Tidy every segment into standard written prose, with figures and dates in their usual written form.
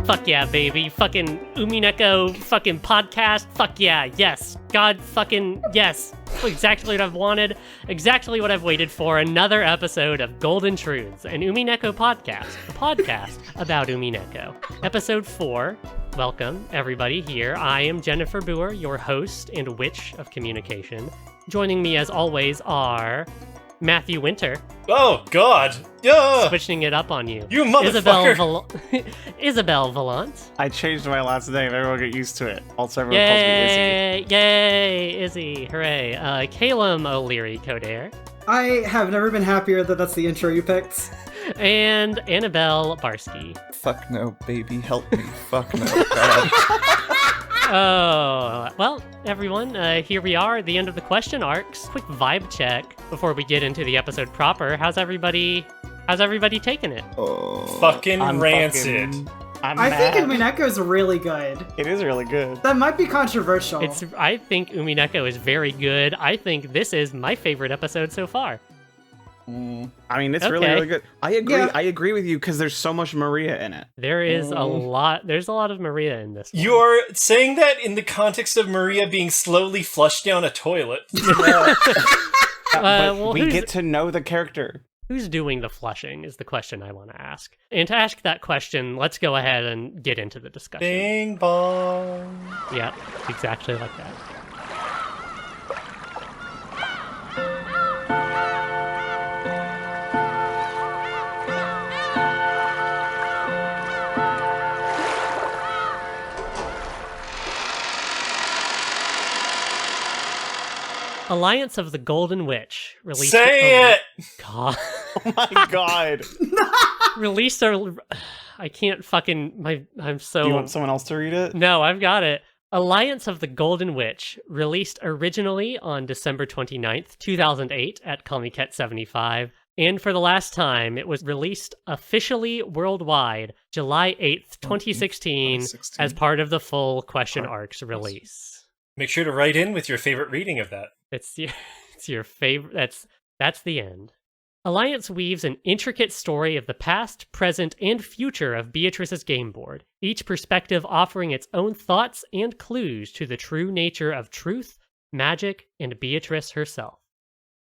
Fuck yeah, baby. Fucking Umineko fucking podcast. Fuck yeah, yes. God fucking yes. Exactly what I've wanted. Exactly what I've waited for. Another episode of Golden Truths, an Umineko podcast. A podcast about Umineko. Episode 4. Welcome, everybody, here. I am Jennifer Booher, your host and witch of communication. Joining me, as always, are Matthew Winter. Oh, God. Switching it up on you. You motherfucker. Isabelle Valant. I changed my last name. Everyone get used to it. Also, everyone calls me Izzy. Yay! Izzy. Hooray. Caelum O'Leary Codair. I have never been happier that that's the intro you picked. And Annabelle Barsky. Fuck no, baby. Help me. Fuck no. God. Oh, well, everyone, here we are at the end of the question arcs. Quick vibe check before we get into the episode proper. How's everybody taking it? Oh, fucking rancid. I think Umineko is really good. It is really good. That might be controversial. I think Umineko is very good. I think this is my favorite episode so far. I mean, it's really, really good. I agree. Yeah. I agree with you because there's so much Maria in it. There is a lot. There's a lot of Maria in this one. You're saying that in the context of Maria being slowly flushed down a toilet. We get to know the character. Who's doing the flushing is the question I want to ask. And to ask that question, let's go ahead and get into the discussion. Bing bong. Yeah, exactly like that. Alliance of the Golden Witch released. Say it. God. Oh my God. Released or I can't fucking I'm so. Do you want someone else to read it? No, I've got it. Alliance of the Golden Witch released originally on December 29th, 2008 at Comiket 75, and for the last time it was released officially worldwide July 8th, 2016 as part of the full question arcs release. Make sure to write in with your favorite reading of that. It's your favorite. That's the end. Alliance weaves an intricate story of the past, present, and future of Beatrice's game board, each perspective offering its own thoughts and clues to the true nature of truth, magic, and Beatrice herself.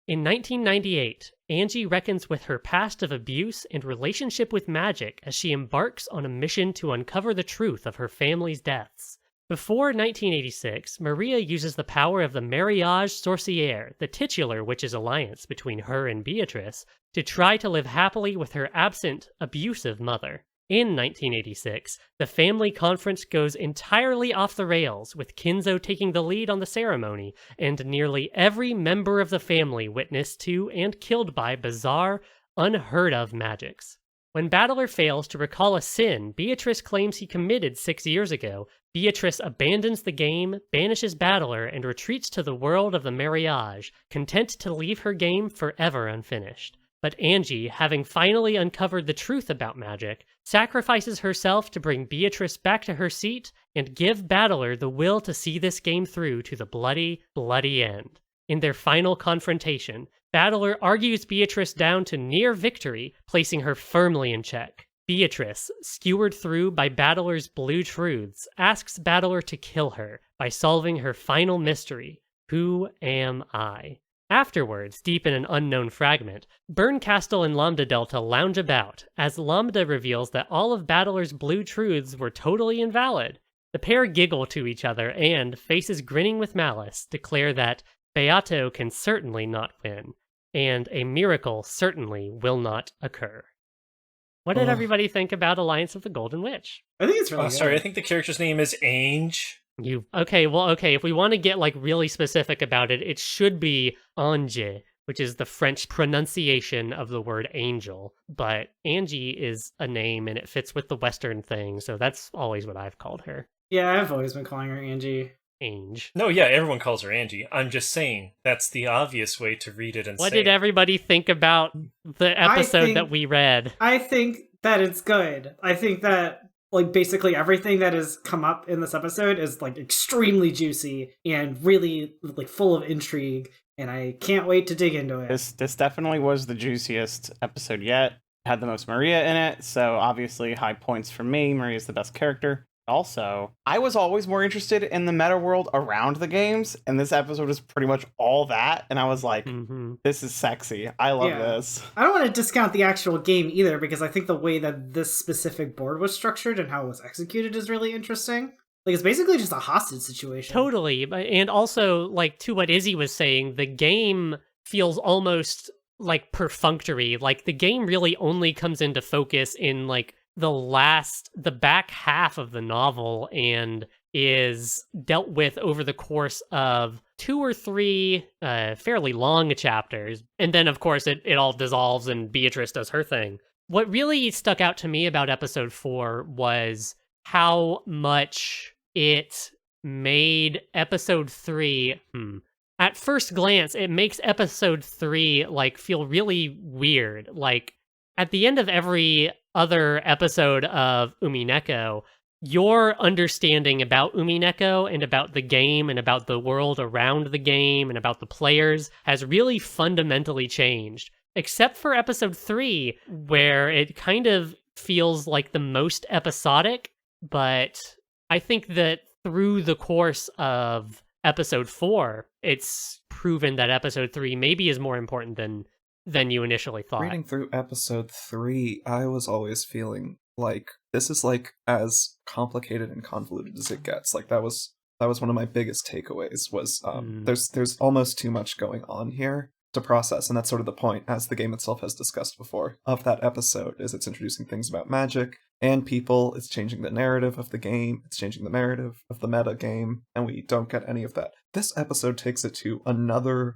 In 1998, Angie reckons with her past of abuse and relationship with magic as she embarks on a mission to uncover the truth of her family's deaths. Before 1986, Maria uses the power of the Mariage Sorcière, the titular witch's alliance between her and Beatrice, to try to live happily with her absent, abusive mother. In 1986, the family conference goes entirely off the rails, with Kinzo taking the lead on the ceremony, and nearly every member of the family witnessed to and killed by bizarre, unheard-of magics. When Battler fails to recall a sin Beatrice claims he committed 6 years ago, Beatrice abandons the game, banishes Battler, and retreats to the world of the Mariage, content to leave her game forever unfinished. But Angie, having finally uncovered the truth about magic, sacrifices herself to bring Beatrice back to her seat and give Battler the will to see this game through to the bloody, bloody end. In their final confrontation, Battler argues Beatrice down to near victory, placing her firmly in check. Beatrice, skewered through by Battler's blue truths, asks Battler to kill her by solving her final mystery, who am I? Afterwards, deep in an unknown fragment, Berncastle and Lambda Delta lounge about, as Lambda reveals that all of Battler's blue truths were totally invalid. The pair giggle to each other and, faces grinning with malice, declare that Beato can certainly not win, and a miracle certainly will not occur. What did everybody think about Alliance of the Golden Witch? I think it's really good. Sorry, I think the character's name is Ange. Okay, if we want to get really specific about it, it should be Ange, which is the French pronunciation of the word angel. But Angie is a name and it fits with the Western thing, so that's always what I've called her. Yeah, I've always been calling her Angie. Ange. No, yeah, everyone calls her Angie. I'm just saying, that's the obvious way to read it and What say did everybody think about the episode that we read? I think that it's good. I think that basically everything that has come up in this episode is extremely juicy and really full of intrigue, and I can't wait to dig into it. This definitely was the juiciest episode yet. had the most Maria in it, so obviously high points for me. Maria's the best character. Also, I was always more interested in the meta world around the games, and this episode was pretty much all that, and I was like, this is sexy. I love this. I don't want to discount the actual game either, because I think the way that this specific board was structured and how it was executed is really interesting. Like, it's basically just a hostage situation. Totally. And also, like, to what Izzy was saying, the game feels almost, like, perfunctory. Like, the game really only comes into focus in, like, the back half of the novel and is dealt with over the course of 2 or 3 fairly long chapters. And then, of course, it all dissolves and Beatrice does her thing. What really stuck out to me about episode 4 was how much it made episode 3... At first glance, it makes episode 3, like, feel really weird. Like, at the end of every other episode of Umineko, your understanding about Umineko and about the game and about the world around the game and about the players has really fundamentally changed. Except for episode 3, where it kind of feels like the most episodic, but I think that through the course of episode 4, it's proven that episode 3 maybe is more important than you initially thought. Reading through episode 3, I was always feeling like this is like as complicated and convoluted as it gets. Like that was one of my biggest takeaways was there's almost too much going on here to process, and that's sort of the point, as the game itself has discussed before, of that episode, is it's introducing things about magic and people, it's changing the narrative of the game, it's changing the narrative of the meta game, and we don't get any of that. This episode takes it to another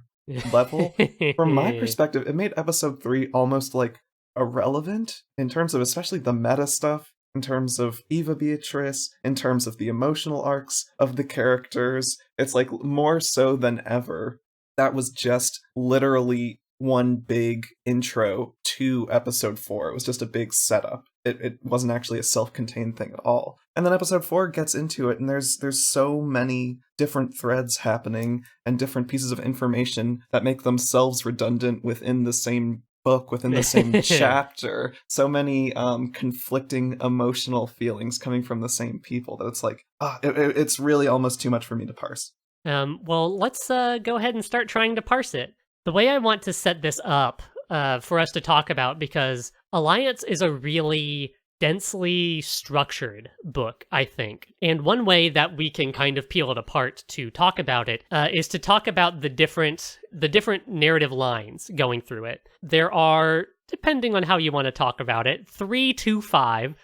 level. From my perspective, it made episode 3 almost like irrelevant in terms of especially the meta stuff, in terms of Eva Beatrice, in terms of the emotional arcs of the characters. It's like more so than ever. That was just literally one big intro to episode 4. It was just a big setup. It wasn't actually a self-contained thing at all. And then episode 4 gets into it, and there's so many different threads happening and different pieces of information that make themselves redundant within the same book, within the same chapter. So many conflicting emotional feelings coming from the same people that it's like, it's really almost too much for me to parse. Well, let's go ahead and start trying to parse it. The way I want to set this up for us to talk about, because Alliance is a really densely structured book, I think. And one way that we can kind of peel it apart to talk about it is to talk about the different narrative lines going through it. There are, depending on how you want to talk about it, 3 to 5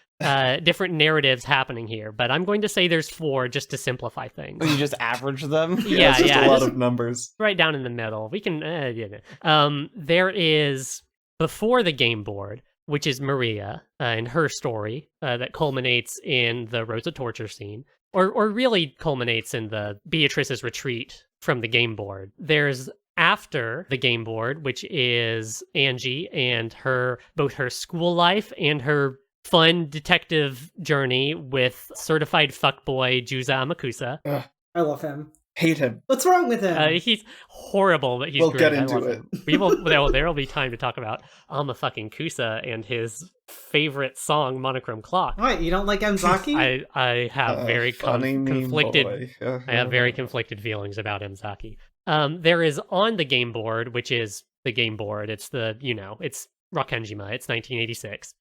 different narratives happening here, but I'm going to say there's 4 just to simplify things. You just average them? Yeah, it's just a lot of numbers. Right down in the middle. We can, there is, before the game board, which is Maria and her story that culminates in the Rosa torture scene, or really culminates in the Beatrice's retreat from the game board. There's after the game board, which is Angie and both her school life and her fun detective journey with certified fuckboy Juza Amakusa. I love him. Hate him. What's wrong with him? He's horrible, but he's we'll great. Get into it. We will. There will be time to talk about fucking Kusa and his favorite song, Monochrome Clock. What, you don't like Mzaki? I have very conflicted. Boy. I have very conflicted feelings about Mzaki. There is on the game board, which is the game board. It's it's Rakenjima. It's 1986.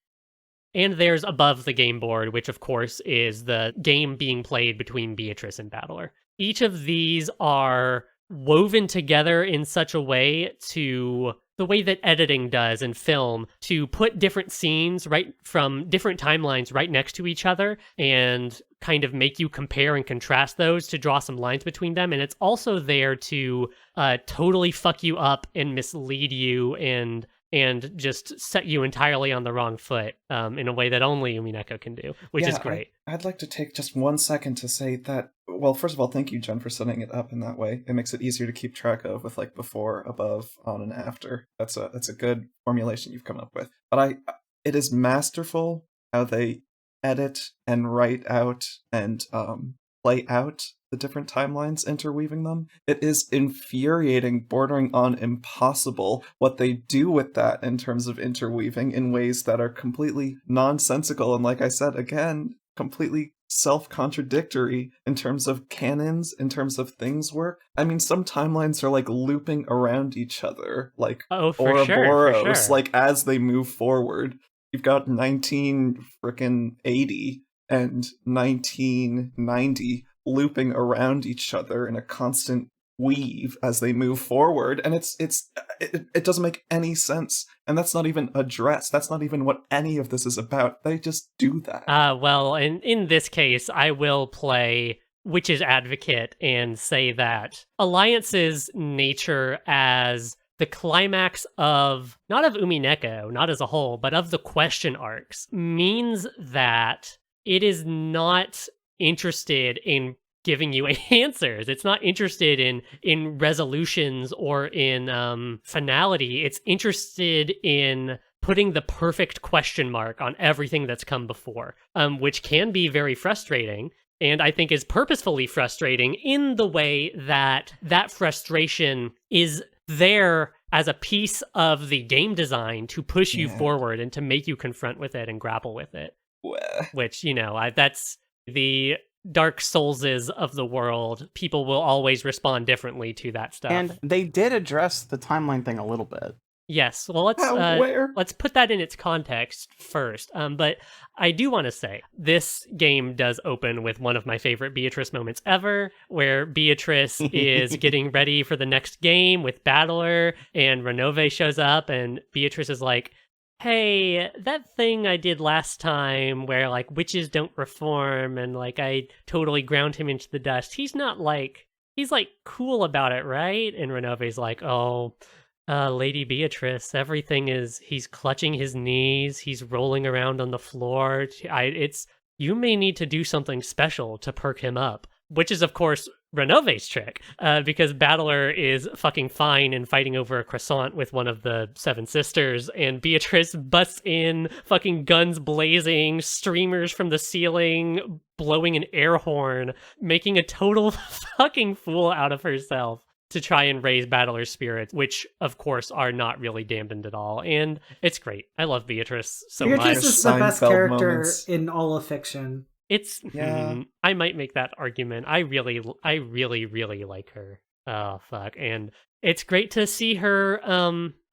And there's above the game board, which of course is the game being played between Beatrice and Battler. Each of these are woven together in such a way to the way that editing does in film, to put different scenes right from different timelines right next to each other and kind of make you compare and contrast those to draw some lines between them. And it's also there to totally fuck you up and mislead you and just set you entirely on the wrong foot in a way that only Umineko can do, which is great. I'd like to take just 1 second to say that, well, first of all, thank you, Jen, for setting it up in that way. It makes it easier to keep track of with like before, above, on, and after. That's a good formulation you've come up with. But it is masterful how they edit and write out and play out the different timelines interweaving them. It is infuriating, bordering on impossible, what they do with that in terms of interweaving in ways that are completely nonsensical, and like I said, again, completely self-contradictory in terms of canons, in terms of things work. I mean, some timelines are like looping around each other, like Ouroboros, like as they move forward. You've got 1980 and 1990 looping around each other in a constant weave as they move forward, and it doesn't make any sense, and that's not even addressed. That's not even what any of this is about. They just do that. Well, in this case, I will play Witch's advocate and say that Alliance's nature as the climax of, not of Umineko, not as a whole, but of the question arcs, means that it is not interested in giving you answers. It's not interested in resolutions or in finality. It's interested in putting the perfect question mark on everything that's come before, which can be very frustrating, and I think is purposefully frustrating in the way that that frustration is there as a piece of the game design to push you forward and to make you confront with it and grapple with it. Which, you know, that's the Dark Soulses of the world. People will always respond differently to that stuff. And they did address the timeline thing a little bit. Yes, well, let's put that in its context first. But I do want to say, this game does open with one of my favorite Beatrice moments ever, where Beatrice is getting ready for the next game with Battler, and Renove shows up, and Beatrice is like, hey, that thing I did last time where, like, witches don't reform, and, like, I totally ground him into the dust, he's like, cool about it, right? And Renove's like, oh... Lady Beatrice, he's clutching his knees, he's rolling around on the floor. You may need to do something special to perk him up. Which is, of course, Renove's trick, because Battler is fucking fine and fighting over a croissant with one of the Seven Sisters, and Beatrice busts in, fucking guns blazing, streamers from the ceiling, blowing an air horn, making a total fucking fool out of herself to try and raise Battler's spirits, which, of course, are not really dampened at all. And it's great. I love Beatrice so much. Beatrice is the best character in all of fiction. I might make that argument. I really, really like her. Oh, fuck. And it's great to see her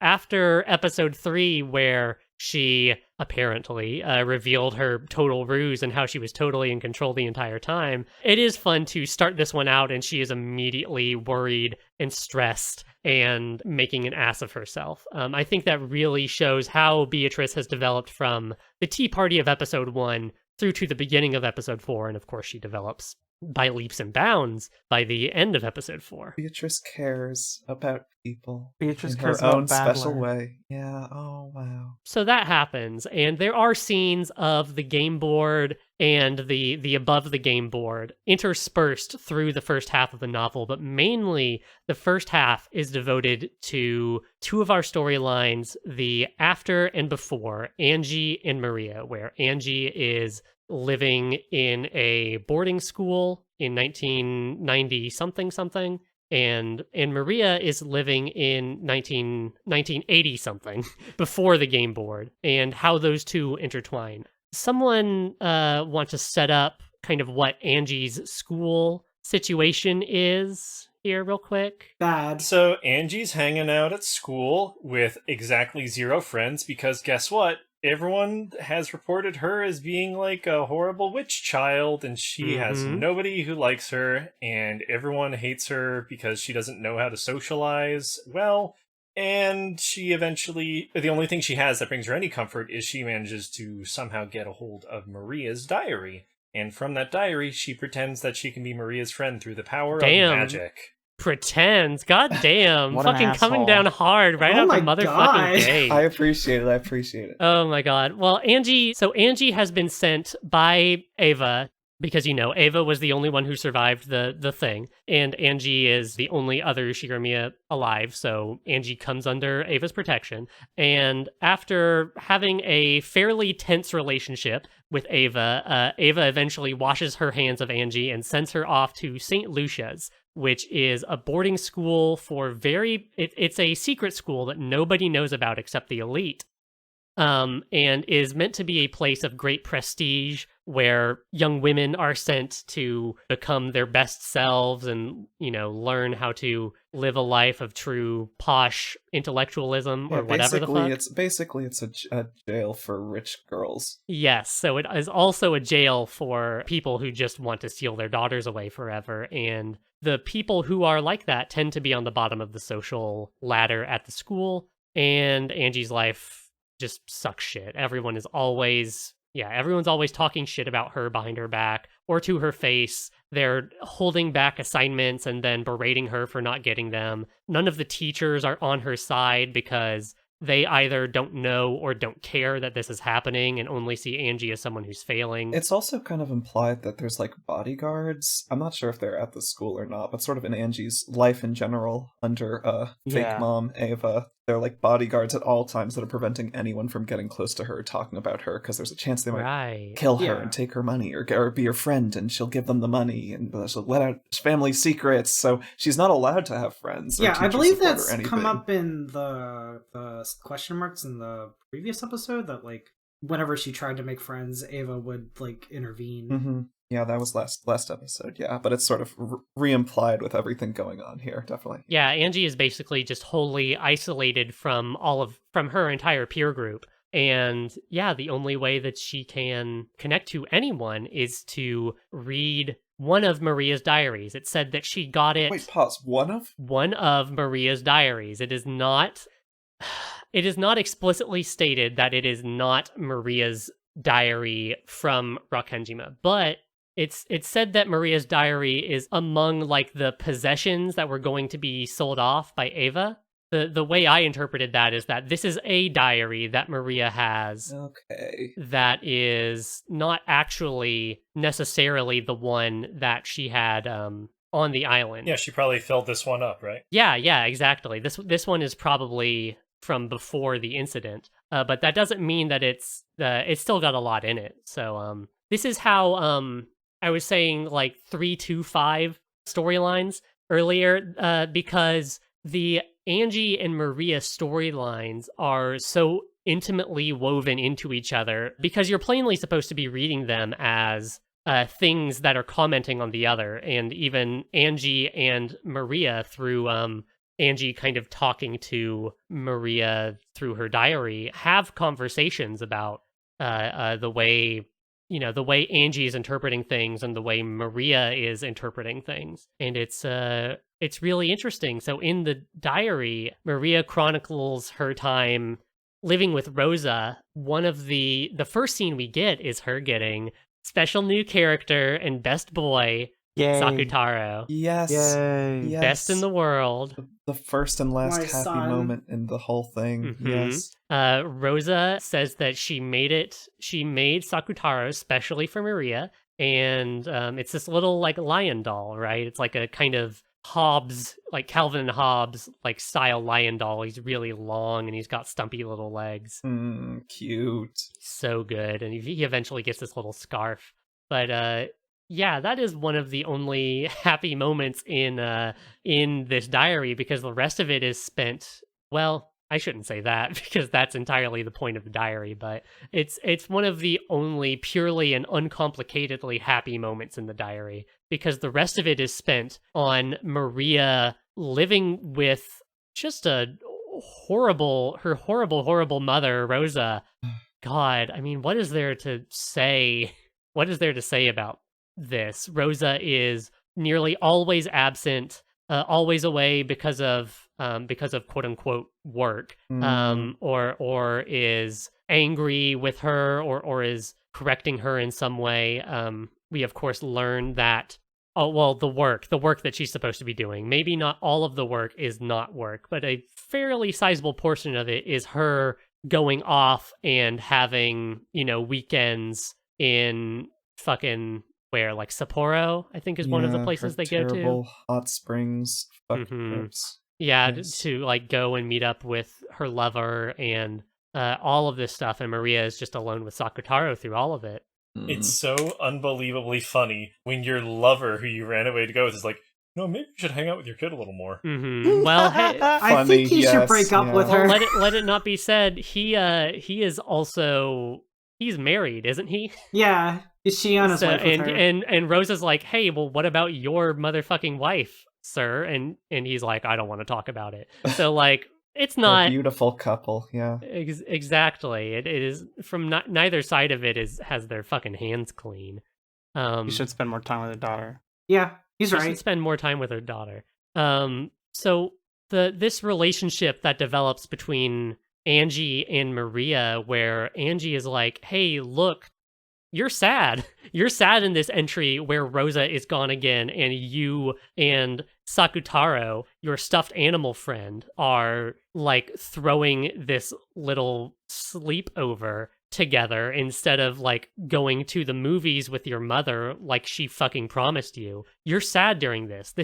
after episode 3, where she apparently revealed her total ruse and how she was totally in control the entire time. It is fun to start this one out and she is immediately worried and stressed and making an ass of herself. I think that really shows how Beatrice has developed from the tea party of episode 1 through to the beginning of episode 4, and of course she develops by leaps and bounds by the end of episode 4. Beatrice cares about people. Beatrice in cares her about own Battler. special way. Yeah, oh wow. So that happens, and there are scenes of the game board and the above the game board interspersed through the first half of the novel, but mainly the first half is devoted to two of our storylines, the after and before, Ange and Maria, where Ange is living in a boarding school in 1990 something, and Maria is living in 1980 something before the game board, and how those two intertwine. Someone want to set up kind of what Angie's school situation is here real quick? Bad. So Angie's hanging out at school with exactly 0 friends because guess what? Everyone has reported her as being like a horrible witch child, and she has nobody who likes her, and everyone hates her because she doesn't know how to socialize well, and she eventually, the only thing she has that brings her any comfort is she manages to somehow get a hold of Maria's diary, and from that diary, she pretends that she can be Maria's friend through the power of magic. Pretends, goddamn, What an fucking coming asshole. down hard right Oh out my the motherfucking God. gate. I appreciate it. Oh my god. Well, Angie has been sent by Ava because, Ava was the only one who survived the thing, and Angie is the only other Shigerumiya alive, so Angie comes under Ava's protection. And after having a fairly tense relationship with Ava, Ava eventually washes her hands of Angie and sends her off to St. Lucia's, which is a boarding school for it's a secret school that nobody knows about except the elite. And is meant to be a place of great prestige where young women are sent to become their best selves and, learn how to live a life of true posh intellectualism or whatever the fuck. It's a jail for rich girls. Yes, so it is also a jail for people who just want to steal their daughters away forever. And the people who are like that tend to be on the bottom of the social ladder at the school. And Angie's life just sucks shit. Everyone's always talking shit about her behind her back or to her face. They're holding back assignments and then berating her for not getting them. None of the teachers are on her side because they either don't know or don't care that this is happening and only see Angie as someone who's failing. It's also kind of implied that there's like bodyguards. I'm not sure if they're at the school or not, but sort of in Angie's life in general under fake mom Ava, they're like bodyguards at all times that are preventing anyone from getting close to her or talking about her because there's a chance they might kill her and take her money or be her friend and she'll give them the money and she'll let out family secrets. So she's not allowed to have friends. I believe that's come up in the question marks in the previous episode that like whenever she tried to make friends, Ava would like intervene. Mm-hmm. Yeah, that was last episode, yeah. But it's sort of re-implied with everything going on here, definitely. Yeah, Angie is basically just wholly isolated from her entire peer group. And yeah, the only way that she can connect to anyone is to read one of Maria's diaries. It said that she got it... Wait, pause. One of Maria's diaries. It is not explicitly stated that it is not Maria's diary from Rakenjima, but it's said that Maria's diary is among like the possessions that were going to be sold off by Ava. The way I interpreted that is that this is a diary that Maria has. Okay. That is not actually necessarily the one that she had on the island. Yeah, she probably filled this one up, right? Yeah, exactly. This one is probably from before the incident, but that doesn't mean that it's still got a lot in it. So this is how I was saying like 3-5 storylines earlier, because the Angie and Maria storylines are so intimately woven into each other because you're plainly supposed to be reading them as things that are commenting on the other, and even Angie and Maria through Angie kind of talking to Maria through her diary have conversations about the way Angie is interpreting things and the way Maria is interpreting things. And it's really interesting. So in the diary, Maria chronicles her time living with Rosa. One of the first scene we get is her getting special new character and best boy, Sakutaro. Yes. Yay. Best in the world. The first and last My happy son. moment in the whole thing. Mm-hmm. Yes. Rosa says that she made Sakutaro specially for Maria, and it's this little like lion doll, right? It's like a kind of Hobbes, like Calvin and Hobbes like style lion doll. He's really long and he's got stumpy little legs. Cute. So good. And he eventually gets this little scarf. But yeah, that is one of the only happy moments in this diary, because the rest of it is spent, well, I shouldn't say that because that's entirely the point of the diary, but it's one of the only purely and uncomplicatedly happy moments in the diary, because the rest of it is spent on Maria living with just her horrible mother, Rosa. God, I mean, what is there to say? What is there to say about this? Rosa is nearly always absent, always away because of quote unquote work, or is angry with her, or is correcting her in some way. We of course learn that the work that she's supposed to be doing, maybe not all of the work is not work, but a fairly sizable portion of it is her going off and having, weekends in fucking where like Sapporo, I think, is one of the places they go to. Terrible hot springs. Fuck Mhm. trips. Yeah, Yes. to like go and meet up with her lover and all of this stuff, and Maria is just alone with Sakutaro through all of it. It's so unbelievably funny when your lover, who you ran away to go with, is like, no, maybe you should hang out with your kid a little more. Well, hey, I think he should yes, break up yeah. with her. let it not be said, he is also, he's married, isn't he? Yeah, is she on his wife with her? And Rosa's like, hey, well, what about your motherfucking wife, sir? And he's like, I don't want to talk about it. So like, it's A not beautiful couple, yeah. exactly. It is from neither side of it has their fucking hands clean. You should spend more time with her daughter. Yeah, he's she should right. spend more time with her daughter. So this relationship that develops between Angie and Maria, where Angie is like, hey, look, you're sad. You're sad in this entry where Rosa is gone again, and you and Sakutaro, your stuffed animal friend, are like throwing this little sleepover together instead of like going to the movies with your mother like she fucking promised you. You're sad during this.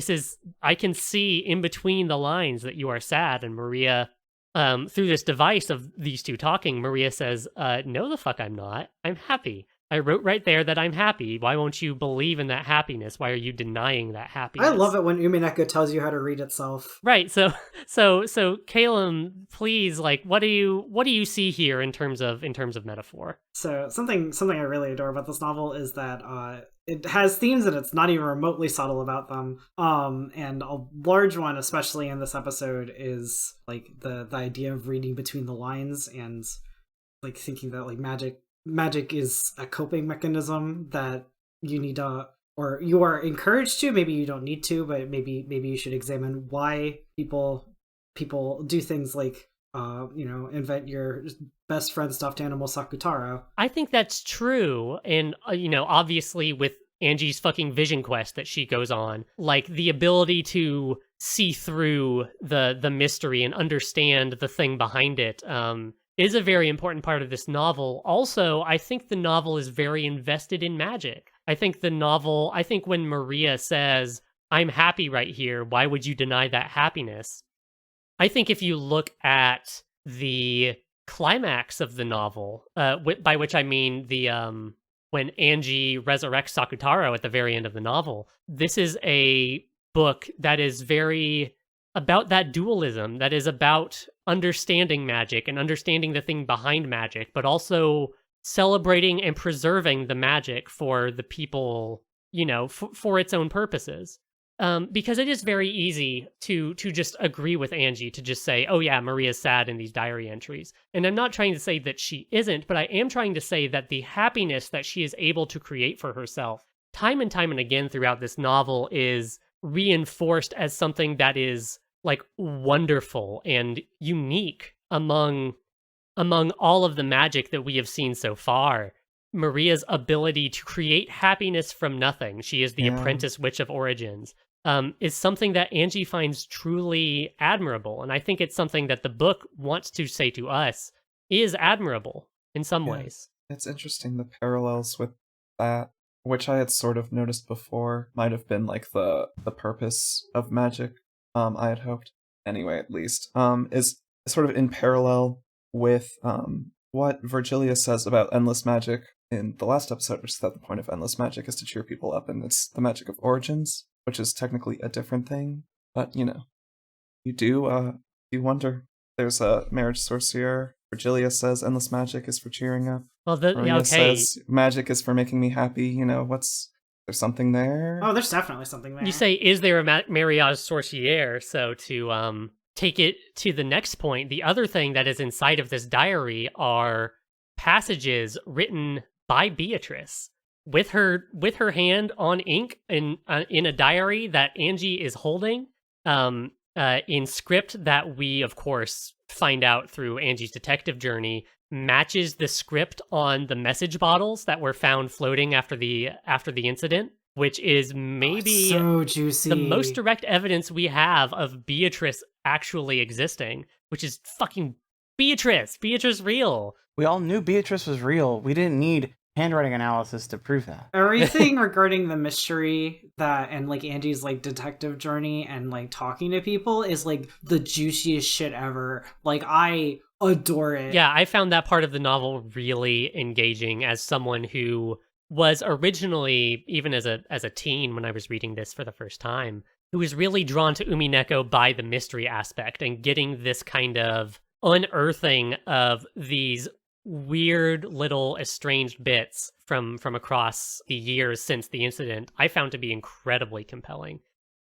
I can see in between the lines that you are sad, and Maria, through this device of these two talking, Maria says, no the fuck I'm not. I'm happy. I wrote right there that I'm happy. Why won't you believe in that happiness? Why are you denying that happiness? I love it when Umineko tells you how to read itself. Right. So Caelum, please, like, what do you see here in terms of metaphor? So something I really adore about this novel is that it has themes that it's not even remotely subtle about them. And a large one, especially in this episode, is like the idea of reading between the lines and like thinking that like magic is a coping mechanism that you need to, or you are encouraged to, maybe you don't need to, but maybe you should examine why people do things like invent your best friend stuffed animal Sakutaro. I think that's true. And obviously with Angie's fucking vision quest that she goes on, like the ability to see through the mystery and understand the thing behind it, is a very important part of this novel. Also, I think the novel is very invested in magic. I think when Maria says, I'm happy right here, why would you deny that happiness? I think if you look at the climax of the novel, by which I mean when Angie resurrects Sakutaro at the very end of the novel, this is a book that is very about that dualism, that is about understanding magic and understanding the thing behind magic, but also celebrating and preserving the magic for the people, for its own purposes. Because it is very easy to just agree with Angie, to just say, oh yeah, Maria's sad in these diary entries. And I'm not trying to say that she isn't, but I am trying to say that the happiness that she is able to create for herself time and time and again throughout this novel is reinforced as something that is like wonderful and unique among all of the magic that we have seen so far. Maria's ability to create happiness from nothing, she is the apprentice witch of origins, is something that Angie finds truly admirable. And I think it's something that the book wants to say to us is admirable in some ways. It's interesting, the parallels with that, which I had sort of noticed before, might have been like the purpose of magic. I had hoped, anyway, at least, is sort of in parallel with what Virgilia says about endless magic in the last episode, which is that the point of endless magic is to cheer people up, and it's the magic of origins, which is technically a different thing. But, you do wonder. There's a marriage sorcier. Virgilia says endless magic is for cheering up. Well, Maria says magic is for making me happy. There's something there. Oh, there's definitely something there. You say, is there a mariage sorcière? So to take it to the next point, the other thing that is inside of this diary are passages written by Beatrice with her hand on ink in a diary that Angie is holding, in script that we, of course, find out through Angie's detective journey matches the script on the message bottles that were found floating after the incident, which is maybe so juicy. The most direct evidence we have of Beatrice actually existing, which is fucking Beatrice real. We all knew Beatrice was real. We didn't need handwriting analysis to prove that. Everything regarding the mystery that and like Andy's like detective journey and like talking to people is like the juiciest shit ever. Like I adore it. Yeah, I found that part of the novel really engaging as someone who was originally, even as a teen when I was reading this for the first time, who was really drawn to Umineko by the mystery aspect and getting this kind of unearthing of these weird little estranged bits from across the years since the incident, I found to be incredibly compelling.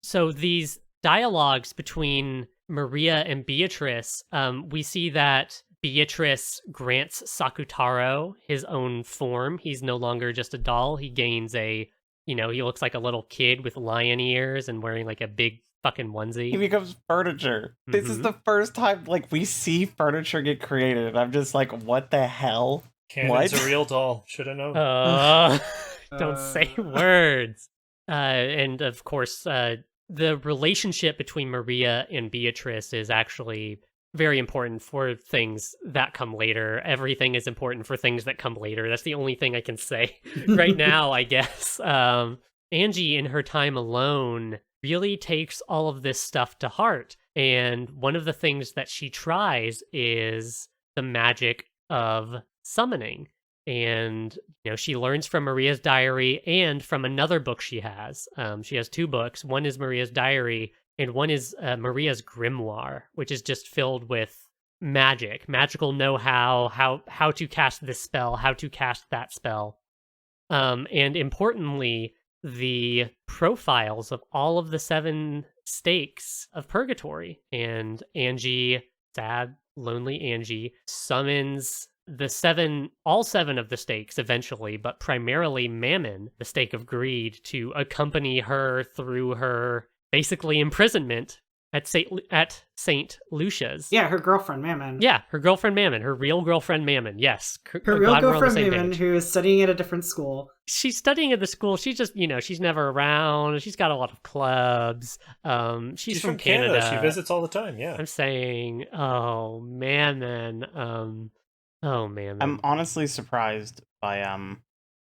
So these dialogues between Maria and Beatrice, we see that Beatrice grants Sakutaro his own form. He's no longer just a doll. He gains he looks like a little kid with lion ears and wearing like a big fucking onesie. He becomes furniture. Mm-hmm. This is the first time like we see furniture get created, and I'm just like, what the hell? Canon's a real doll. Should have known. Don't say words. And of course, the relationship between Maria and Beatrice is actually very important for things that come later. Everything is important for things that come later. That's the only thing I can say right now, I guess. Angie, in her time alone, really takes all of this stuff to heart. And one of the things that she tries is the magic of summoning. And, she learns from Maria's diary and from another book she has. She has two books. One is Maria's diary, and one is Maria's grimoire, which is just filled with magical know-how, how to cast this spell, how to cast that spell. And importantly, the profiles of all of the 7 stakes of Purgatory. And Angie, sad, lonely Angie, summons all 7 of the stakes eventually, but primarily Mammon, the stake of greed, to accompany her through her basically imprisonment at Saint Lucia's. Yeah, her girlfriend Mammon. Yeah, her girlfriend Mammon, her real girlfriend Mammon. Yes, her real girlfriend Mammon, who is studying at a different school. She's studying at the school. She's just, she's never around. She's got a lot of clubs. She's from Canada. She visits all the time. Yeah, I'm saying, oh Mammon. Oh man, I'm honestly surprised by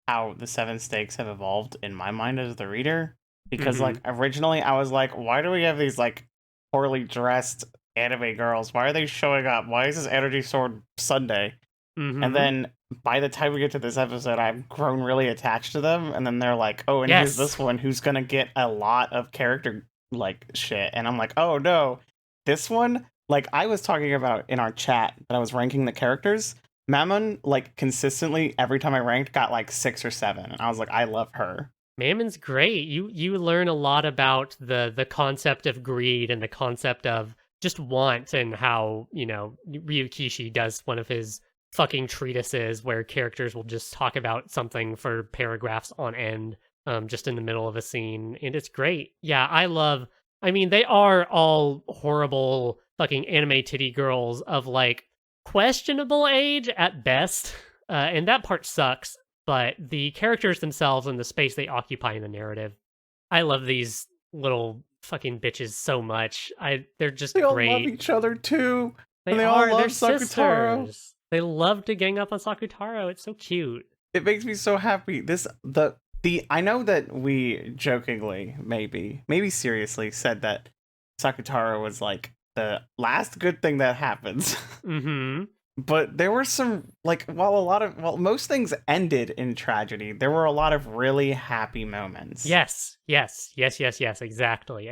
how the 7 stakes have evolved in my mind as the reader. Because like originally I was like, why do we have these like poorly dressed anime girls? Why are they showing up? Why is this energy sword Sunday? And then by the time we get to this episode, I've grown really attached to them. And then they're like, oh, and here's this one who's gonna get a lot of character like shit. And I'm like, oh no, this one, like I was talking about in our chat that I was ranking the characters. Mammon, like consistently every time I ranked, got like 6 or 7. And I was like, I love her. Mammon's great. You learn a lot about the concept of greed and the concept of just want, and how, Ryukishi does one of his fucking treatises where characters will just talk about something for paragraphs on end, just in the middle of a scene. And it's great. Yeah, they are all horrible fucking anime titty girls of like questionable age at best. And that part sucks. But the characters themselves and the space they occupy in the narrative, I love these little fucking bitches so much. They're just great. They all love each other too. They all love Sakutaro. Sisters. They love to gang up on Sakutaro. It's so cute. It makes me so happy. I know that we jokingly, maybe seriously, said that Sakutaro was like the last good thing that happens. Mm-hmm. But there were some, like, while most things ended in tragedy, there were a lot of really happy moments. Yes, exactly.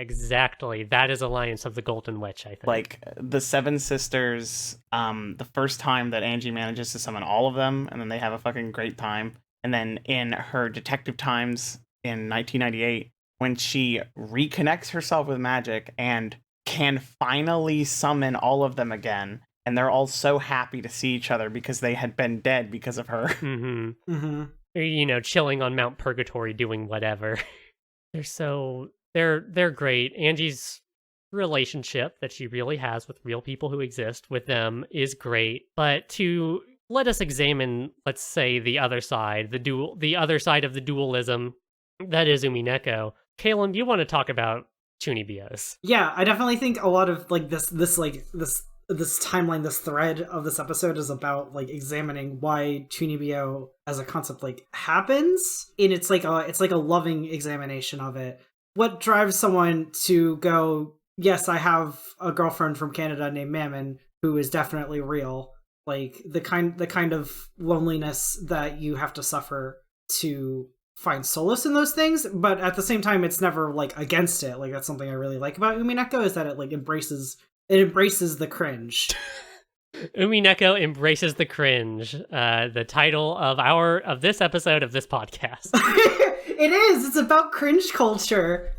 That is Alliance of the Golden Witch, I think. Like, the 7 sisters, the first time that Angie manages to summon all of them, and then they have a fucking great time. And then in her detective times in 1998, when she reconnects herself with magic and can finally summon all of them again, and they're all so happy to see each other because they had been dead because of her. Mm-hmm. Mm-hmm. Chilling on Mount Purgatory doing whatever. They're great. Angie's relationship that she really has with real people who exist with them is great. But to let us examine, let's say, the other side, the other side of the dualism that is Umineko. Caelum, you want to talk about chuunibyous? Yeah, I definitely think a lot of like this this timeline, this thread of this episode is about like examining why chuunibyous as a concept like happens, and it's like a loving examination of it. What drives someone to go, yes, I have a girlfriend from Canada named Mammon who is definitely real, like the kind of loneliness that you have to suffer to find solace in those things, but at the same time it's never like against it. Like that's something I really like about Umineko, is that it like embraces the cringe. Umineko embraces the cringe. The title of this episode of this podcast. It is. It's about cringe culture,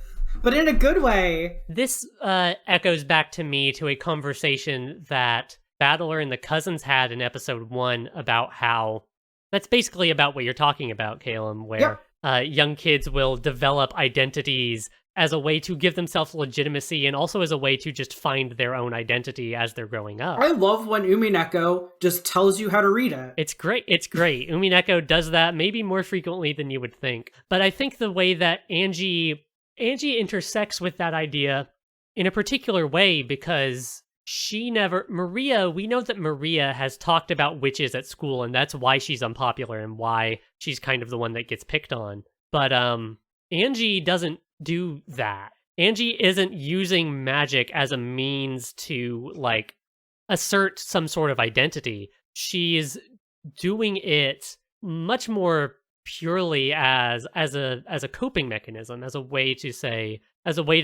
but in a good way. This echoes back to me to a conversation that Battler and the Cousins had in episode 1 about how that's basically about what you're talking about, Caelum, where young kids will develop identities as a way to give themselves legitimacy and also as a way to just find their own identity as they're growing up. I love when Umineko just tells you how to read it. It's great. It's great. Umineko does that maybe more frequently than you would think. But I think the way that Angie intersects with that idea in a particular way, because we know that Maria has talked about witches at school, and that's why she's unpopular and why she's kind of the one that gets picked on. But Angie doesn't do that. Angie isn't using magic as a means to like assert some sort of identity. She's doing it much more purely as a coping mechanism, as a way to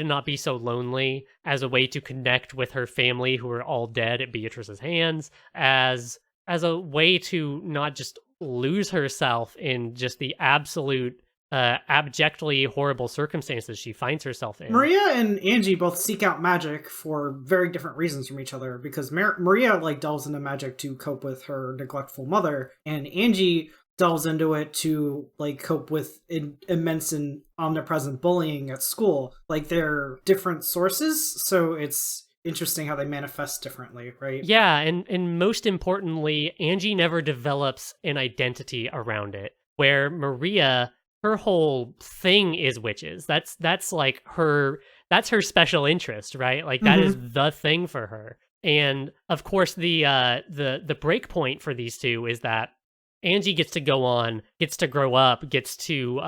not be so lonely, as a way to connect with her family who are all dead at Beatrice's hands, as a way to not just lose herself in just the absolute abjectly horrible circumstances she finds herself in. Maria and Angie both seek out magic for very different reasons from each other, because Maria like delves into magic to cope with her neglectful mother, and Angie delves into it to like cope with immense and omnipresent bullying at school. Like they're different sources, so it's interesting how they manifest differently, right? Yeah, and most importantly, Angie never develops an identity around it, where Maria, her whole thing is witches. That's like that's her special interest, right? Like that is the thing for her. And of course the break point for these two is that Angie gets to go on, gets to grow up, gets to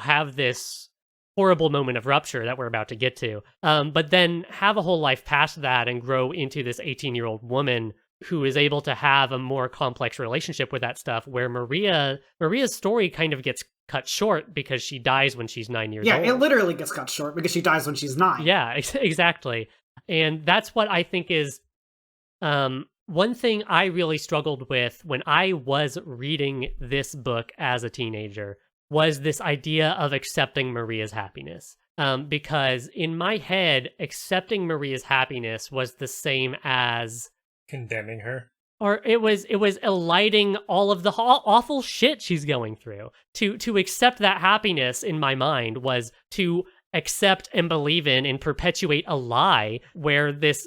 have this horrible moment of rupture that we're about to get to. But then have a whole life past that and grow into this 18-year-old woman who is able to have a more complex relationship with that stuff, where Maria's story kind of gets cut short because she dies when she's 9 years old. Yeah, it literally gets cut short because she dies when she's 9. Yeah, exactly. And that's what I think is one thing I really struggled with when I was reading this book as a teenager, was this idea of accepting Maria's happiness. Because in my head, accepting Maria's happiness was the same as condemning her. Or it was eliding all of the awful shit she's going through. To accept that happiness in my mind was to accept and believe in and perpetuate a lie where this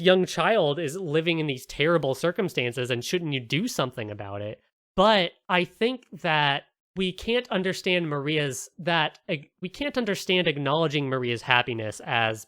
young child is living in these terrible circumstances, and shouldn't you do something about it? But I think that we can't understand acknowledging Maria's happiness as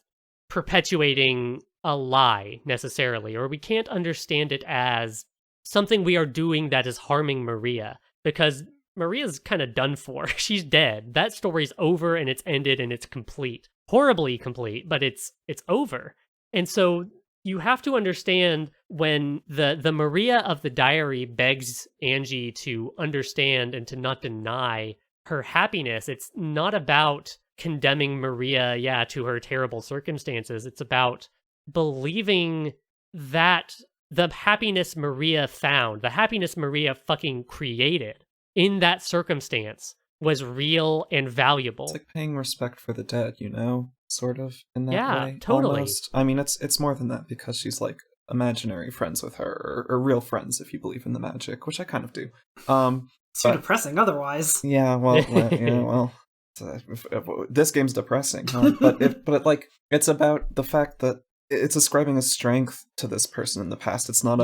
perpetuating a lie necessarily, or we can't understand it as something we are doing that is harming Maria, because Maria's kind of done for. She's dead. That story's over and it's ended and it's complete. Horribly complete, but it's over. And so you have to understand when the Maria of the diary begs Angie to understand and to not deny her happiness. It's not about condemning Maria, to her terrible circumstances. It's about believing that the happiness Maria found, the happiness Maria fucking created in that circumstance, was real and valuable. It's like paying respect for the dead, sort of, in that way. Yeah, totally. Almost. I mean, it's more than that, because she's like imaginary friends with her, or real friends if you believe in the magic, which I kind of do. It's too depressing otherwise. Yeah, well, this game's depressing, huh? but it's about the fact that it's ascribing a strength to this person in the past. It's not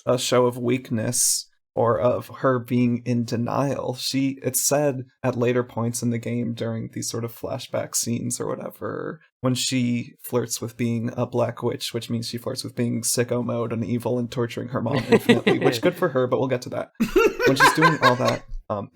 a show of weakness or of her being in denial. It's said at later points in the game during these sort of flashback scenes or whatever, when she flirts with being a black witch, which means she flirts with being sicko mode and evil and torturing her mom infinitely, which good for her, but we'll get to that. When she's doing all that,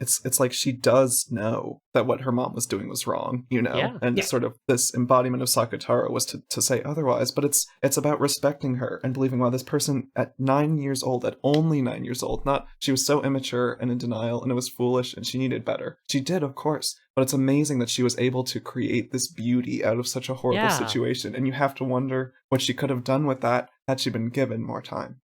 it's like she does know that what her mom was doing was wrong, and sort of this embodiment of Sakutaro was to say otherwise, but it's about respecting her and believing, wow, this person at 9 years old, at only 9 years old, she was so immature and in denial and it was foolish and she needed better. She did, of course, but it's amazing that she was able to create this beauty out of such a horrible situation, and you have to wonder what she could have done with that had she been given more time.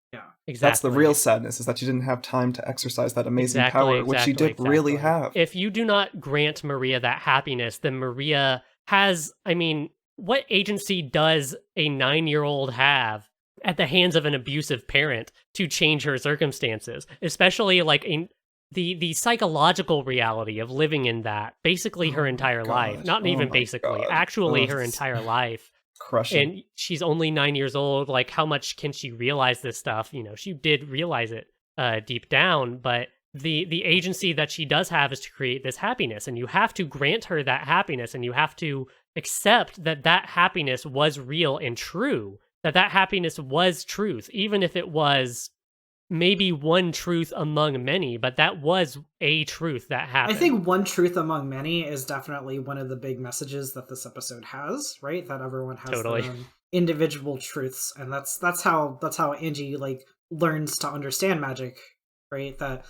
Exactly. That's the real sadness, is that she didn't have time to exercise that amazing power, which she did really have. If you do not grant Maria that happiness, then Maria has, what agency does a 9-year-old have at the hands of an abusive parent to change her circumstances? Especially like the psychological reality of living in that basically her entire life. Not even basically, actually her entire life. Crushing. And she's only 9 years old. Like, how much can she realize this stuff? She did realize it deep down, but the agency that she does have is to create this happiness, and you have to grant her that happiness, and you have to accept that happiness was real and true, that happiness was truth, even if it was maybe one truth among many, but that was a truth that happened. I think one truth among many is definitely one of the big messages that this episode has, right? That everyone has their own individual truths, and that's how Angie learns to understand magic, right? That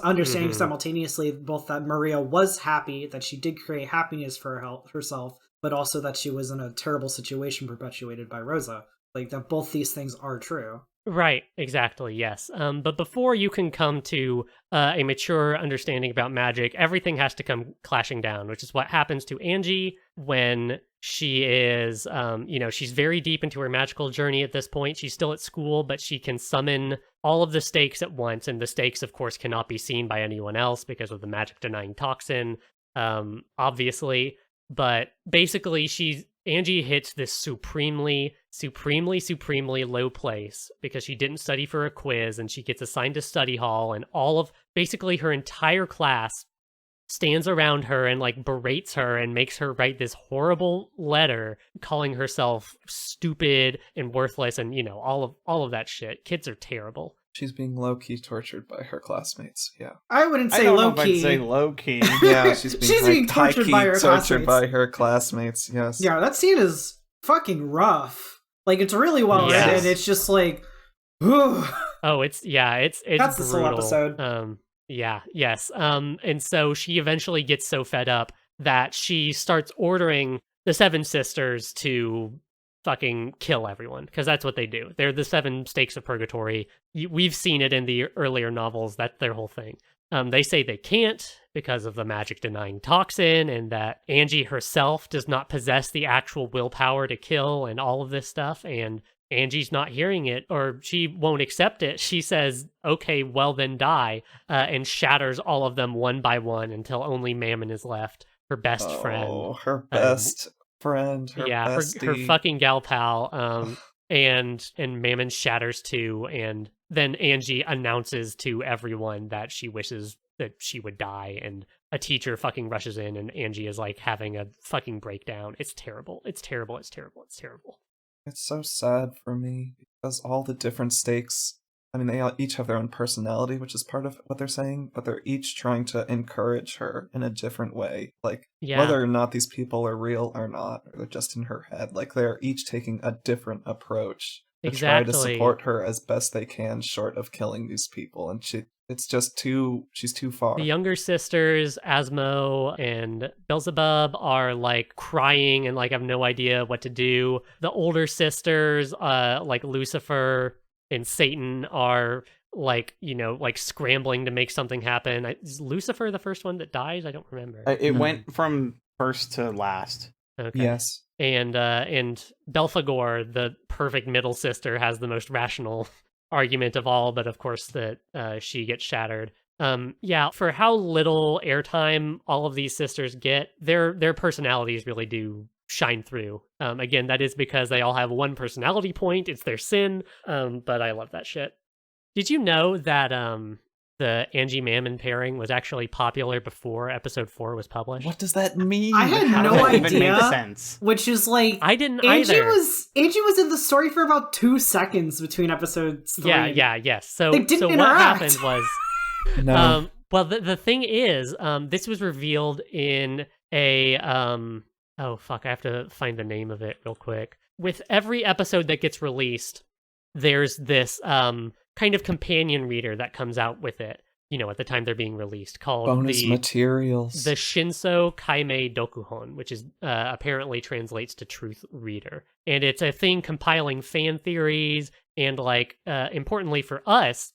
understanding simultaneously both that Maria was happy, that she did create happiness for herself, but also that she was in a terrible situation perpetuated by Rosa. That both these things are true. Right, exactly, yes. But before you can come to a mature understanding about magic, everything has to come clashing down, which is what happens to Angie when she is, she's very deep into her magical journey at this point. She's still at school, but she can summon all of the stakes at once, and the stakes, of course, cannot be seen by anyone else because of the magic-denying toxin, obviously. But basically, Angie hits this supremely low place because she didn't study for a quiz, and she gets assigned to study hall, and all of basically her entire class stands around her and berates her and makes her write this horrible letter calling herself stupid and worthless, and all of that shit. Kids are terrible. She's being low-key tortured by her classmates, yeah. I wouldn't say low-key. I'd say low-key. Yeah, she's being tortured by her classmates, yes. Yeah, that scene is fucking rough. It's really well written, and it's just ooh. Oh, it's that's brutal. This whole episode. Yes. And so she eventually gets so fed up that she starts ordering the Seven Sisters to fucking kill everyone, because that's what they do. They're the 7 Stakes of Purgatory. We've seen it in the earlier novels. That's their whole thing. They say they can't because of the magic-denying toxin, and that Angie herself does not possess the actual willpower to kill and all of this stuff, and Angie's not hearing it, or she won't accept it. She says, okay, well then die, and shatters all of them one by one until only Mammon is left, her best friend. Oh, her best friend, her fucking gal pal, and Mammon shatters too, and then Angie announces to everyone that she wishes that she would die, and a teacher fucking rushes in, and Angie is having a fucking breakdown. It's terrible. It's terrible. It's terrible. It's terrible. It's so sad for me because all the different stakes, they each have their own personality, which is part of what they're saying, but they're each trying to encourage her in a different way. Whether or not these people are real or not, or they're just in her head, they're each taking a different approach to try to support her as best they can, short of killing these people. And she's too far. The younger sisters, Asmo and Beelzebub, are crying and have no idea what to do. The older sisters, Lucifer and Satan, are scrambling to make something happen. Is Lucifer the first one that dies? I don't remember. It went from first to last. Okay. Yes. And Belphegor, the perfect middle sister, has the most rational argument of all, but of course that she gets shattered. For how little airtime all of these sisters get, their personalities really do shine through. Again, that is because they all have one personality point. It's their sin. But I love that shit. Did you know that the Angie Mammon pairing was actually popular before episode 4 was published. What does that mean? I had How no does that even idea. make sense? Which is like I didn't Angie either. was in the story for about 2 seconds between episodes 3. Yes. So They didn't so what interact. happened was No. well the thing is this was revealed in a oh fuck, I have to find the name of it real quick. With every episode that gets released, there's this kind of companion reader that comes out with it, you know, at the time they're being released, called Bonus materials. the Shinso Kaimei Dokuhon, which is apparently translates to Truth Reader. And it's a thing compiling fan theories and, like, importantly for us,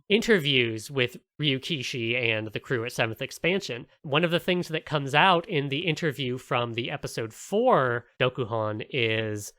interviews with Ryukishi and the crew at 7th Expansion. One of the things that comes out in the interview from the episode 4 Dokuhon is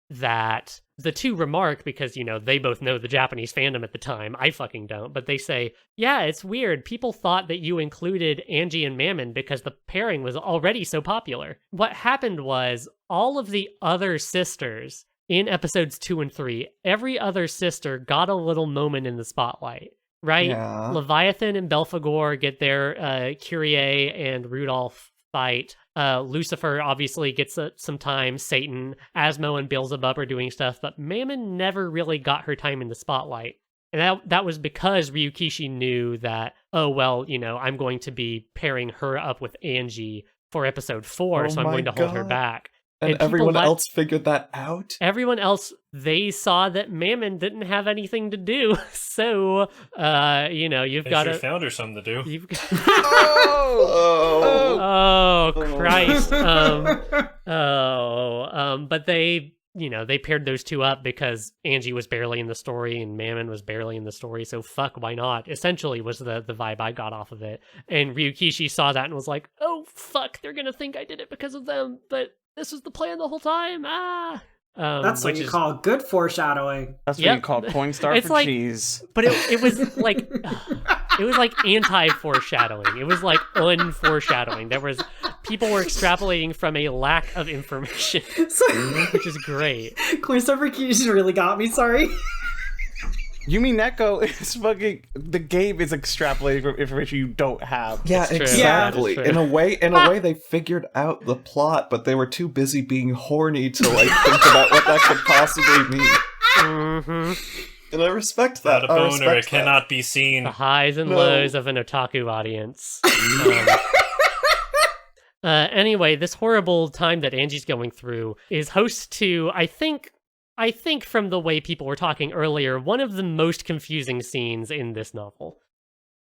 that the two remark, because, you know, they both know the Japanese fandom at the time, I fucking don't, but they say, yeah, it's weird. People thought that you included Angie and Mammon because the pairing was already so popular. What happened was all of the other sisters in episodes 2 and 3, every other sister got a little moment in the spotlight, right? Yeah. Leviathan and Belphegor get their Kyrie and Rudolph fight. Lucifer obviously gets some time. Satan, Asmo, and Beelzebub are doing stuff, but Mammon never really got her time in the spotlight. And that was because Ryukishi knew that, oh, well, you know, I'm going to be pairing her up with Angie for episode 4, Oh so I'm my going to hold her God. back. And people everyone let- else figured that out? Everyone else, they saw that Mammon didn't have anything to do. So, you know, you've They got sure to... found her something to do. You've got... Oh. Oh, Christ. But they, you know, they paired those two up because Angie was barely in the story and Mammon was barely in the story. So fuck, why not? Essentially was the vibe I got off of it. And Ryukishi saw that and was like, oh, fuck, they're going to think I did it because of them. But this was the plan the whole time. That's what which you is- call good foreshadowing. That's what Yep. you call Coinstar It's for like- cheese. But it was like... It was like anti-foreshadowing. It was like un-foreshadowing. There was... People were extrapolating from a lack of information, which is great. Coinstar for Keys really got me, sorry. Umineko is fucking... The game is extrapolating from information you don't have. Yeah, It's true. exactly. Yeah, it's In true. a way, they figured out the plot, but they were too busy being horny to like think about what that could possibly mean. Mm-hmm. And I respect Without that. a I boner, respect it cannot be seen. The highs and No. lows of an otaku audience. Anyway, this horrible time that Angie's going through is host to, I think from the way people were talking earlier, one of the most confusing scenes in this novel.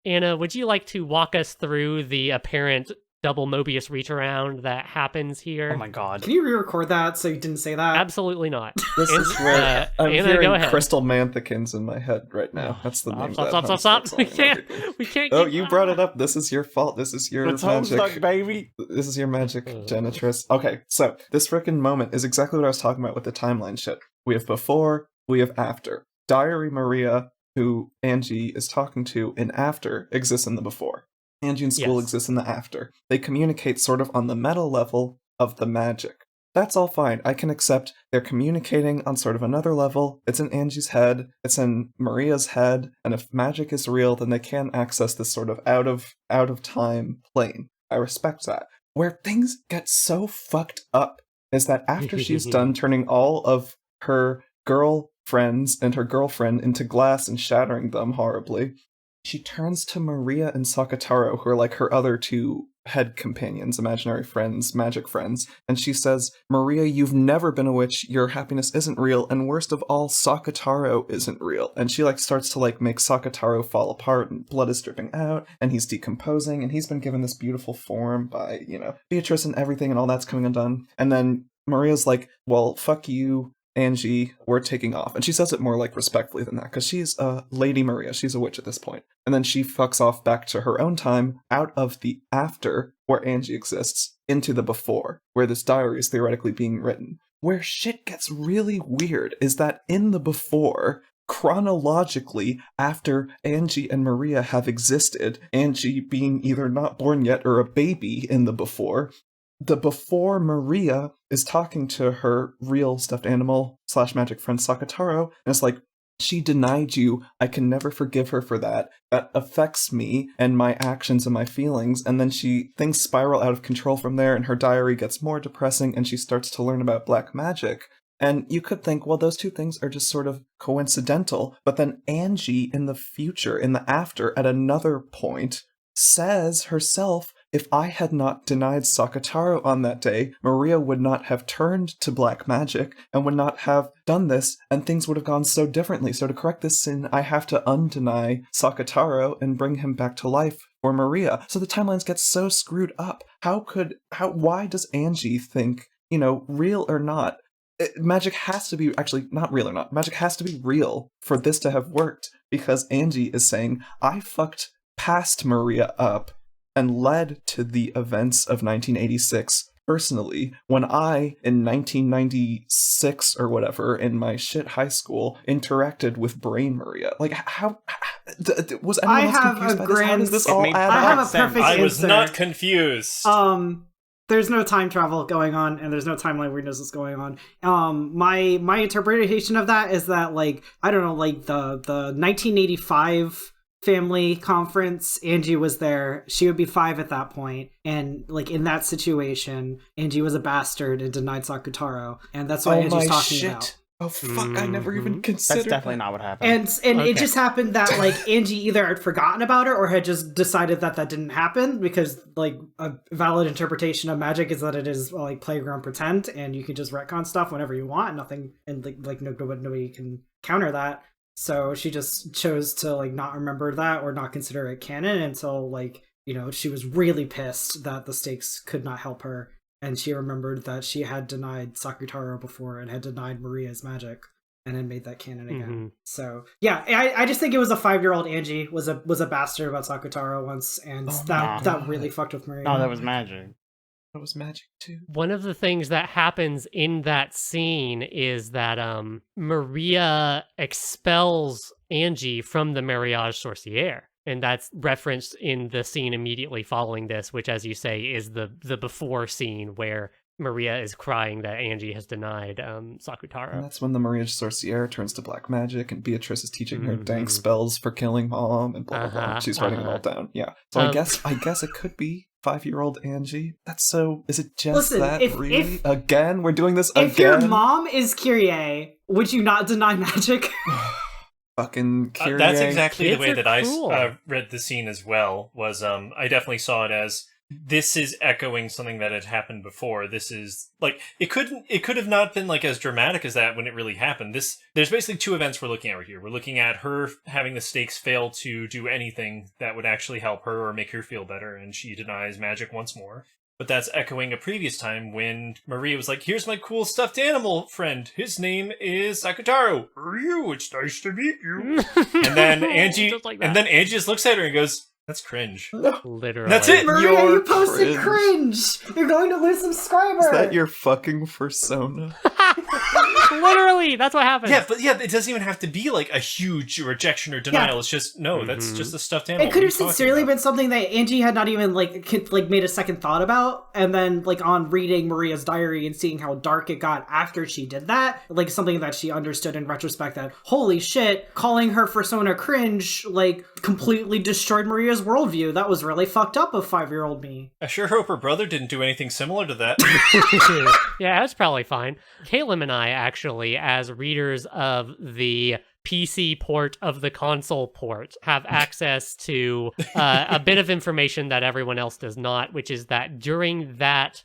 Anna, would you like to walk us through the apparent double Mobius reach around that happens here? Oh my god. Can you re-record that so you didn't say that? Absolutely not. This And, is where I'm Anna, hearing go ahead. Crystal Manthikins in my head right now. That's the name of that Stop. Homestuck We song. can't. We can't. Oh, keep- you brought it up. This is your fault. This is your It's magic. Homestuck, baby. This is your magic, Ugh. Genitress. Okay, so this frickin' moment is exactly what I was talking about with the timeline shit. We have before, we have after. Diary Maria, who Angie is talking to in after, exists in the before. Angie in school Yes. exists in the after. They communicate sort of on the meta level of the magic. That's all fine. I can accept they're communicating on sort of another level. It's in Angie's head, it's in Maria's head, and if magic is real, then they can access this sort of out of time plane. I respect that. Where things get so fucked up is that after she's done turning all of her girl friends and her girlfriend into glass and shattering them horribly, she turns to Maria and Sakutaro, who are like her other two head companions, imaginary friends, magic friends, and she says, Maria, you've never been a witch, your happiness isn't real, and worst of all, Sakutaro isn't real. And she starts to make Sakutaro fall apart, and blood is dripping out, and he's decomposing, and he's been given this beautiful form by, Beatrice and everything, and all that's coming undone. And then Maria's like, well, fuck you, Angie, we're taking off. And she says it more respectfully than that, because she's Lady Maria, she's a witch at this point. And then she fucks off back to her own time, out of the after, where Angie exists, into the before, where this diary is theoretically being written. Where shit gets really weird is that in the before, chronologically, after Angie and Maria have existed, Angie being either not born yet or a baby in the before Maria is talking to her real stuffed animal / magic friend Sakutaro, and it's like, She denied you. I can never forgive her for that. That affects me and my actions and my feelings. And then things spiral out of control from there, and her diary gets more depressing, and she starts to learn about black magic. And you could think, well, those two things are just sort of coincidental. But then Angie in the future, in the after, at another point, says herself, if I had not denied Sakutaro on that day, Maria would not have turned to black magic and would not have done this, and things would have gone so differently. So to correct this sin, I have to undeny Sakutaro and bring him back to life for Maria. So the timelines get so screwed up. Why does Angie think, real or not, magic has to be, actually, not real or not, magic has to be real for this to have worked, because Angie is saying, I fucked past Maria up and led to the events of 1986 personally, when I, in 1996 or whatever, in my shit high school, interacted with Brain Maria. Like, how was anyone else confused by this? How does this all add up? I have a perfect answer. I was not confused. There's no time travel going on, and there's no timeline weirdness that's going on. My interpretation of that is that, like, I don't know, like the 1985 family conference, Angie was there. She would be 5 at that point, and like in that situation, Angie was a bastard and denied Sakutaro, and that's what Angie's talking about. Oh fuck! I never even considered. That's definitely not what happened. And it just happened that like Angie either had forgotten about it or had just decided that didn't happen, because like a valid interpretation of magic is that it is like playground pretend, and you can just retcon stuff whenever you want, and nothing, and like nobody can counter that. So she just chose to like not remember that or not consider it canon until like, she was really pissed that the stakes could not help her, and she remembered that she had denied Sakutaro before and had denied Maria's magic, and then made that canon again. Mm-hmm. So yeah, I just think it was a 5-year-old Angie was a bastard about Sakutaro once, and that really fucked with Maria. No, that was magic. That was magic too. One of the things that happens in that scene is that Maria expels Angie from the Mariage Sorcière. And that's referenced in the scene immediately following this, which, as you say, is the before scene where Maria is crying that Angie has denied Sakutaro. And that's when the Mariage Sorcière turns to black magic, and Beatrice is teaching her dank spells for killing mom, and blah, blah, blah. She's writing it all down. Yeah. So I guess it could be 5-year-old Angie. That's so... Is it just really? Again? We're doing this again? If your mom is Kyrie, would you not deny magic? Fucking Kyrie. That's exactly the way that I read the scene as well, was I definitely saw it as, this is echoing something that had happened before. This is like, it could have not been like as dramatic as that when it really happened. There's basically 2 events we're looking at right here. We're looking at her having the stakes fail to do anything that would actually help her or make her feel better, and she denies magic once more. But that's echoing a previous time when Maria was like, here's my cool stuffed animal friend. His name is Sakutaro. It's nice to meet you. And then Angie just looks at her and goes, that's cringe. Literally. That's it. Maria, you posted cringe. You're going to lose subscribers. Is that your fucking persona? Literally, that's what happened. Yeah, but it doesn't even have to be like a huge rejection or denial. Yeah. It's just, that's just a stuffed animal. It could have sincerely been something that Angie had not even like made a second thought about, and then like on reading Maria's diary and seeing how dark it got after she did that, like something that she understood in retrospect, that holy shit, calling her persona cringe like completely destroyed Maria's worldview. That was really fucked up of 5-year-old me. I sure hope her brother didn't do anything similar to that. Yeah, that's probably fine. Caelum and I, actually, as readers of the PC port of the console port, have access to a bit of information that everyone else does not, which is that during that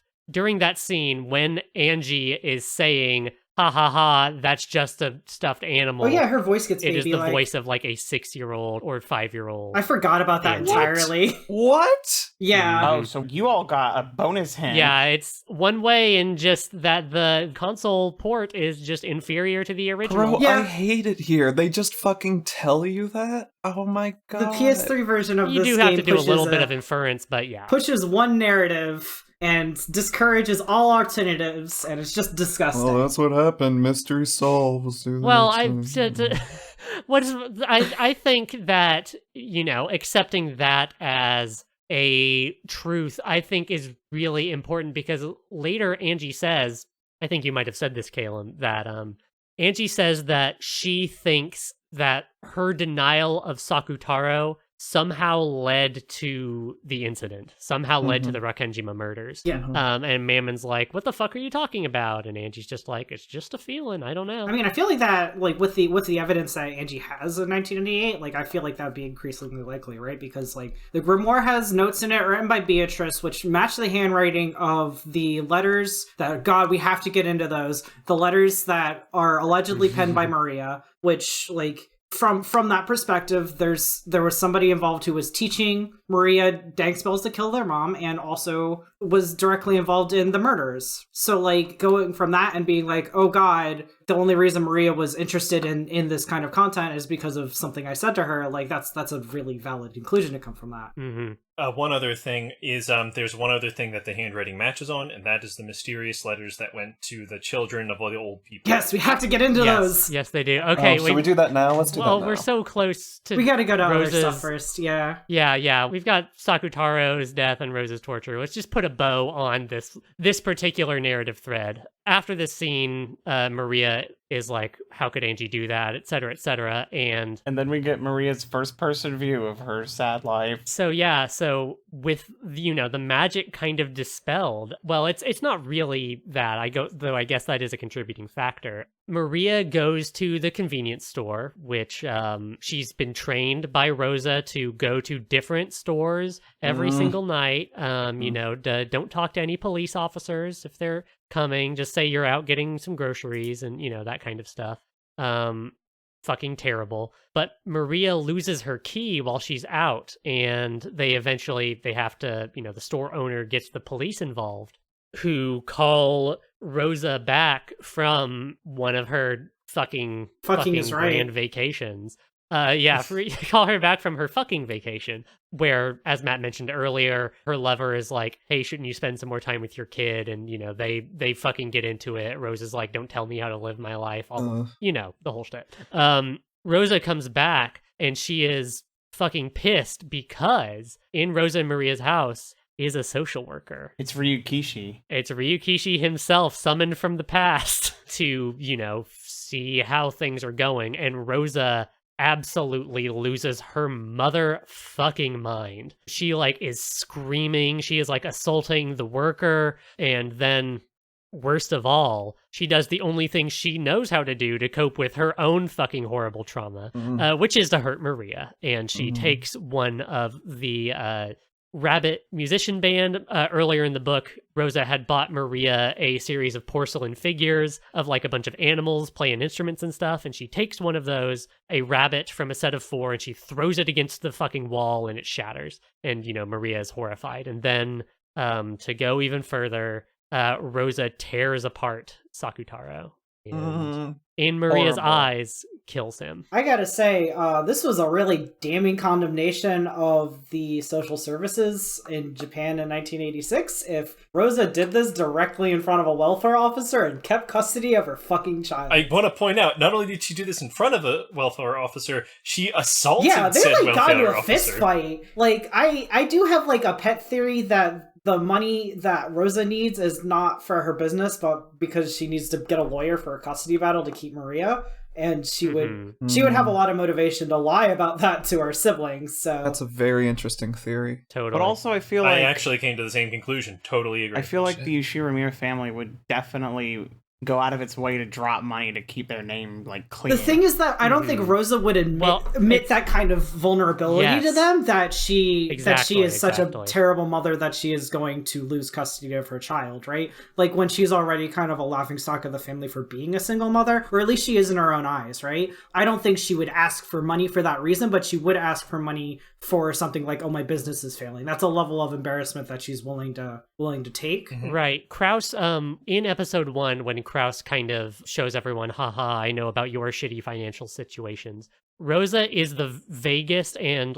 scene, when Angie is saying, ha ha ha, that's just a stuffed animal. Oh yeah, her voice gets baby-like. It is the voice of like a 6-year-old or 5-year-old. I forgot about that entirely. What? Yeah. Oh, so you all got a bonus hint. Yeah, it's one way in just that the console port is just inferior to the original. Bro, yeah. I hate it here. They just fucking tell you that? Oh my god. The PS3 version of this game You do have to do a little bit of inference, but yeah. Pushes one narrative and discourages all alternatives, and it's just disgusting. Well, that's what happened. Mystery solved. Well, I think that, accepting that as a truth, I think is really important, because later Angie says, I think you might have said this, Caelum, that Angie says that she thinks that her denial of Sakutaro somehow led to the incident, somehow led to the Rakenjima murders. Yeah. And Mammon's like, what the fuck are you talking about? And Angie's just like, it's just a feeling. I don't know. I mean, I feel like that, like, with the evidence that Angie has in 1998, like, I feel like that would be increasingly likely, right? Because, like, the grimoire has notes in it written by Beatrice, which match the handwriting of the letters that, God, we have to get into those. The letters that are allegedly penned by Maria, which, like, from that perspective, there was somebody involved who was teaching Maria dank spells to kill their mom, and also was directly involved in the murders. So, like, going from that and being like, oh God, the only reason Maria was interested in this kind of content is because of something I said to her, like, that's a really valid conclusion to come from that. Mm-hmm. One other thing is there's one other thing that the handwriting matches on, and that is the mysterious letters that went to the children of all the old people. Yes, we have to get into those. Yes, they do. Okay, should we do that now? Let's do that now. Well, we're so close to We gotta go to Rosa's... other stuff first, yeah. Yeah. We've got Sakutaro's death and Rosa's torture. Let's just put a bow on this particular narrative thread. After this scene, Maria is like, how could Angie do that, et cetera, and then we get Maria's first-person view of her sad life. So with, the magic kind of dispelled, well, it's not really that, though I guess that is a contributing factor. Maria goes to the convenience store, which she's been trained by Rosa to go to different stores every single night. Don't talk to any police officers if they're coming. Just say you're out getting some groceries and, that kind of stuff. Fucking terrible. But Maria loses her key while she's out, and they have to, the store owner gets the police involved, who call Rosa back from one of her fucking is right. grand vacations. Call her back from her fucking vacation, where, as Matt mentioned earlier, her lover is like, hey, shouldn't you spend some more time with your kid? And, they fucking get into it. Rosa's like, don't tell me how to live my life. The whole shit. Rosa comes back, and she is fucking pissed because in Rosa and Maria's house is a social worker. It's Ryukishi. It's Ryukishi himself, summoned from the past to, see how things are going. And Rosa absolutely loses her motherfucking mind. She, is screaming. She is, assaulting the worker. And then, worst of all, she does the only thing she knows how to do to cope with her own fucking horrible trauma, which is to hurt Maria. And she takes one of the rabbit musician band. Earlier in the book, Rosa had bought Maria a series of porcelain figures of a bunch of animals playing instruments and stuff, and she takes one of those, a rabbit from a set of 4, and she throws it against the fucking wall, and it shatters. And, Maria is horrified. And then, to go even further, Rosa tears apart Sakutaro. And in Maria's eyes, kills him. I gotta say, this was a really damning condemnation of the social services in Japan in 1986. If Rosa did this directly in front of a welfare officer and kept custody of her fucking child. I want to point out, not only did she do this in front of a welfare officer, she assaulted said welfare officer. Yeah, they got into a fist fight. I do have a pet theory that the money that Rosa needs is not for her business, but because she needs to get a lawyer for a custody battle to keep Maria. And she would have a lot of motivation to lie about that to her siblings. So that's a very interesting theory. Totally. But also, I feel like I actually came to the same conclusion. Totally agree. I feel like the Ushiro family would definitely go out of its way to drop money to keep their name clean. The thing is that I don't think Rosa would admit that kind of vulnerability to them, that she is such a terrible mother that she is going to lose custody of her child, right? When she's already kind of a laughingstock of the family for being a single mother, or at least she is in her own eyes, right? I don't think she would ask for money for that reason, but she would ask for money for something like, oh, my business is failing. That's a level of embarrassment that she's willing to take. Right. Kraus, in episode 1, when Kraus kind of shows everyone, haha, I know about your shitty financial situations, Rosa is the vaguest, and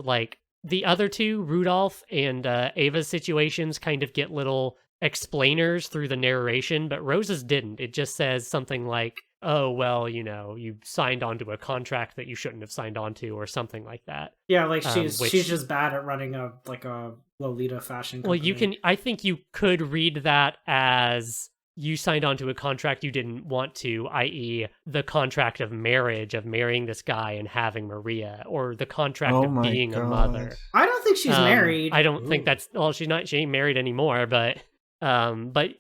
the other two, Rudolph and Ava's situations, kind of get little explainers through the narration, but Rosa's didn't. It just says something like, oh, well, you signed onto a contract that you shouldn't have signed onto, or something like that. Yeah, she's just bad at running a Lolita fashion company. Well, I think you could read that as, you signed onto a contract you didn't want to, i.e. the contract of marriage, of marrying this guy and having Maria, or the contract Oh of my being a God. mother. I don't think she's married. I don't think that's, well, she ain't married anymore, but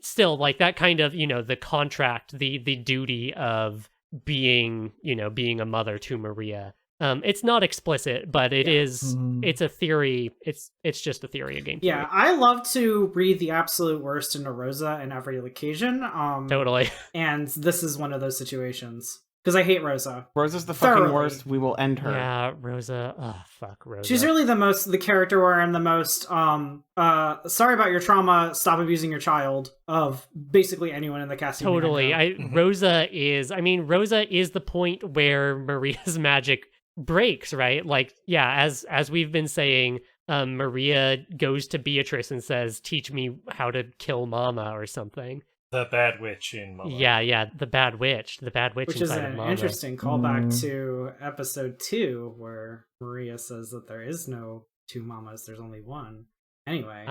still, like, that kind of, the contract, the duty of being a mother to Maria. It's not explicit, but it is. It's a theory. It's just a theory, a game theory. Yeah, I love to read the absolute worst into Rosa in every occasion. Totally. And this is one of those situations. Because I hate Rosa. Rosa's the fucking Thoroughly. worst. We will end her. Yeah, Rosa. Oh, fuck Rosa. She's really the character where I'm the most, sorry about your trauma, stop abusing your child, of basically anyone in the cast. Totally. Rosa is the point where Maria's magic breaks, right? Like, yeah, as we've been saying, Maria goes to Beatrice and says, teach me how to kill mama or something. The bad witch in Mama. Yeah, the bad witch Which is inside an of Mama. interesting callback to episode 2, where Maria says that there is no 2 mamas, there's only one. Anyway.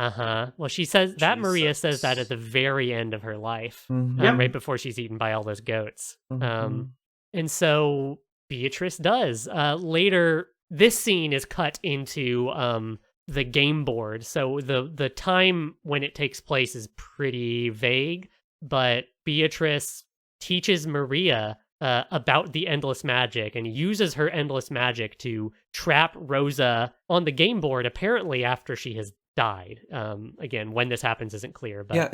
Well, she says that Jesus. Maria says that at the very end of her life, right before she's eaten by all those goats. And so Beatrice does. Later, this scene is cut into the game board, so the time when it takes place is pretty vague. But Beatrice teaches Maria about the endless magic and uses her endless magic to trap Rosa on the game board, apparently after she has died. Again, when this happens isn't clear. But yeah,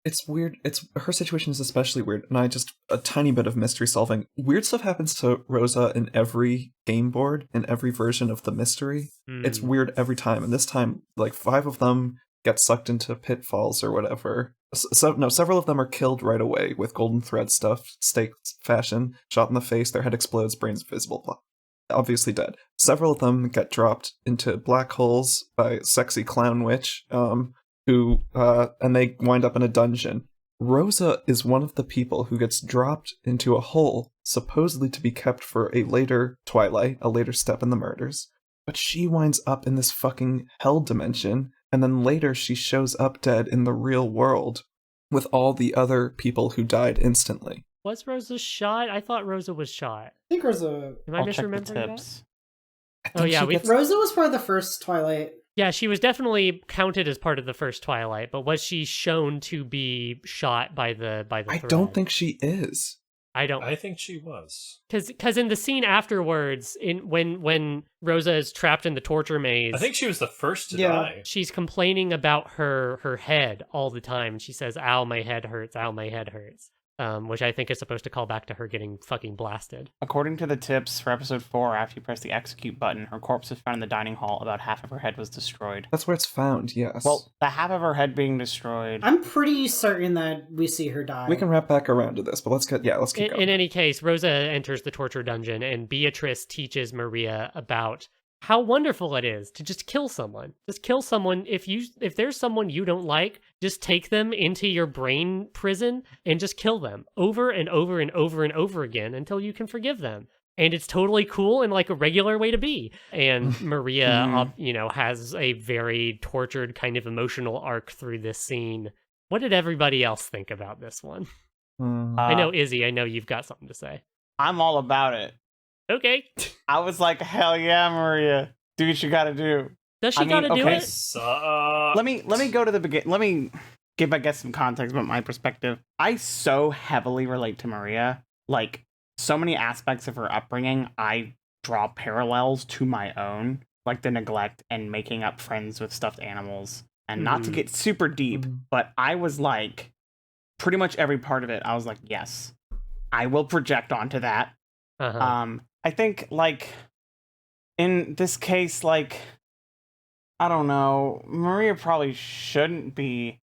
it's weird. Her situation is especially weird, and a tiny bit of mystery solving. Weird stuff happens to Rosa in every game board, in every version of the mystery. It's weird every time, and this time, like 5 of them get sucked into pitfalls or whatever. Several of them are killed right away with golden thread stuff, stakes fashion, shot in the face, their head explodes, brains visible, obviously dead. Several of them get dropped into black holes by sexy clown witch, and they wind up in a dungeon. Rosa is one of the people who gets dropped into a hole, supposedly to be kept for a later twilight, a later step in the murders, but she winds up in this fucking hell dimension, and then later she shows up dead in the real world with all the other people who died instantly. Was Rosa shot? I thought Rosa was shot. I think Rosa... Am I misremembering that? Oh yeah, Rosa was part of the first Twilight. Yeah, she was definitely counted as part of the first Twilight, but was she shown to be shot by the I thread? don't think she is. I think she was. Because in the scene afterwards, when Rosa is trapped in the torture maze, I think she was the first to die. she's complaining about her head all the time. She says, "Ow, my head hurts. Ow, my head hurts." Which I think is supposed to call back to her getting fucking blasted. According to the tips for episode 4, after you press the execute button, her corpse was found in the dining hall. About half of her head was destroyed. That's where it's found, yes. Well, the half of her head being destroyed... I'm pretty certain that we see her die. we can wrap back around to this, but let's keep going. In any case, Rosa enters the torture dungeon, and Beatrice teaches Maria about how wonderful it is to just kill someone. Just kill someone. If there's someone you don't like, just take them into your brain prison and just kill them over and over and over and over again until you can forgive them. And it's totally cool and like a regular way to be. And Maria, has a very tortured kind of emotional arc through this scene. What did everybody else think about this one? I know, Izzy, I know you've got something to say. I'm all about it. Okay. I was like, hell yeah, Maria. Do what you gotta do. Does she gotta do it? Let me go to the beginning. Let me give, I guess, some context about my perspective. I so heavily relate to Maria. Like, so many aspects of her upbringing, I draw parallels to my own. Like the neglect and making up friends with stuffed animals. And not to get super deep, but I was like, pretty much every part of it, I was like, yes, I will project onto that. I think, like, in this case, like, I don't know, Maria probably shouldn't be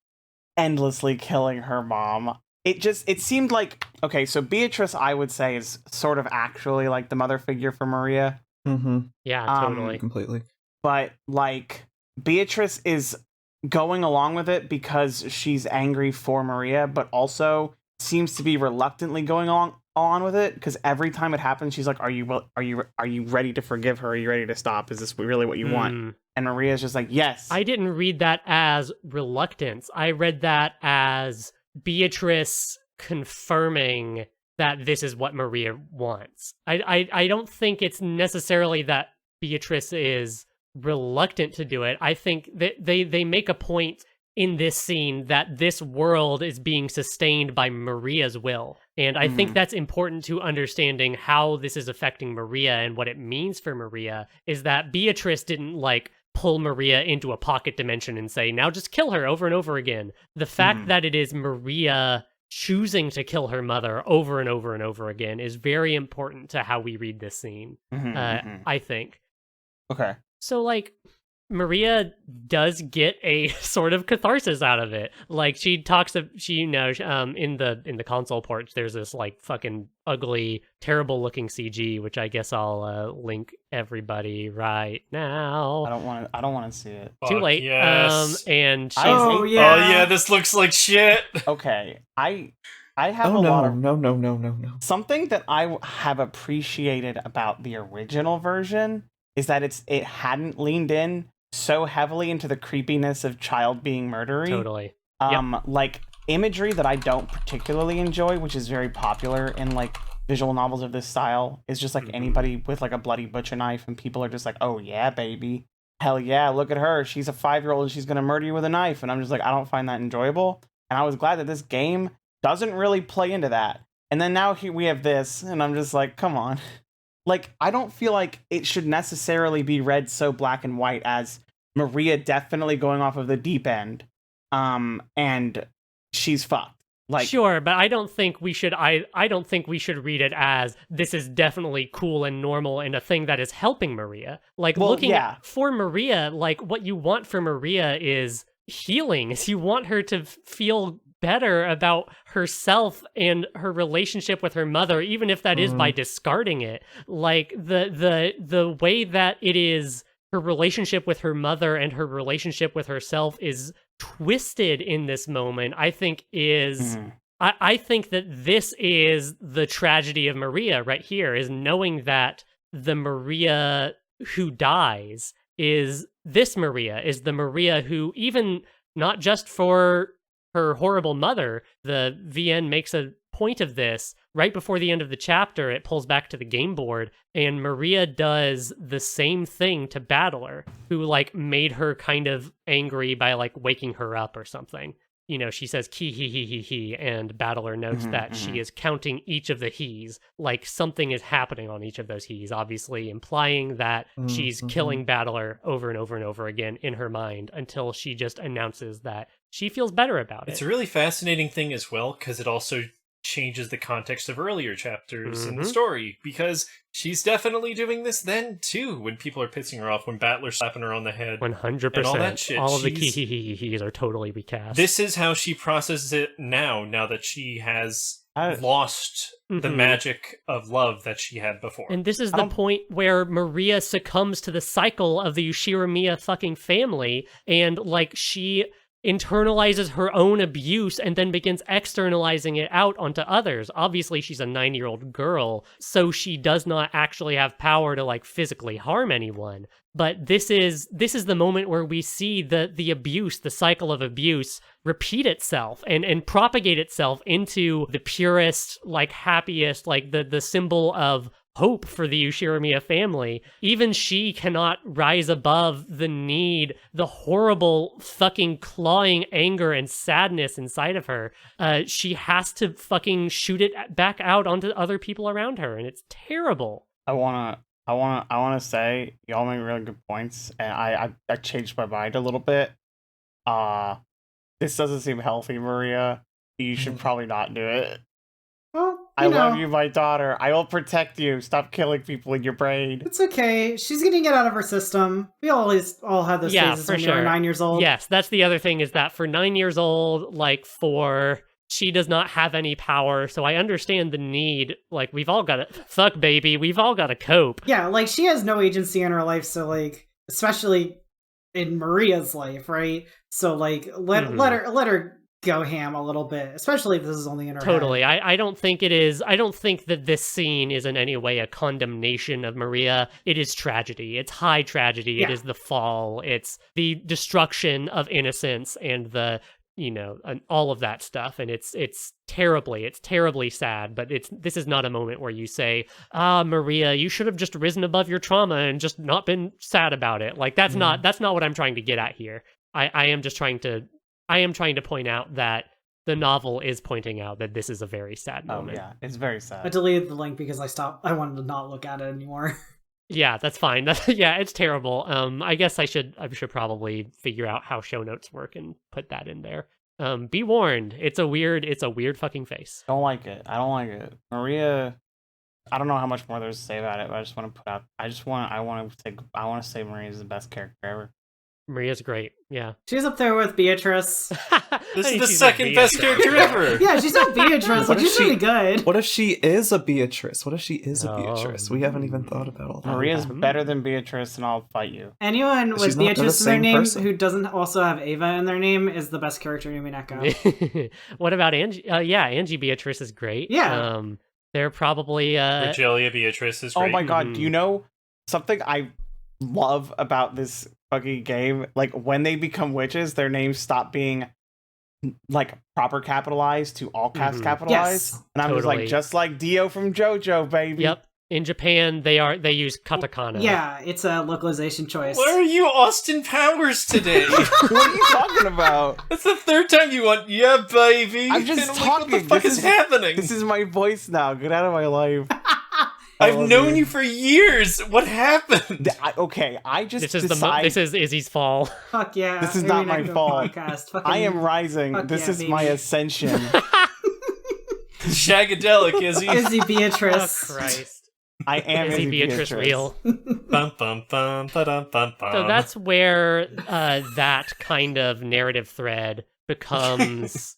endlessly killing her mom. It seemed like, okay, so Beatrice, I would say, is sort of actually, like, the mother figure for Maria. Yeah, totally. Completely. But, like, Beatrice is going along with it because she's angry for Maria, but also seems to be reluctantly going on with it, because every time it happens she's like, are you ready to forgive her? Are you ready to stop? Is this really what you want? And Maria's just like, yes. I didn't read that as reluctance. I read that as Beatrice confirming that this is what Maria wants. I don't think it's necessarily that Beatrice is reluctant to do it. I think that they make a point in this scene that this world is being sustained by Maria's will. And I think that's important to understanding how this is affecting Maria and what it means for Maria, is that Beatrice didn't like pull Maria into a pocket dimension and say, now just kill her over and over again. The fact that it is Maria choosing to kill her mother over and over and over again is very important to how we read this scene, I think. Okay. So, like, Maria does get a sort of catharsis out of it. Like, she talks in the console ports, there's this like fucking ugly, terrible looking CG, which I guess I'll link everybody right now. I don't want to see it. Too late. Yes. And she's Oh yeah, this looks like shit. Okay. I have no. Something that I have appreciated about the original version is that it hadn't leaned in so heavily into the creepiness of child being murdery. Totally. Like imagery that I don't particularly enjoy, which is very popular in like visual novels of this style, is just like anybody with like a bloody butcher knife and people are just like, oh yeah, baby. Hell yeah, look at her. She's a 5-year-old and she's gonna murder you with a knife. And I'm just like, I don't find that enjoyable. And I was glad that this game doesn't really play into that. And then now we have this, and I'm just like, come on. Like, I don't feel like it should necessarily be read so black and white as Maria definitely going off of the deep end, and she's fucked. Like, sure, but I don't think we should. I don't think we should read it as this is definitely cool and normal and a thing that is helping Maria. Like, for Maria, like what you want for Maria is healing. Is you want her to feel better about herself and her relationship with her mother, even if that is by discarding it. Like the way that it is, her relationship with her mother and her relationship with herself is twisted in this moment, I think is I think that this is the tragedy of Maria right here, is knowing that the Maria who dies is this Maria, is the Maria who, even not just for her horrible mother, the VN makes a point of this right before the end of the chapter. It pulls back to the game board, and Maria does the same thing to Battler, who like made her kind of angry by like waking her up or something. You know, she says "ki he," and Battler notes that she is counting each of the he's, like something is happening on each of those he's, obviously implying that she's killing Battler over and over and over again in her mind until she just announces that she feels better about it. It's a really fascinating thing as well, because it also changes the context of earlier chapters in the story, because she's definitely doing this then too, when people are pissing her off, when Battler's slapping her on the head 100%, and all that shit. All of the he's are totally recast. This is how she processes it now that she has lost the magic of love that she had before. And this is the point where Maria succumbs to the cycle of the Ushiramiya fucking family, and like she internalizes her own abuse and then begins externalizing it out onto others. Obviously, she's a 9-year-old girl, so she does not actually have power to like physically harm anyone. But this is the moment where we see the abuse, the cycle of abuse, repeat itself and propagate itself into the purest, like happiest, like the symbol of hope for the Ushiramiya family. Even she cannot rise above the need, the horrible fucking clawing anger and sadness inside of her. She has to fucking shoot it back out onto other people around her, and it's terrible. I wanna say y'all make really good points, and I changed my mind a little bit. This doesn't seem healthy, Maria. You should probably not do it. Well, I love you, my daughter. I will protect you. Stop killing people in your brain. It's okay. She's getting it out of her system. We all have those phases when you're 9 years old. Yes, that's the other thing, is that for 9 years old, like she does not have any power, so I understand the need. Like, we've all got to, fuck baby, we've all got to cope. Yeah, like, she has no agency in her life, so, like, especially in Maria's life, right? So, like, let her go ham a little bit, especially if this is only in her Totally. head. I don't think it is. I don't think that this scene is in any way a condemnation of Maria. It is tragedy. It's high tragedy. Yeah. It is the fall. It's the destruction of innocence and the all of that stuff, and it's terribly sad. But this is not a moment where you say, Maria, you should have just risen above your trauma and just not been sad about it. Like that's not what I'm trying to get at here. I am trying to point out that the novel is pointing out that this is a very sad moment. Oh yeah, it's very sad. I deleted the link because I wanted to not look at it anymore. Yeah, that's fine. Yeah, it's terrible. I guess I should probably figure out how show notes work and put that in there. Be warned, it's a weird fucking face. Don't like it. I don't like it. Maria, I don't know how much more there's to say about it, but I just want to put out. I want to say Maria's the best character ever. Maria's great. Yeah. She's up there with Beatrice. This is the second best character ever. Yeah, she's not Beatrice. Like, she's really good. What if she is a Beatrice? What if she is a Beatrice? We haven't even thought about all that. Maria's better than Beatrice, and I'll fight you. Anyone with She's not Beatrice the in their same name person. who doesn't also have Ava in their name is the best character in Umineko. What about Angie? Yeah, Angie Beatrice is great. Yeah. They're probably Virgilia Beatrice is great. Oh my god, do you know something I love about this fucking game? Like, when they become witches, their names stop being like proper capitalized to all caps capitalized. Yes. And I'm Totally. just like Dio from JoJo, baby. Yep. In Japan, they use katakana. Yeah, it's a localization choice. Where are you, Austin Powers, today? What are you talking about? That's the third time you went, yeah, baby. I'm just And talking. What the fuck This is happening? This is my voice now. Get out of my life. I've known you for years. What happened? I just This is decide. this is Izzy's fall. Fuck yeah. This is not my Umineko fault. Podcast. I am rising. Fuck This yeah, is my baby. ascension. Shagadelic, Izzy. Izzy Oh Beatrice. Christ. I am Izzy Izzy Beatrice real. Bum, bum, bum, ba-dum, bum, bum. So that's where that kind of narrative thread becomes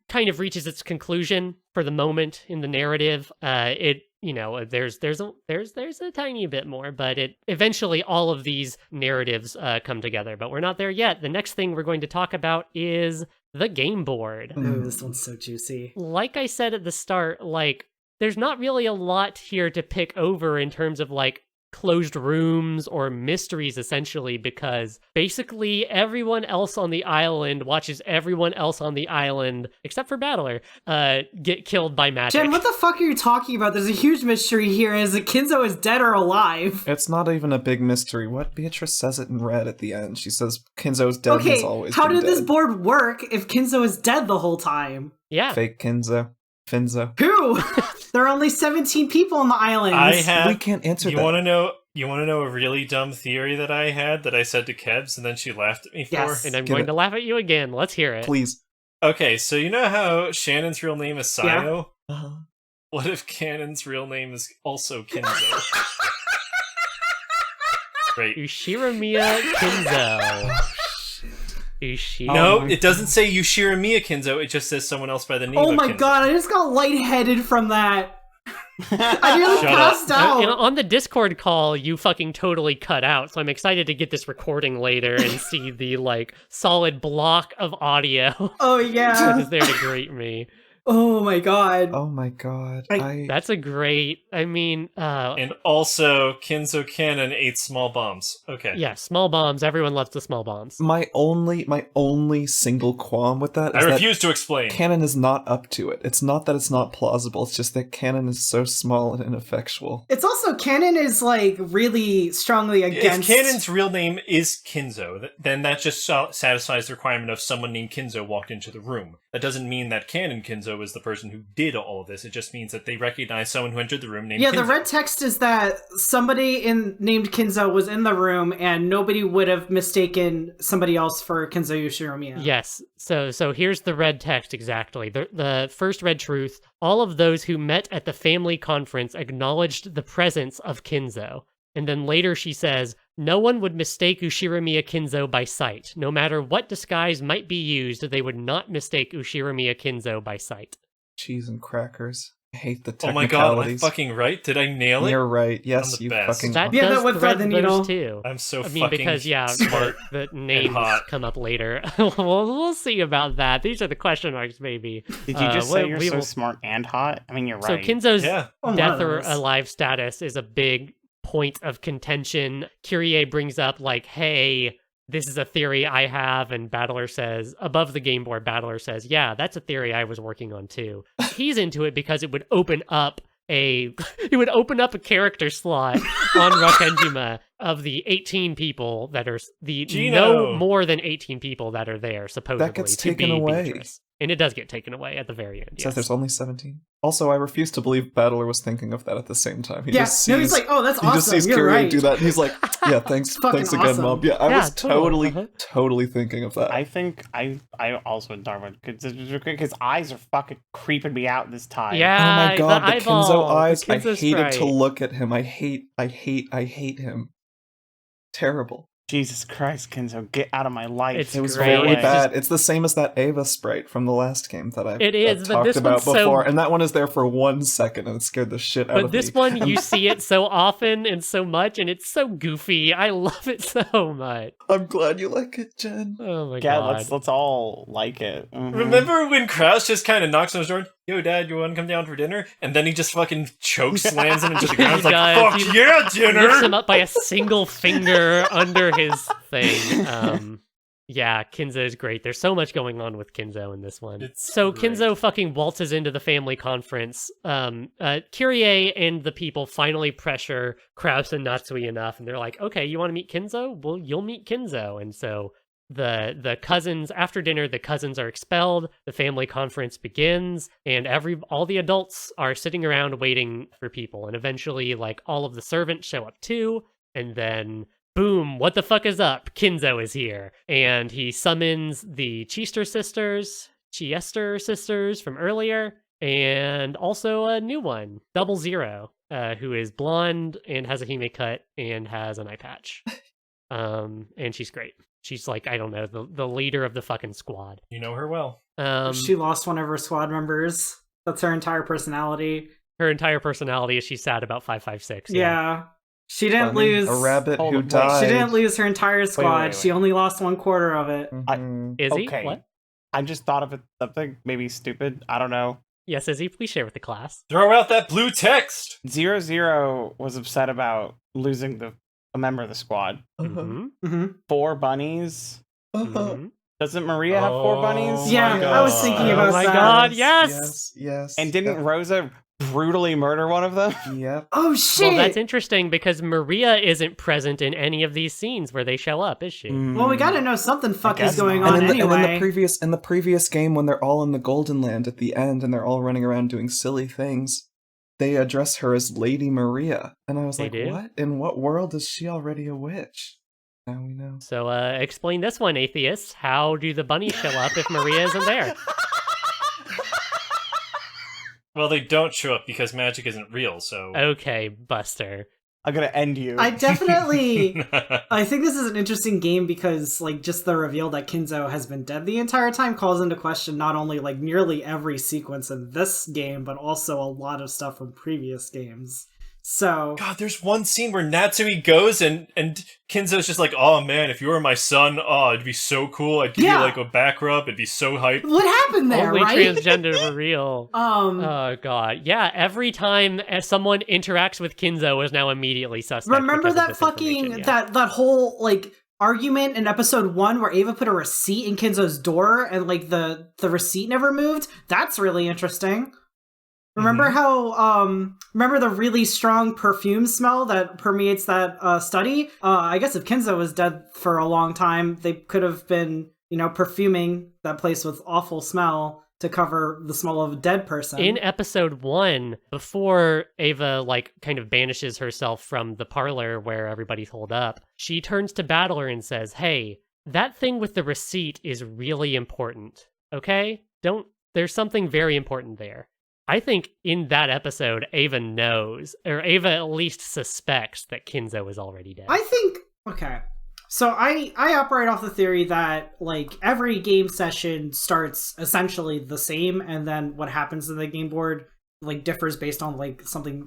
kind of reaches its conclusion for the moment in the narrative. There's a tiny bit more, but it eventually all of these narratives come together. But we're not there yet. The next thing we're going to talk about is the game board. Ooh, this one's so juicy. Like I said at the start, there's not really a lot here to pick over in terms of closed rooms or mysteries, essentially, because basically everyone else on the island watches everyone else on the island, except for Battler, get killed by magic. Jen, what the fuck are you talking about? There's a huge mystery here. Is it Kinzo is dead or alive? It's not even a big mystery. What Beatrice says it in red at the end. She says Kinzo's dead and has always how been did this dead. board work if Kinzo is dead the whole time? Yeah. Fake Kinzo. Finzo. Who? There are only 17 people on the island. We can't answer You that. want to know? You want to know a really dumb theory that I had that I said to Kebs and then she laughed at me for? Yes. And I'm Give going it. to laugh at you again. Let's hear it. Please. Okay, so you know how Shannon's real name is Sayo? Uh-huh. What if Cannon's real name is also Kinzo? Great. Ushiramiya Kinzo. No, it doesn't say Yushiramiya Kinzo, it just says someone else by the name Oh of my Kinzo. god, I just got lightheaded from that. I nearly Shut passed out. On the Discord call, you fucking totally cut out, so I'm excited to get this recording later and see the, solid block of audio Oh that yeah. is there to greet me. Oh my god. Oh my god. That's a great, And also, Kinzo Cannon ate small bombs. Okay. yeah, small bombs. Everyone loves the small bombs. My only single qualm with that I is that refuse to explain. Canon is not up to it. It's not that it's not plausible, it's just that Canon is so small and ineffectual. It's also Canon is really strongly against. If Cannon's real name is Kinzo, then that just satisfies the requirement of someone named Kinzo walked into the room. That doesn't mean that Canon Kinzo is the person who did all of this. It just means that they recognize someone who entered the room named Yeah, Kinzo. the red text is that somebody named Kinzo was in the room and nobody would have mistaken somebody else for Kinzo Yoshiromiya. Yes. So here's the red text exactly. The first red truth. All of those who met at the family conference acknowledged the presence of Kinzo. And then later she says, no one would mistake Ushiramiya Kinzo by sight. No matter what disguise might be used, they would not mistake Ushiramiya Kinzo by sight. Cheese and crackers. I hate the Oh my god, am I technicalities. fucking right? Did I nail it? You're right. I'm Yes, the you best. fucking That Yeah, does that would thread thread the needle. those too. I'm so I mean, fucking because smart. the names hot. come up later. We'll see about that. These are the question marks, maybe. Did you just say you're we so will- smart and hot? I mean, you're So right. Kinzo's Yeah. Oh, one death of or those. alive status is a big point of contention. Kyrie brings up hey, this is a theory I have, and Battler says, above the game board, Battler says, yeah, that's a theory I was working on too. He's into it because it would open up a character slot on Rakenjima of the 18 people that are no more than 18 people that are there supposedly. That gets taken away. Beatrice. And it does get taken away at the very end. It says there's only 17. Also, I refuse to believe Battler was thinking of that at the same time. He he's like, oh, that's awesome. He just sees You're Kyrie right. do that, and he's like, yeah, thanks again, awesome. Mom. Yeah, I was totally. totally thinking of that. I think I also would talk about his eyes are fucking creeping me out this time. Yeah, oh my god, the Kinzo eyes. I Kinzo hated sprite. to look at him. I hate him. Terrible. Jesus Christ, Kinzo, get out of my life. It's It was great. very It's bad. It's the same as that Ava sprite from the last game that I've but talked this about one's so- before, and that one is there for 1 second, and it scared the shit out of me. But this one, you see it so often and so much, and it's so goofy. I love it so much. I'm glad you like it, Jen. Oh my Yeah, god. let's all like it. Mhm. Remember when Kraus just kind of knocks on his door? Yo, Dad, you want to come down for dinner? And then he just fucking choke slams him into the ground. He's like, does. fuck He yeah, lifts him dinner! up by a single finger under his thing. Yeah, Kinzo is great. There's so much going on with Kinzo in this one. It's So great. Kinzo fucking waltzes into the family conference. Kyrie and the people finally pressure Kraus and Natsui enough, and they're like, okay, you want to meet Kinzo? Well, you'll meet Kinzo. And so the cousins, after dinner, the cousins are expelled, the family conference begins, and all the adults are sitting around waiting for people. And eventually, like, all of the servants show up too, and then boom, what the fuck is up? Kinzo is here. And he summons the Chiester sisters from earlier, and also a new one, Double Zero, who is blonde and has a hime cut and has an eye patch. And she's great. She's like, I don't know, the leader of the fucking squad. You know her well. She lost one of her squad members. That's her entire personality. Her entire personality is she's sad about 556. Yeah. She didn't Funny. lose A rabbit Hold who on, wait. died. She didn't lose her entire squad. wait. She only lost 1/4 of it. Mhm. Izzy? Okay. What? I just thought of it something maybe stupid. I don't know. Yes, Izzy, please share with the class. Throw out that blue text! 0-0 was upset about losing a member of the squad. Mhm. Mm-hmm. 4 bunnies. Mhm. Doesn't Maria have 4 bunnies? Yeah, I was thinking about Oh my that. god, yes! Yes. And didn't Rosa brutally murder one of them? Yep. Oh shit! Well, that's interesting because Maria isn't present in any of these scenes where they show up, is she? Well, we gotta know something fuck is guess going not. on And anyway. in the previous game, when they're all in the Golden Land at the end and they're all running around doing silly things, they address her as Lady Maria, and I was They like, do? "What? In what world is she already a witch?" Now we know. So, explain this one, atheists. How do the bunnies show up if Maria isn't there? Well, they don't show up because magic isn't real, so... Okay, Buster. I'm gonna end you. I definitely I think this is an interesting game because like just the reveal that Kinzo has been dead the entire time calls into question not only like nearly every sequence in this game, but also a lot of stuff from previous games. So God, there's one scene where Natsui goes and Kinzo's just like, oh man, if you were my son, oh, it'd be so cool. I'd give you like a back rub. It'd be so hype. what happened there, Only right? transgender for real. Oh god, yeah. Every time someone interacts with Kinzo is now immediately suspect. Remember because of that this fucking information, yeah. that whole like argument in episode 1 where Ava put a receipt in Kinzo's door and like the receipt never moved? That's really interesting. Remember how, remember the really strong perfume smell that permeates that study? I guess if Kinzo was dead for a long time, they could have been, perfuming that place with awful smell to cover the smell of a dead person. In episode 1, before Ava, kind of banishes herself from the parlor where everybody's holed up, she turns to Battler and says, hey, that thing with the receipt is really important, okay? There's something very important there. I think in that episode, Ava knows, or Ava at least suspects that Kinzo is already dead. I think, okay. So I operate off the theory that, every game session starts essentially the same, and then what happens in the game board, differs based on, something,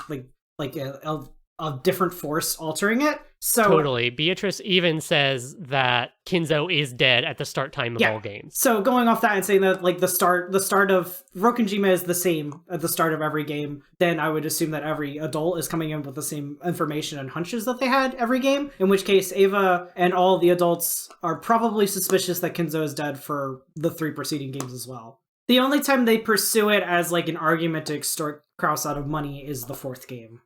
a different force altering it. So Totally. Beatrice even says that Kinzo is dead at the start time of all games. So going off that and saying that like the start of Rokenjima is the same at the start of every game, then I would assume that every adult is coming in with the same information and hunches that they had every game, in which case Ava and all the adults are probably suspicious that Kinzo is dead for the 3 preceding games as well. The only time they pursue it as like an argument to extort Kraus out of money is the 4th game.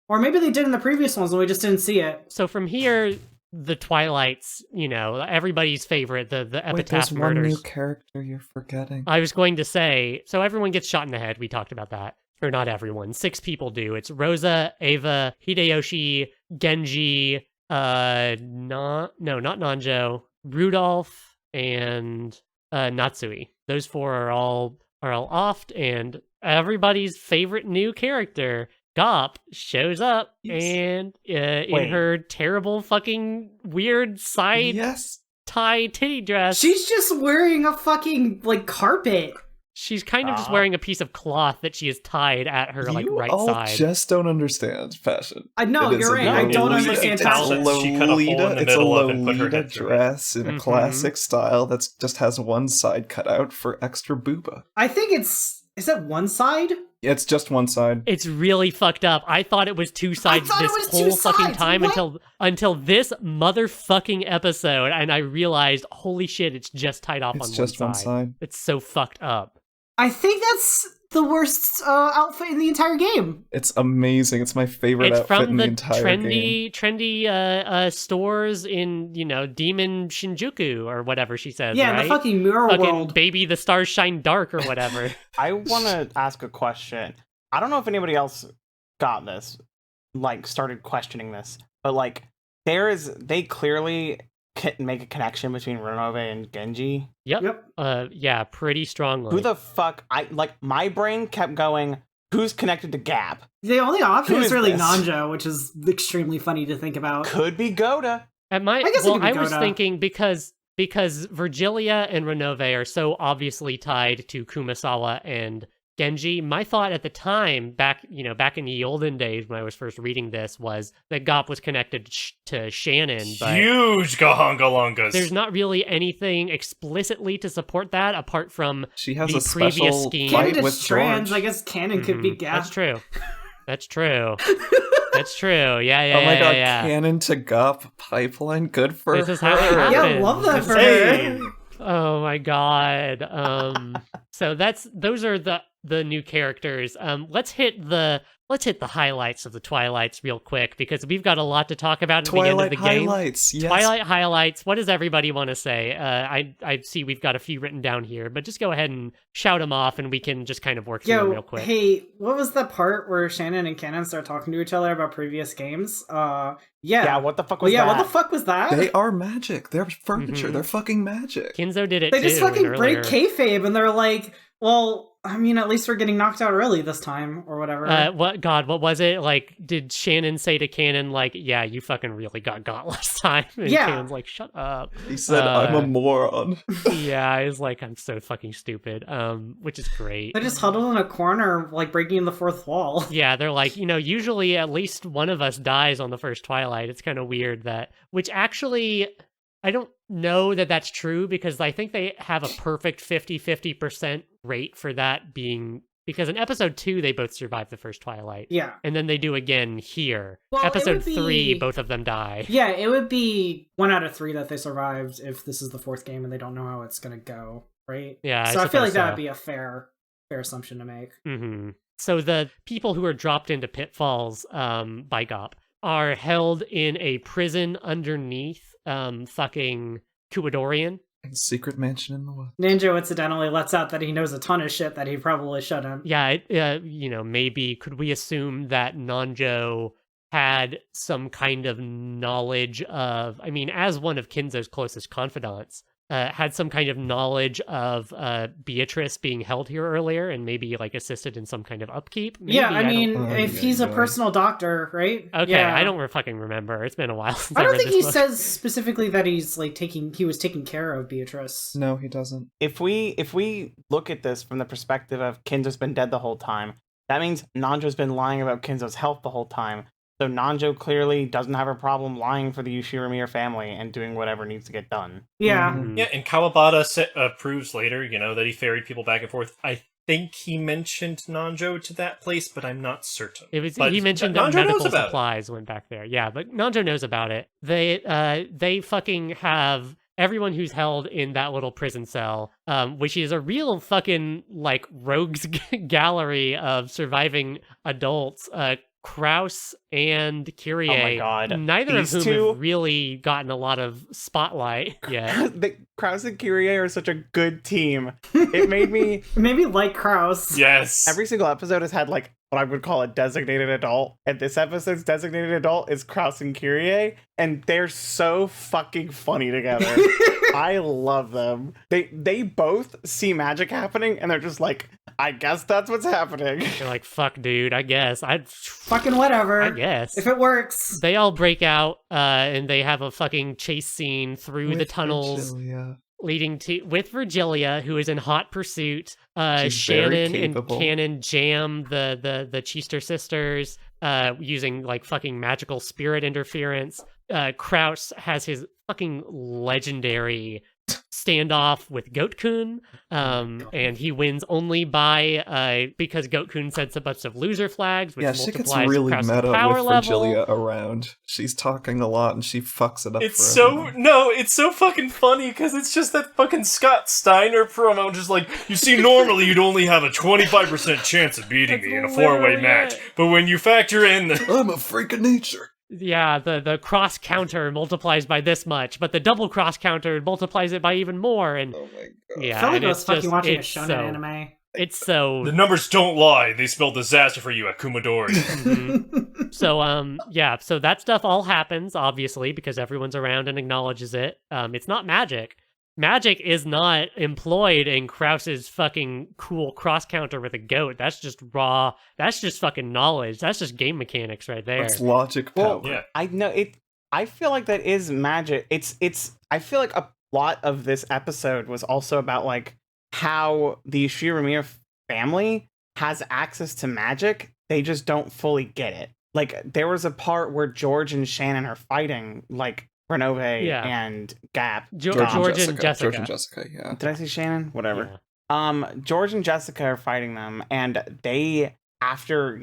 Or maybe they did in the previous ones and we just didn't see it. So from here, the Twilight's, everybody's favorite, the Epitaph Wait, there's murders. one new character you're forgetting. I was going to say, so everyone gets shot in the head. We talked about that. Or not everyone. 6 people do. It's Rosa, Ava, Hideyoshi, Genji, not Nanjo, Rudolph, and Natsui. Those 4 are all offed, and everybody's favorite new character, Gop, shows up and in her terrible fucking weird side tie titty dress. She's just wearing a fucking like carpet. She's kind of just wearing a piece of cloth that she has tied at her right side. You just don't understand fashion. I know, you're right. I don't understand fashion. It's a Lolita dress in a classic style that just has one side cut out for extra booba. I think is that one side? It's just one side. It's really fucked up. I thought it was 2 sides this whole fucking time until this motherfucking episode, and I realized, holy shit, it's just tied off on one side. It's just one side. It's so fucked up. I think that's the worst outfit in the entire game. It's amazing. It's my favorite outfit in the entire game. It's from the trendy stores in, Demon Shinjuku or whatever she says, right? The fucking mirror world. Baby, the stars shine dark or whatever. I want to ask a question. I don't know if anybody else got this, started questioning this, but they clearly make a connection between Renove and Genji. Yep. Yeah, pretty strongly. Who the fuck? My brain kept going, who's connected to Gap? The only option is really Nanjo, which is extremely funny to think about. Could be Goda. I was thinking because Virgilia and Renove are so obviously tied to Kumasawa and Genji, my thought at the time, back in the olden days when I was first reading this, was that Gop was connected to Shannon. But huge Gahongalongas. There's not really anything explicitly to support that, apart from she has the a previous scheme. Canon is trans. I guess Canon could be Gap. That's true. That's true. That's true. Yeah. Oh my god, Canon to Gop pipeline. Good for this is how it happens. Yeah, love that for her. Oh my god. So those are the new characters. Let's hit the highlights of the Twilights real quick, because we've got a lot to talk about at the end of the game. Highlights, yes. Twilight highlights. What does everybody want to say? I see we've got a few written down here, but just go ahead and shout them off, and we can just kind of work through them real quick. Hey, what was the part where Shannon and Canon start talking to each other about previous games? Yeah, what the fuck was that? Yeah, what the fuck was that? They are magic. They're furniture. They're fucking magic. Kinzo did it They too. just fucking break kayfabe, and they're like, well, I mean, at least we're getting knocked out early this time, or whatever. What was it? Did Shannon say to Canon, yeah, you fucking really got last time? And Canon's like, shut up. He said, I'm a moron. Yeah, he's like, I'm so fucking stupid, which is great. They just huddled in a corner, breaking the fourth wall. Yeah, they're like, usually at least one of us dies on the first Twilight. It's kind of weird which actually, I don't know that that's true, because I think they have a perfect 50% rate for that being, because in episode 2 they both survive the first Twilight. Yeah. And then they do again here. Well, episode 3, both of them die. Yeah, it would be 1 out of 3 that they survived if this is the 4th game and they don't know how it's going to go, right? Yeah. So I feel like that would be a fair assumption to make. Mm-hmm. So the people who are dropped into pitfalls by Gop are held in a prison underneath fucking Kuwadorian. Secret mansion in the woods. Ninja incidentally lets out that he knows a ton of shit that he probably shouldn't. Yeah, maybe could we assume that Nanjo had some kind of knowledge of, as one of Kinzo's closest confidants, had some kind of knowledge of Beatrice being held here earlier, and maybe assisted in some kind of upkeep. Maybe, if he's a personal doctor, right? Okay, yeah. I don't fucking remember. It's been a while since I don't read think this he book. says specifically that he's he was taking care of Beatrice. No, he doesn't. If we look at this from the perspective of Kinzo's been dead the whole time, that means Nanjo's been lying about Kinzo's health the whole time. So Nanjo clearly doesn't have a problem lying for the Ushiromir family and doing whatever needs to get done. Yeah. Mhm. Yeah, and Kawabata proves later, that he ferried people back and forth. I think he mentioned Nanjo to that place, but I'm not certain. He mentioned that medical supplies went back there. Yeah, but Nanjo knows about it. They fucking have everyone who's held in that little prison cell, which is a real fucking like rogues gallery of surviving adults. Kraus and Kyrie, Oh my God. neither These of whom two- have really gotten a lot of spotlight yet. Kraus and Kyrie are such a good team. It made me... Maybe like Kraus. Yes. Every single episode has had like what I would call a designated adult, and this episode's designated adult is Kraus and Kyrie, and they're so fucking funny together. I love them. They both see magic happening, and they're just like, I guess that's what's happening. They're like, fuck, dude, I guess. Fucking whatever. I guess. If it works. They all break out, and they have a fucking chase scene through the With tunnels. Virgilia. Leading to with Virgilia, who is in hot pursuit. She's very Shannon and capable. Cannon jam the Cheester sisters, using like fucking magical spirit interference. Kraus has his fucking legendary standoff with Goat-kun, and he wins only by because Goat-kun sets a bunch of loser flags, which She gets multiplies really Kraus's meta power with level. Virgilia around. She's talking a lot and she fucks it up. It's for so everyone. it's so fucking funny because it's just that fucking Scott Steiner promo, just like, you see, normally you'd only have a 25% chance of beating That's me in a literally four-way match, it. but when you factor in the I'm a freak of nature. Yeah, the cross counter multiplies by this much, but the double cross counter multiplies it by even more, and Oh my god. yeah, I felt like and I was it's fucking just watching a it's shonen so, anime. It's so the numbers don't lie, they spell disaster for you at Kumadori. mhm. So that stuff all happens obviously because everyone's around and acknowledges it. It's not magic. Magic is not employed in Kraus's fucking cool cross counter with a goat. That's just raw. That's just fucking knowledge. That's just game mechanics right there. That's logic Well, power. Yeah. I know it. I feel like that is magic. It's. I feel like a lot of this episode was also about like how the Shiromir family has access to magic. They just don't fully get it. Like there was a part where George and Shannon are fighting, like Renove Yeah. and Gap. George and Jessica. George and Jessica, yeah. Did I say Shannon? Whatever. Yeah. George and Jessica are fighting them, and they, after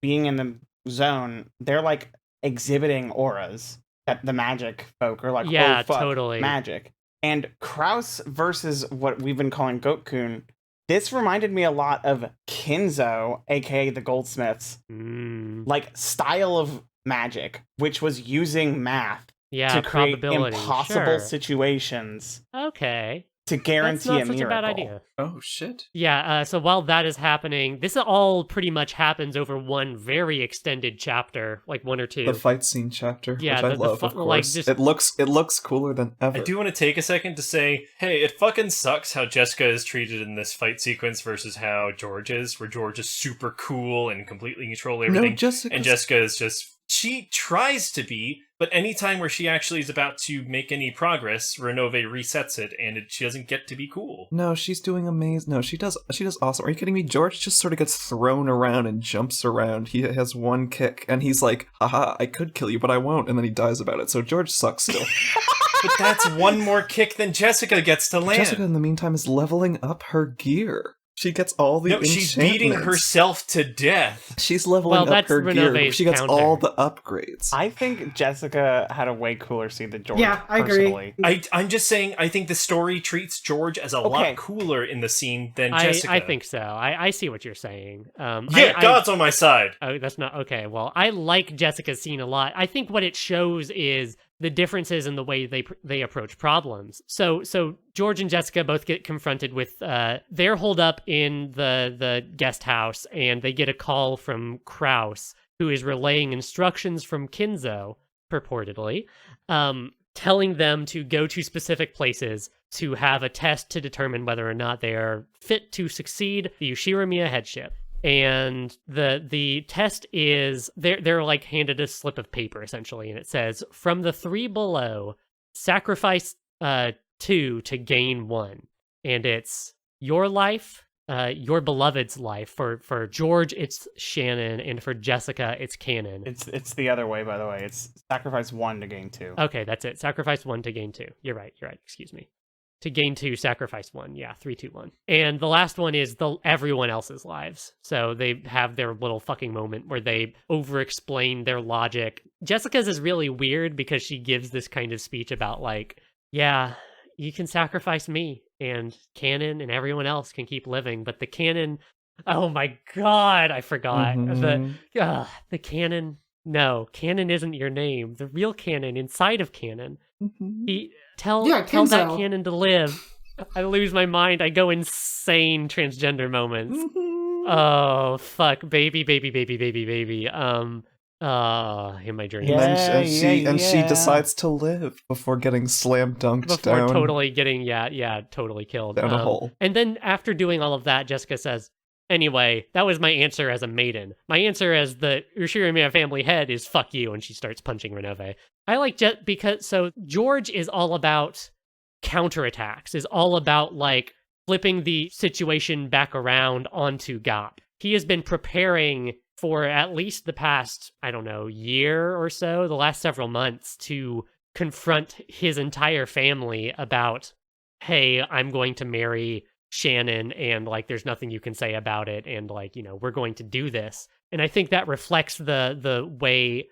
being in the zone, they're like exhibiting auras that the magic folk are like, Yeah, oh fuck, totally. magic. And Kraus versus what we've been calling Goat-kun, this reminded me a lot of Kinzo, aka the Goldsmiths, Mm. like style of magic, which was using math Yeah, to create probability. impossible Sure. situations Okay. to That's guarantee not a such miracle. a bad idea. Oh shit. Yeah, so while that is happening, this all pretty much happens over one very extended chapter, like one or two. The fight scene chapter, Yeah, which I the love, of like, course. just- It looks cooler than ever. I do want to take a second to say, hey, it fucking sucks how Jessica is treated in this fight sequence versus how George is, where George is super cool and completely control everything. No, Jessica. And Jessica is just, she tries to be, but anytime where she actually is about to make any progress, Renove resets it, and she doesn't get to be cool. No, she's doing amazing. No, she does awesome. Are you kidding me? George just sort of gets thrown around and jumps around. He has one kick, and he's like, haha, I could kill you, but I won't, and then he dies about it. So George sucks still. But that's one more kick than Jessica gets to land. Jessica, in the meantime, is leveling up her gear. She gets all the No, she's beating enchantments. herself to death. She's leveling Well, up that's her gear. Renove's She gets counter. all the upgrades. I think Jessica had a way cooler scene than George. Yeah, I agree. personally. I'm just saying, I think the story treats George as a Okay. lot cooler in the scene than Jessica. I think so. I see what you're saying. Yeah, God's on my side. Oh, that's not okay. Well, I like Jessica's scene a lot. I think what it shows is the differences in the way they approach problems. So George and Jessica both get confronted with they're holed up in the guest house, and they get a call from Kraus, who is relaying instructions from Kinzo, purportedly, telling them to go to specific places to have a test to determine whether or not they are fit to succeed the Ushiromia headship. And the test is they're like handed a slip of paper essentially, and it says, from the three below, sacrifice 2 to gain 1. And it's your life, your beloved's life. For George, it's Shannon, and for Jessica, it's Canon. It's the other way, by the way. It's sacrifice 1 to gain 2. Okay, that's it. Sacrifice 1 to gain 2. You're right. Excuse me. To gain 2, sacrifice 1. Yeah, 3, 2, 1. And the last one is everyone else's lives. So they have their little fucking moment where they over-explain their logic. Jessica's is really weird because she gives this kind of speech about like, yeah, you can sacrifice me and Canon and everyone else can keep living, but the Canon, oh my god, I forgot. The Canon, no, Canon isn't your name. The real Canon inside of Canon. Tell that Canon to live. I lose my mind. I go insane transgender moments. Oh, fuck. Baby. In my dreams. And she decides to live before getting slam dunked before down. Totally getting, totally killed. Down a hole. And then after doing all of that, Jessica says, anyway, that was my answer as a maiden. My answer as the Ushirimiya family head is fuck you, and she starts punching Renove. I like because George is all about counterattacks, is all about like flipping the situation back around onto Gap. He has been preparing for at least the past, I don't know, year or so, the last several months, to confront his entire family about, hey, I'm going to marry Shannon, and like there's nothing you can say about it, and like, you know, we're going to do this. And I think that reflects the way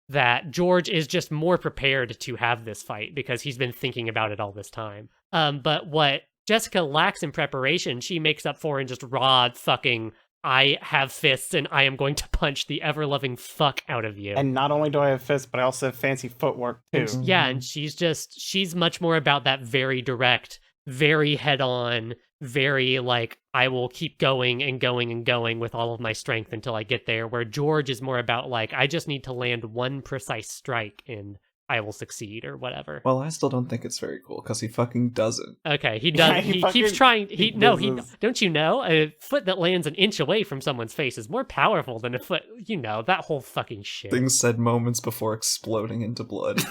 that George is just more prepared to have this fight because he's been thinking about it all this time. But what Jessica lacks in preparation, she makes up for in just raw fucking, I have fists and I am going to punch the ever-loving fuck out of you. And not only do I have fists, but I also have fancy footwork too. Yeah, and she's much more about that very direct, very head-on, very like, I will keep going and going and going with all of my strength until I get there, where George is more about like, I just need to land one precise strike and I will succeed or whatever. Well, I still don't think it's very cool because he fucking doesn't. Okay, he does. Yeah, he fucking, keeps trying. does. Don't you know? A foot that lands an inch away from someone's face is more powerful than a foot. You know, that whole fucking shit. Things said moments before exploding into blood.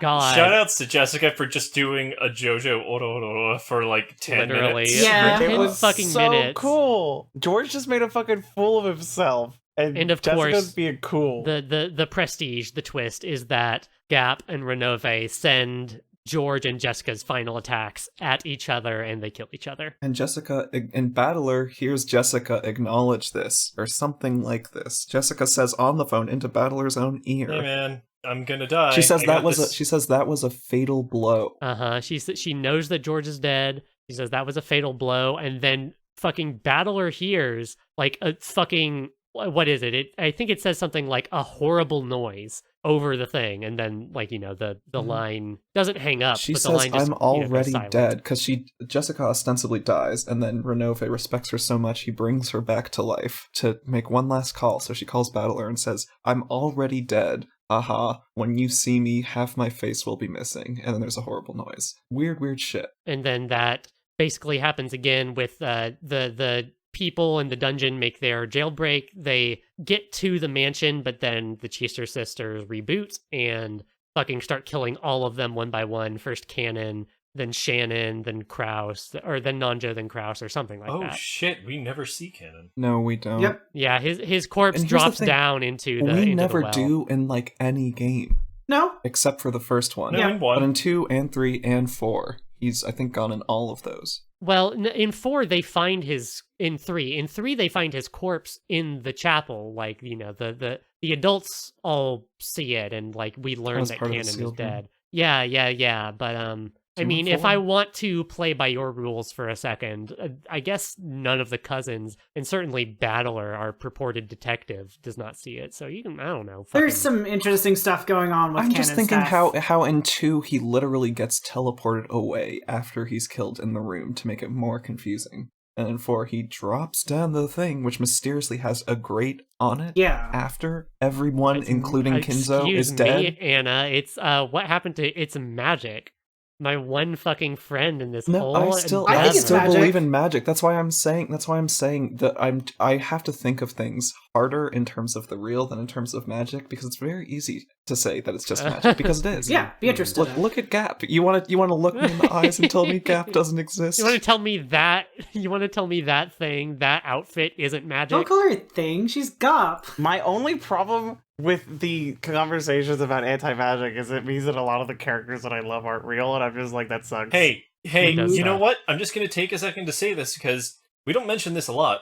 God. Shoutouts to Jessica for just doing a JoJo Ororo for like 10 Literally. minutes. Yeah. For 10 It was fucking so minutes. cool. George just made a fucking fool of himself. And of Jessica's course, being cool. The prestige, the twist is that Gap and Renove send George and Jessica's final attacks at each other and they kill each other. And Jessica, and Battler hears Jessica acknowledge this, or something like this. Jessica says on the phone into Battler's own ear. Hey man, I'm gonna die. She says that was a fatal blow. She knows that George is dead. She says that was a fatal blow, and then fucking Battler hears like a fucking, what is it? I think it says something like a horrible noise over the thing, and then like, you know, the line doesn't hang up. She but says, the line just, "I'm already goes silent. dead," because Jessica ostensibly dies, and then Renove respects her so much he brings her back to life to make one last call. So she calls Battler and says, "I'm already dead. Aha, when you see me, half my face will be missing." And then there's a horrible noise. Weird shit. And then that basically happens again with the people in the dungeon make their jailbreak. They get to the mansion, but then the Cheester sisters reboot and fucking start killing all of them one by one. First Cannon, then Shannon, then Kraus, or then Nanjo, then Kraus, or something like that. Oh shit, we never see Cannon. No, we don't. Yep. Yeah, his corpse And here's the drops thing, down into the We into never the well. do in like any game, No. except for the first one. No, Yeah. in But one. in 2 and 3 and 4, he's, I think, gone in all of those. Well, in 4 they find his in 3 they find his corpse in the chapel. Like, you know, the adults all see it, and like we learn was that part of the Cannon is sealed room. dead. Yeah. But I 2 mean, and if 4. I want to play by your rules for a second, I guess none of the cousins, and certainly Battler, our purported detective, does not see it. So you can, I don't know. There's fucking- some interesting stuff going on with I'm just Cannon's thinking death. how in 2 he literally gets teleported away after he's killed in the room to make it more confusing. And in 4 he drops down the thing which mysteriously has a grate on it. Yeah. After everyone, including Kinzo, Excuse is dead. me, Anna. It's what happened to it's magic. my one fucking friend in this No, whole I still endeavor. believe in magic. That's why I'm saying that I have to think of things harder in terms of the real than in terms of magic, because it's very easy to say that it's just magic because it is. Yeah, Beatrice did it. Look at Gap. You want to look me in the eyes and tell me Gap doesn't exist? You want to tell me that? You want to tell me that thing, that outfit isn't magic? Don't call her a thing. She's Gop. My only problem with the conversations about anti-magic is it means that a lot of the characters that I love aren't real, and I'm just like, that sucks. Hey, It does you know suck. what? I'm just going to take a second to say this because we don't mention this a lot.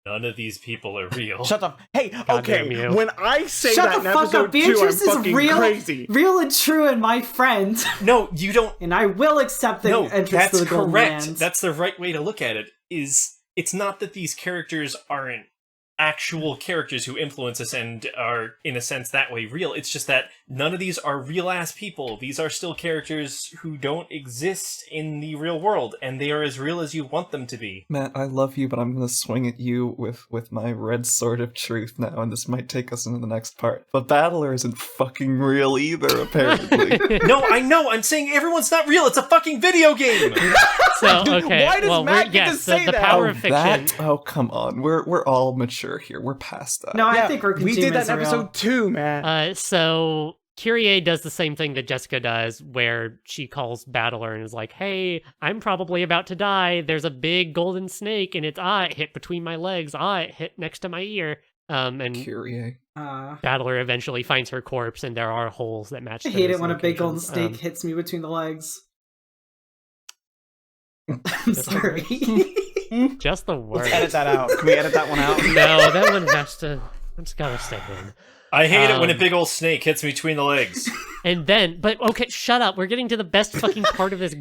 None of these people are real. Shut up. Hey, Goddamn okay, you. when I say Shut that the in fuck episode up. 2, I'm Beatrice is fucking real, crazy. real and true and my friend. No, you don't. And I will accept the No, entrance that's to the Golden correct. Lands. That's the right way to look at it. It's not that these characters aren't actual characters who influence us and are, in a sense, that way real. It's just that none of these are real-ass people. These are still characters who don't exist in the real world, and they are as real as you want them to be. Matt, I love you, but I'm going to swing at you with my red sword of truth now, and this might take us into the next part. But Battler isn't fucking real either, apparently. No, I know. I'm saying everyone's not real. It's a fucking video game. So okay, Why does well, Matt we're, get to yes, say the that? power of fiction. Oh, come on. We're all mature here. We're past that. No, Yeah, I think we did that in real. episode 2, man. So Kyrie does the same thing that Jessica does, where she calls Battler and is like, "Hey, I'm probably about to die. There's a big golden snake, and its eye hit between my legs. Eye hit next to my ear." And Kyrie. Battler eventually finds her corpse, and there are holes that match. I hate it those when a big golden locations. snake hits me between the legs. I'm sorry. Just the worst. Let's edit that out. Can we edit that one out? No, that one has to. It's gotta stay in. I hate it when a big old snake hits me between the legs. And then, but okay, shut up. We're getting to the best fucking part of this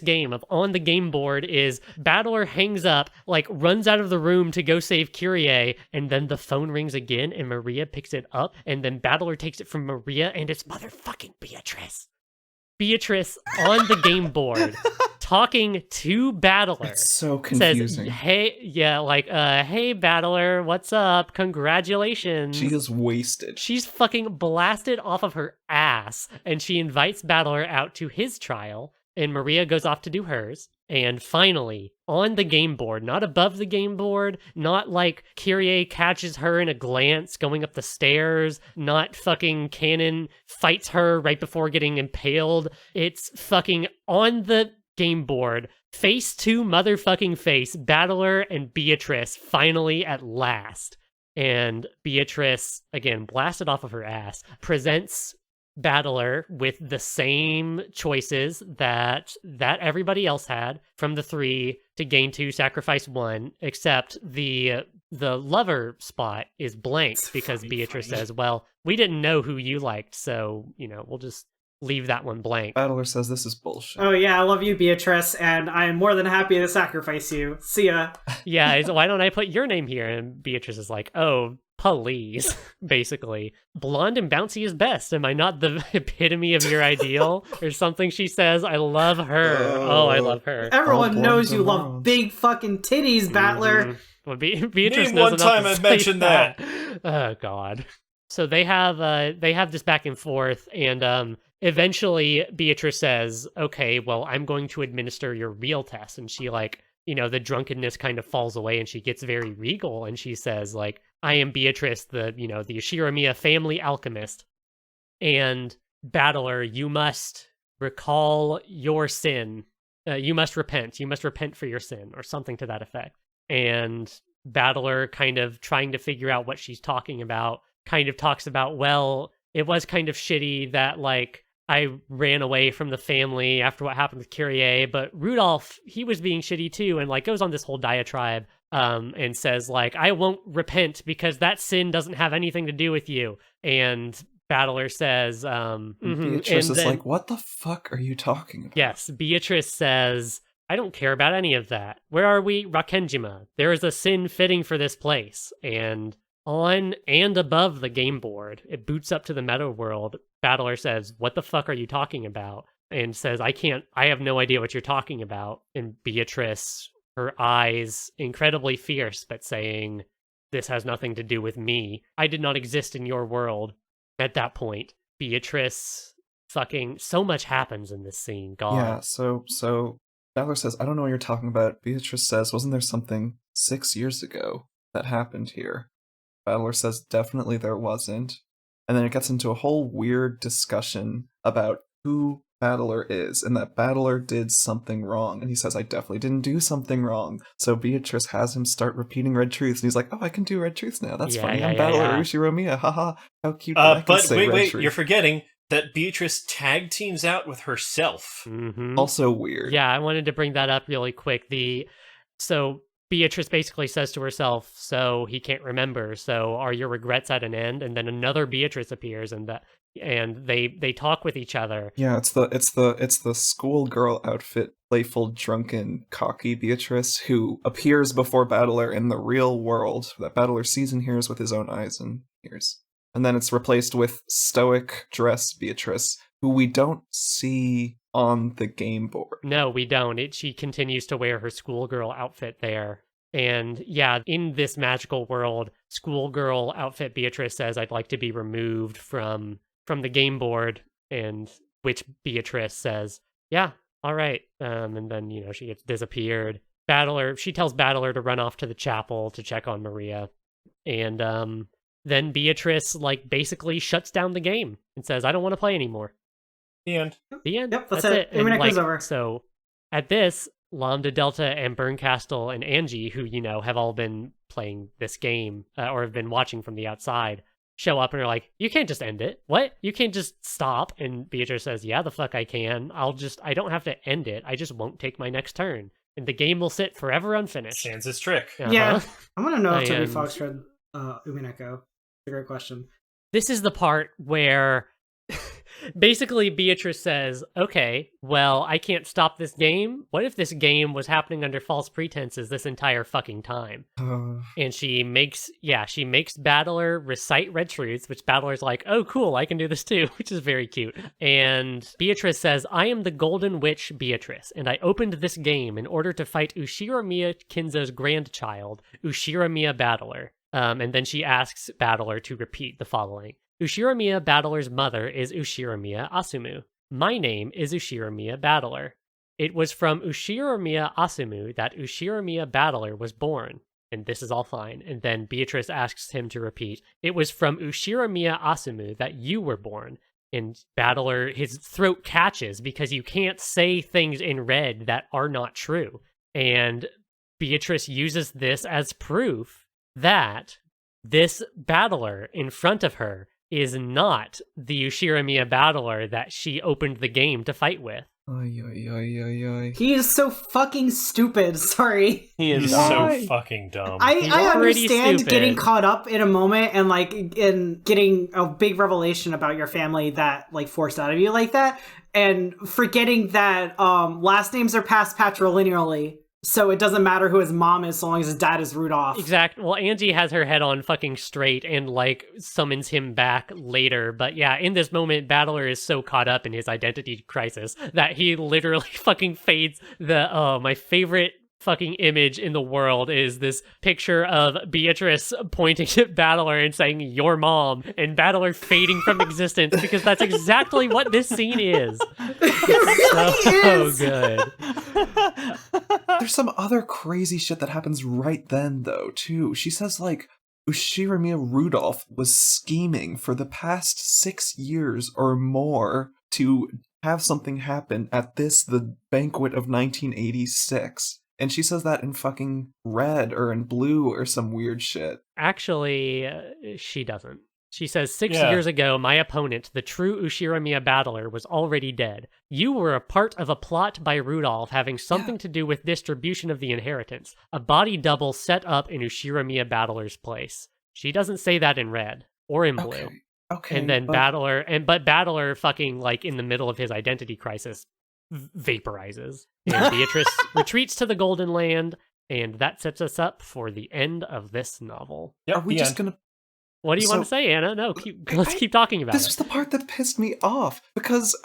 game of on the game board is Battler hangs up, like runs out of the room to go save Kyrie, and then the phone rings again and Maria picks it up, and then Battler takes it from Maria and it's motherfucking Beatrice. Beatrice on the game board talking to Battler. It's so confusing. Says, hey Battler, what's up? Congratulations. She is wasted. She's fucking blasted off of her ass, and she invites Battler out to his trial, and Maria goes off to do hers. And finally, on the game board, not above the game board, not like Kyrie catches her in a glance going up the stairs, not fucking Canon fights her right before getting impaled. It's fucking on the game board, face to motherfucking face, Battler and Beatrice finally at last. And Beatrice, again, blasted off of her ass, presents Battler with the same choices that everybody else had from the 3 to gain 2, sacrifice 1, except the lover spot is blank because Beatrice says, well, we didn't know who you liked, so, we'll just leave that one blank. Battler says this is bullshit. Oh yeah, I love you, Beatrice, and I am more than happy to sacrifice you. See ya. Yeah, why don't I put your name here? And Beatrice is like, oh, please, basically. Blonde and bouncy is best. Am I not the epitome of your ideal? Or something she says. I love her. Oh, I love her. Everyone All knows blondes you are love wrong. big fucking titties, Battler. Mhm. Well, Beatrice Name knows one enough time to I've say mentioned that. Oh God. So they have this back and forth, and eventually Beatrice says, "Okay, well, I'm going to administer your real test," and she the drunkenness kind of falls away, and she gets very regal, and she says, "I am Beatrice, the Shiromiya family alchemist, and Battler, you must recall your sin. You must repent. You must repent for your sin," or something to that effect. And Battler, kind of trying to figure out what she's talking about, kind of talks about, well, it was kind of shitty that I ran away from the family after what happened with Kyrie, but Rudolph, he was being shitty too, and goes on this whole diatribe and says I won't repent because that sin doesn't have anything to do with you. And Battler says, Beatrice and is then, what the fuck are you talking about? yes, Beatrice says, I don't care about any of that. Where are we? Rakenjima. There is a sin fitting for this place. And on and above the game board, it boots up to the meta world. Battler says, what the fuck are you talking about? And says, I have no idea what you're talking about. And Beatrice, her eyes incredibly fierce, but saying, this has nothing to do with me. I did not exist in your world at that point. Beatrice fucking so much happens in this scene. God. Yeah, so Battler says, I don't know what you're talking about. Beatrice says, wasn't there something 6 years ago that happened here? Battler says, definitely there wasn't. And then it gets into a whole weird discussion about who Battler is, and that Battler did something wrong. And he says, I definitely didn't do something wrong. So Beatrice has him start repeating red truths, and he's like, oh, I can do red truths now. That's funny. I'm Battler Ushiromiya. Haha. How cute that I can But say red wait, truth. you're forgetting that Beatrice tag teams out with herself. Mm-hmm. Also weird. Yeah, I wanted to bring that up really quick. So Beatrice basically says to herself, so he can't remember, so are your regrets at an end? And then another Beatrice appears, and they talk with each other. Yeah, it's the schoolgirl outfit, playful, drunken, cocky Beatrice who appears before Battler in the real world that Battler sees and hears with his own eyes and ears. And then it's replaced with stoic dress Beatrice, who we don't see on the game board. No, we don't. She continues to wear her schoolgirl outfit there. And yeah, in this magical world, schoolgirl outfit Beatrice says, I'd like to be removed from the game board, and which Beatrice says, yeah, all right. And then, she gets disappeared. She tells Battler to run off to the chapel to check on Maria. And then Beatrice, basically shuts down the game and says, I don't want to play anymore. The end. The end. Yep, that's it. And Umineko's over. So at this, Lambda Delta and Burncastle and Angie, who, have all been playing this game or have been watching from the outside, show up and are like, you can't just end it. What? You can't just stop. And Beatrice says, yeah, the fuck I can. I don't have to end it. I just won't take my next turn. And the game will sit forever unfinished. Sans trick. Uh-huh. Yeah, I want to know if Toby And- Fox read Umineko. It's a great question. This is the part where basically Beatrice says, okay, well, I can't stop this game. What if this game was happening under false pretenses this entire fucking time? And she makes Battler recite red truths, which Battler's like, oh, cool, I can do this too, which is very cute. And Beatrice says, I am the Golden Witch Beatrice, and I opened this game in order to fight Ushiramiya Kinzo's grandchild, Ushiramiya Battler. And then she asks Battler to repeat the following. Ushiramiya Battler's mother is Ushiramiya Asumu. My name is Ushiramiya Battler. It was from Ushiramiya Asumu that Ushiramiya Battler was born. And this is all fine. And then Beatrice asks him to repeat. It was from Ushiramiya Asumu that you were born. And Battler, his throat catches because you can't say things in red that are not true. And Beatrice uses this as proof that this Battler in front of her is not the Ushiramiya Battler that she opened the game to fight with. Oy, oy, oy, oy, oy. He is so fucking stupid. Sorry. He's so fucking dumb. I pretty understand stupid. getting caught up in a moment and in getting a big revelation about your family that forced out of you like that, and forgetting that last names are passed patrilineally. So it doesn't matter who his mom is so long as his dad is Rudolph. Exact. Well, Angie has her head on fucking straight and summons him back later. But yeah, in this moment, Battler is so caught up in his identity crisis that he literally fucking fades my favorite fucking image in the world is this picture of Beatrice pointing at Battler and saying, your mom, and Battler fading from existence, because that's exactly what this scene is. It So good. There's some other crazy shit that happens right then, though, too. She says, Ushiramiya Rudolph was scheming for the past 6 years or more to have something happen at the banquet of 1986. And she says that in fucking red or in blue or some weird shit. Actually, she doesn't. She says, 6 years ago, my opponent, the true Ushiramiya Battler, was already dead. You were a part of a plot by Rudolph having something to do with distribution of the inheritance. A body double set up in Ushiramiya Battler's place. She doesn't say that in red or in blue. Okay. And then but Battler fucking in the middle of his identity crisis vaporizes. And Beatrice retreats to the Golden Land, and that sets us up for the end of this novel. Yep, Are we just gonna... What do you want to say, Anna? No, let's keep talking about This it. was the part that pissed me off, because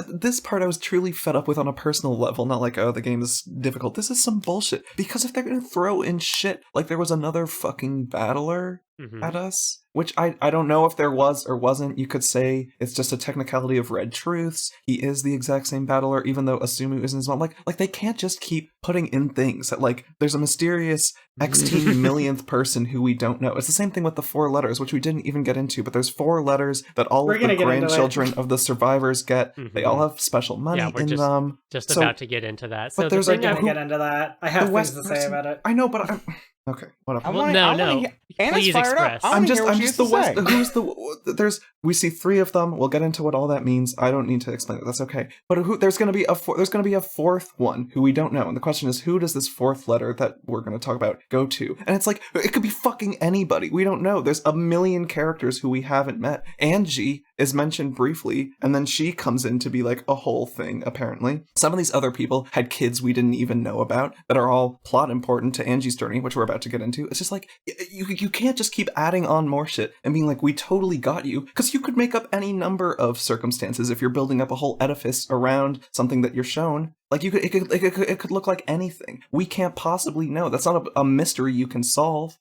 this part I was truly fed up with on a personal level, not the game is difficult. This is some bullshit, because if they're gonna throw in shit, there was another fucking Battler at us, which I don't know if there was or wasn't. You could say it's just a technicality of Red Truths. He is the exact same battler, even though Asumu isn't his mom. Like they can't just keep putting in things that, like, there's a mysterious XT millionth person who we don't know. It's the same thing with the 4 letters, which we didn't even get into, but there's 4 letters that all of the grandchildren of the survivors get. They all have special money in them. Just about to get into that. So we're going to get into that. I have things to say about it. I know, but okay, whatever. Please express. I'm just the West. Who's the? We see 3 of them. We'll get into what all that means. I don't need to explain it. That's okay. But there's going to be a 4th one who we don't know. And the question is, who does this 4th letter that we're going to talk about go to? And it's like, it could be fucking anybody. We don't know. There's a million characters who we haven't met. Angie is mentioned briefly, and then she comes in to be like a whole thing, apparently. Some of these other people had kids we didn't even know about that are all plot important to Angie's journey, which we're about to get into. It's just like, you can't just keep adding on more shit and being like, we totally got you, because you could make up any number of circumstances if you're building up a whole edifice around something that you're shown. Like, it could look like anything. We can't possibly know. That's not a mystery you can solve.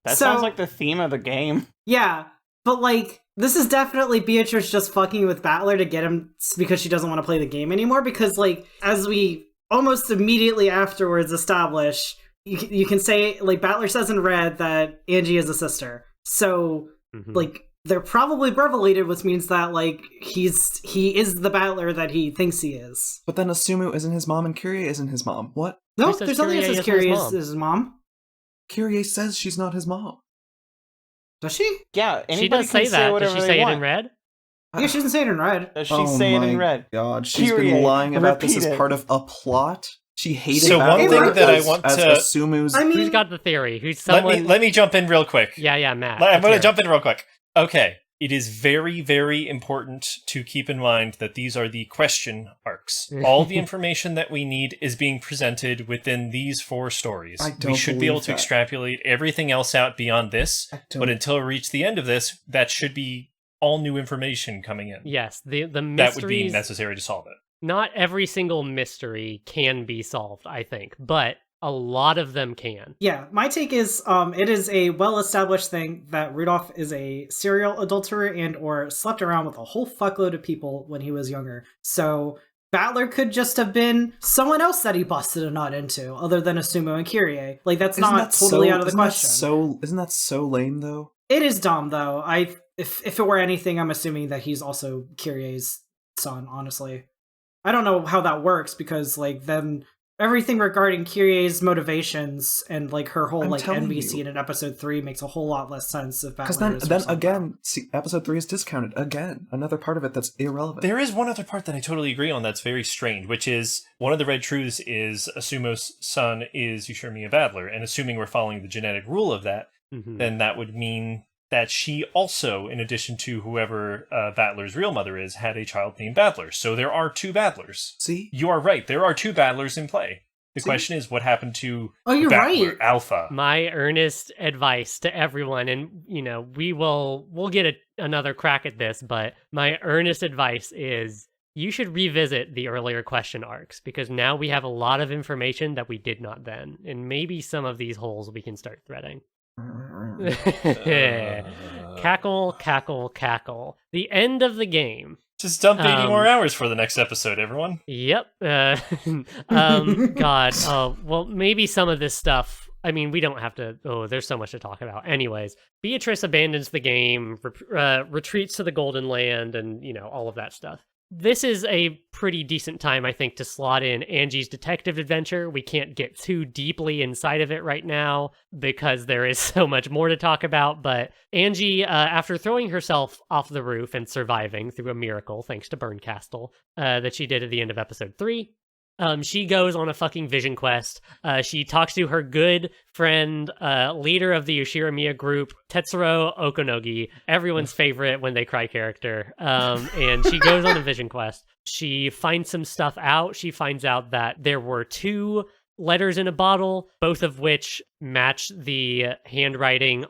That sounds like the theme of the game. Yeah, but like, this is definitely Beatrice just fucking with Battler to get him because she doesn't want to play the game anymore. Because, like, as we almost immediately afterwards establish, you can say, like, Battler says in Red that Angie is a sister. So, like, they're probably related, which means that, like, he is the Battler that he thinks he is. But then Asumu isn't his mom and Kyrie isn't his mom. What? No, there's nothing that says Kyrie is his mom. Kyrie says she's not his mom. Does she? Yeah, she does say that. Does she say it in Red? Yeah, she doesn't say it in Red. Does she say it in Red? God, she's been lying about this as part of a plot. She hated. So one thing that I want to Asumu's. I mean, who's got the theory? Who's someone? Let me jump in real quick. Yeah, Matt. I'm going to jump in real quick. Okay. It is very, very important to keep in mind that these are the question arcs. All the information that we need is being presented within these 4 stories. We should be able to extrapolate everything else out beyond this, but until we reach the end of this, that should be all new information coming in. Yes, the mysteries... That would be necessary to solve it. Not every single mystery can be solved, I think, but a lot of them can. Yeah, my take is it is a well-established thing that Rudolph is a serial adulterer and or slept around with a whole fuckload of people when he was younger. So Battler could just have been someone else that he busted a nut into, other than Asumu and Kyrie. Like, that's not totally out of the question. Isn't that so lame, though? It is dumb, though. If it were anything, I'm assuming that he's also Kyrie's son, honestly. I don't know how that works, because, like, then everything regarding Kyrie's motivations and, like, her whole, like, envy scene in episode 3 makes a whole lot less sense if Battler is. Because then again, see, episode 3 is discounted again. Another part of it that's irrelevant. There is one other part that I totally agree on that's very strange, which is one of the red truths is Asumu's son is Yoshimiya Battler, and assuming we're following the genetic rule of that, then that would mean that she also, in addition to whoever Battler's real mother is, had a child named Battler. So there are 2 Battlers. See? You are right. There are 2 Battlers in play. The question is, what happened to you're Battler right. Alpha? My earnest advice to everyone, and, you know, we'll get another crack at this, but my earnest advice is you should revisit the earlier question arcs, because now we have a lot of information that we did not then, and maybe some of these holes we can start threading. Cackle, cackle, cackle. The end of the game. Just dump 80 more hours for the next episode, everyone. Yep. God. Well, maybe some of this stuff. I mean, we don't have to. Oh, there's so much to talk about. Anyways, Beatrice abandons the game, retreats to the Golden Land, and, you know, all of that stuff. This is a pretty decent time, I think, to slot in Angie's detective adventure. We can't get too deeply inside of it right now because there is so much more to talk about. But Angie, after throwing herself off the roof and surviving through a miracle, thanks to Burncastle, that she did at the end of episode 3, she goes on a fucking vision quest. She talks to her good friend, leader of the Yoshimiya group, Tetsuro Okonogi, everyone's favorite when they cry character. And she goes on a vision quest. She finds some stuff out. She finds out that there were 2 letters in a bottle, both of which match the handwriting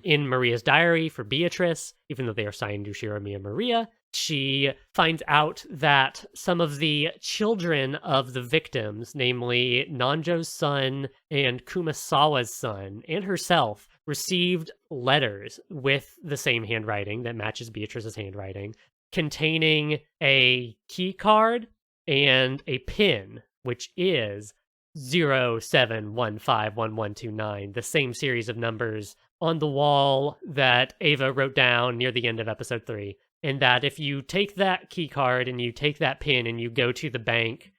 in Maria's diary for Beatrice, even though they are signed Yoshimiya Maria. She finds out that some of the children of the victims, namely Nanjo's son and Kumasawa's son, and herself, received letters with the same handwriting that matches Beatrice's handwriting, containing a key card and a pin, which is 07151129, the same series of numbers on the wall that Ava wrote down near the end of episode 3. And that if you take that key card and you take that pin and you go to the bank,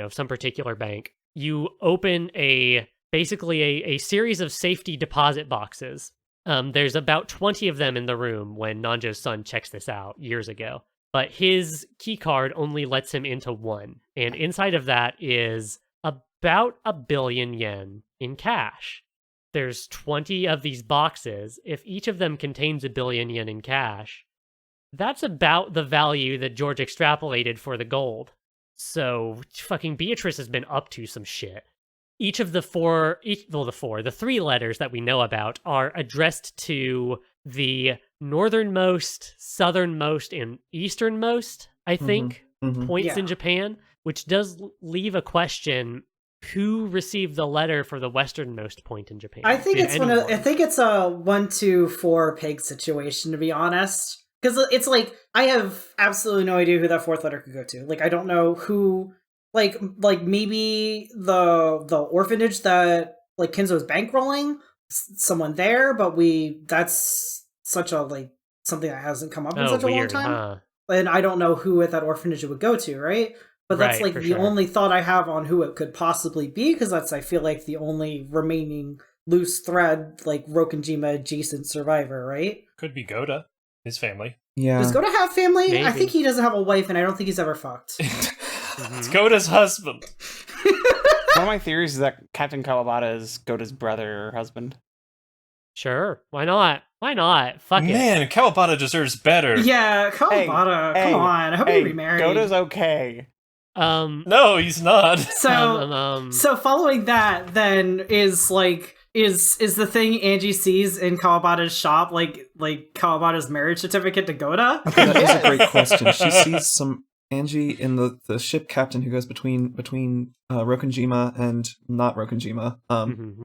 some particular bank, you open basically a series of safety deposit boxes. There's about 20 of them in the room when Nanjo's son checks this out years ago. But his key card only lets him into one. And inside of that is about 1 billion yen in cash. There's 20 of these boxes. If each of them contains 1 billion yen in cash, that's about the value that George extrapolated for the gold. So fucking Beatrice has been up to some shit. Each of the the 3 letters that we know about are addressed to the northernmost, southernmost, and easternmost, I think, points in Japan, which does leave a question: who received the letter for the westernmost point in Japan? I think it's a 1, 2, 4 peg situation, to be honest. Because it's like, I have absolutely no idea who that 4th letter could go to. Like, I don't know who, like maybe the orphanage that, like, Kenzo's bankrolling, someone there, but that's such a, like, something that hasn't come up in such a long time. Huh? And I don't know who at that orphanage it would go to, right? But that's, like, the only thought I have on who it could possibly be, because that's, I feel like, the only remaining loose thread, like, Rokonjima adjacent survivor, right? Could be Goda. His family. Yeah. Does Goda have family? Maybe. I think he doesn't have a wife, and I don't think he's ever fucked. It's Goda's husband. One of my theories is that Captain Kawabata is Goda's brother or husband. Sure. Why not? Fuck it. Man, Kawabata deserves better. Yeah, Kawabata, come on. I hope he remarried. Goda's okay. No, he's not. So following that then is like is the thing Angie sees in Kawabata's shop like Kawabata's marriage certificate to Goda? Okay, that is a great question. She sees some Angie in the ship captain who goes between Rokonjima and not Rokonjima,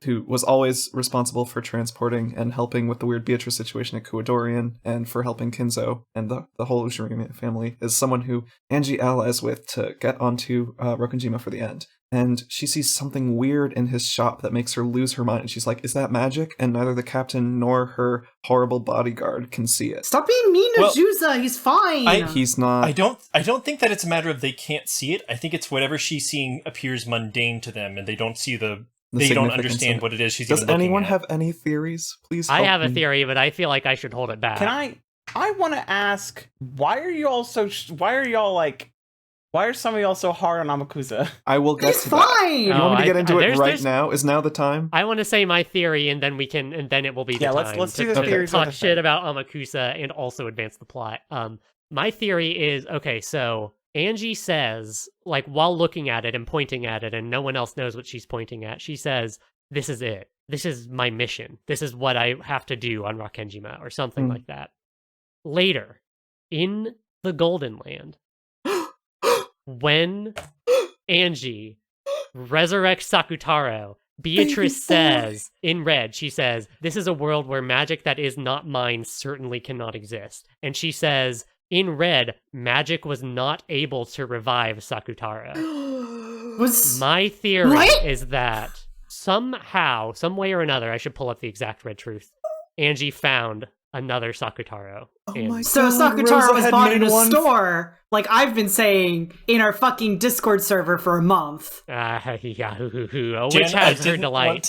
who was always responsible for transporting and helping with the weird Beatrice situation at Kuadorian, and for helping Kinzo and the whole Ushirimi family, is someone who Angie allies with to get onto Rokonjima for the end. And she sees something weird in his shop that makes her lose her mind. And she's like, is that magic? And neither the captain nor her horrible bodyguard can see it. Stop being mean to Juza. He's fine. He's not. I don't think that it's a matter of they can't see it. I think it's whatever she's seeing appears mundane to them, and they don't see they don't understand what it is she's even looking at. Does anyone have any theories? Please help I have a theory, but I feel like I should hold it back. Can I want to ask, why are some of y'all so hard on Amakusa? I will get to that. Fine. You want me to get into it right now? Is now the time? I want to say my theory, and then it will be the time. Let's do the theories. Talk shit about Amakusa and also advance the plot. My theory is, okay, so Angie says, like, while looking at it and pointing at it, and no one else knows what she's pointing at, she says, "This is it. This is my mission. This is what I have to do on Rakenjima," or something like that. Later, in the Golden Land, when Angie resurrects Sakutaro, Beatrice says, in red, she says, "This is a world where magic that is not mine certainly cannot exist." And she says, in red, magic was not able to revive Sakutaro. My theory is that somehow, some way or another, I should pull up the exact red truth, Angie found another Sakutaro. So Sakutaro was bought in a store, like I've been saying, in our fucking Discord server for a month. Which has her delight.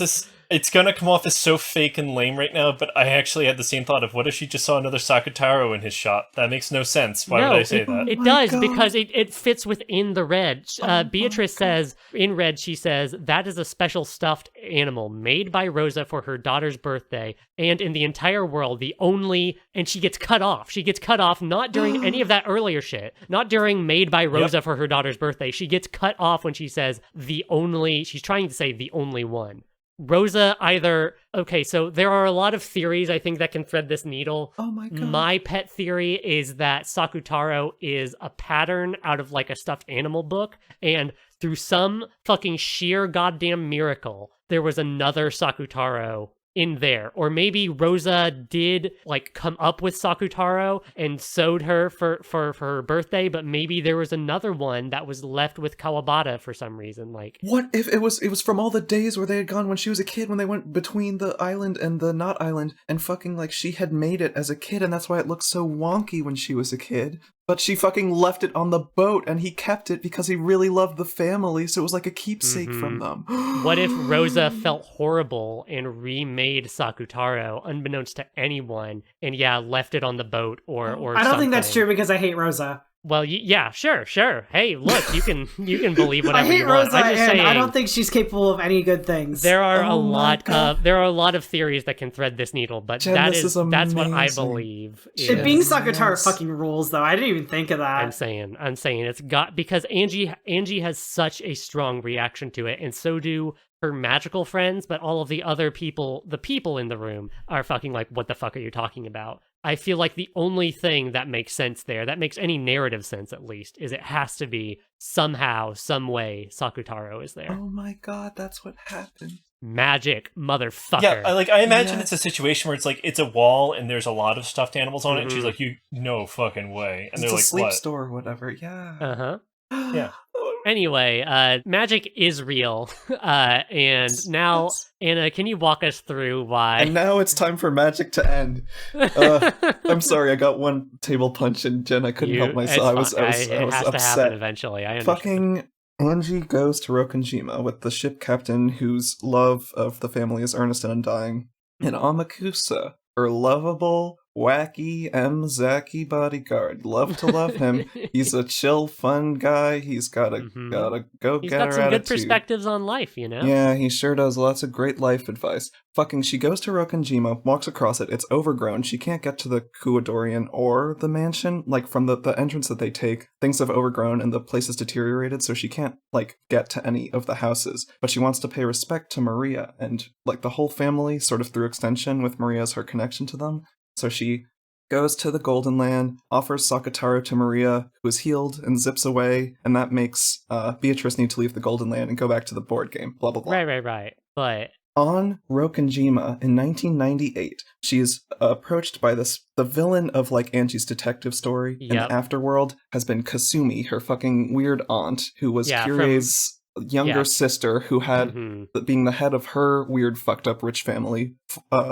It's gonna come off as so fake and lame right now, but I actually had the same thought of, what if she just saw another Sakutaro in his shop? That makes no sense. Why would I say that? It does, because it fits within the red. Beatrice says, in red, she says, "That is a special stuffed animal made by Rosa for her daughter's birthday, and in the entire world, the only..." And she gets cut off. She gets cut off not during any of that earlier shit. Not during made by Rosa for her daughter's birthday. She gets cut off when she says, she's trying to say the only one. Rosa either... Okay, so there are a lot of theories, I think, that can thread this needle. Oh my god. My pet theory is that Sakutaro is a pattern out of, like, a stuffed animal book, and through some fucking sheer goddamn miracle, there was another Sakutaro in there. Or maybe Rosa did like come up with Sakutaro and sewed her for her birthday, but maybe there was another one that was left with Kawabata for some reason. Like, what if it was from all the days where they had gone when she was a kid, when they went between the island and the not island, and fucking like she had made it as a kid, and that's why it looked so wonky when she was a kid. But she fucking left it on the boat, and he kept it because he really loved the family, so it was like a keepsake from them. What if Rosa felt horrible and remade Sakutaro unbeknownst to anyone, and left it on the boat or I don't think that's something? true because I hate Rosa. Well, yeah, sure. Hey, look, you can believe whatever I hate you want. Rosa, I'm just and saying, I don't think she's capable of any good things. there are Oh my God. there are a lot of theories that can thread this needle, but Jen, that's this is what I amazing. believe. It is- being Sakutaro Yes. fucking rules, though. I didn't even think of that. I'm saying it's got, because Angie has such a strong reaction to it, and so do her magical friends, but all of the other people, the people in the room are fucking like, what the fuck are you talking about? I feel like the only thing that makes sense there, that makes any narrative sense at least, is it has to be somehow, some way Sakutaro is there. Oh my god, that's what happened. Magic, motherfucker. Yeah, I imagine Yes. it's a situation where it's like it's a wall and there's a lot of stuffed animals on it, and she's Mhm. like, "You no fucking way," and It's they're a like, sleep "What?" store or whatever, yeah. Uh-huh. Yeah. Anyway, magic is real. And now, Yes. Anna, can you walk us through why? And now it's time for magic to end. I'm sorry, I got one table punch, and Jen, I couldn't help myself. I was It has to happen upset. eventually. I understand. Fucking Angie goes to Rokonjima with the ship captain whose love of the family is earnest and undying, and Amakusa, her lovable, wacky, Zaki bodyguard. Love to love him. He's a chill, fun guy. He's got a Mhm. go-getter He's got some good attitude. perspectives on life, you know? Yeah, he sure does. Lots of great life advice. Fucking, she goes to Rokonjima, walks across it. It's overgrown. She can't get to the Kuadorian or the mansion. Like, from the entrance that they take, things have overgrown and the place is deteriorated, so she can't, like, get to any of the houses. But she wants to pay respect to Maria and, like, the whole family, sort of through extension, with Maria as her connection to them. So she goes to the Golden Land, offers Sakutaro to Maria, who is healed, and zips away, and that makes Beatrice need to leave the Golden Land and go back to the board game, blah, blah, blah. Right. But On Rokonjima in 1998, she is approached by the villain of, like, Angie's detective story in Yep. the Afterworld has been Kasumi, her fucking weird aunt, who was Yeah, Kirie's younger yeah. sister, who had, Mhm. being the head of her weird fucked up rich family,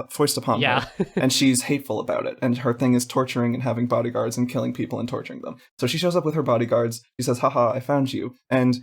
foist upon Yeah. her. And she's hateful about it. And her thing is torturing and having bodyguards and killing people and torturing them. So she shows up with her bodyguards. She says, haha, I found you. And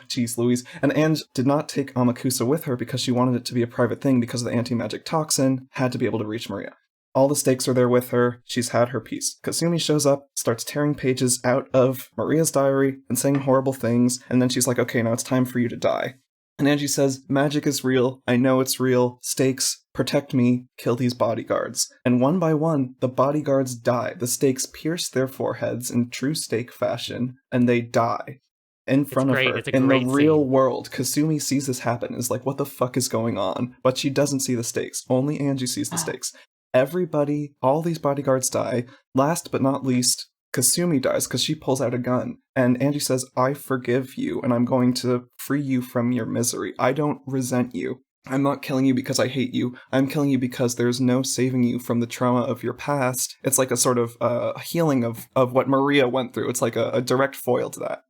jeez Louise. And Ange did not take Amakusa with her because she wanted it to be a private thing because of the anti-magic toxin, had to be able to reach Maria. All the stakes are there with her. She's had her piece. Kasumi shows up, starts tearing pages out of Maria's diary and saying horrible things, and then she's like, okay, now it's time for you to die. And Angie says, magic is real. I know it's real. Stakes, protect me, kill these bodyguards. And one by one, the bodyguards die. The stakes pierce their foreheads in true stake fashion, and they die. In front of great. her, It's a in the great real scene. world. Kasumi sees this happen, is like, what the fuck is going on? But she doesn't see the stakes. Only Angie sees the stakes. Everybody, all these bodyguards die. Last but not least, Kasumi dies because she pulls out a gun. And Angie says, I forgive you, and I'm going to free you from your misery. I don't resent you. I'm not killing you because I hate you. I'm killing you because there's no saving you from the trauma of your past. It's like a sort of healing of what Maria went through. It's like a direct foil to that.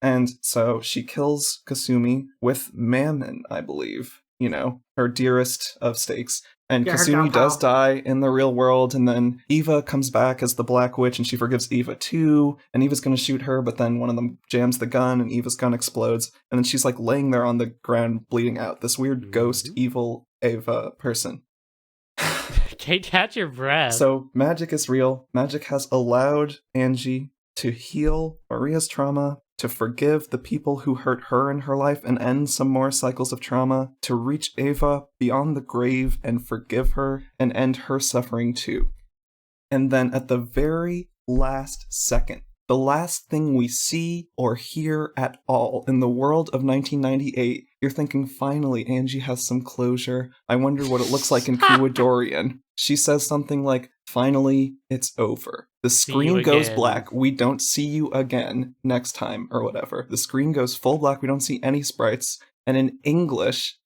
And so she kills Kasumi with Mammon, I believe. You know, her dearest of stakes. And Yeah, her Kasumi gal does pal. die in the real world, and then Eva comes back as the Black Witch, and she forgives Eva too, and Eva's gonna shoot her, but then one of them jams the gun, and Eva's gun explodes, and then she's like laying there on the ground bleeding out, this weird ghost, evil Eva person. Can't catch your breath. So magic is real. Magic has allowed Angie to heal Maria's trauma, to forgive the people who hurt her in her life and end some more cycles of trauma, to reach Eva beyond the grave and forgive her and end her suffering too. And then at the very last second, the last thing we see or hear at all in the world of 1998, you're thinking, finally, Angie has some closure. I wonder what it looks like in Kuadorian. She says something like, finally, it's over. The See screen you goes again. black. We don't see you again next time or whatever. The screen goes full black. We don't see any sprites. And in English,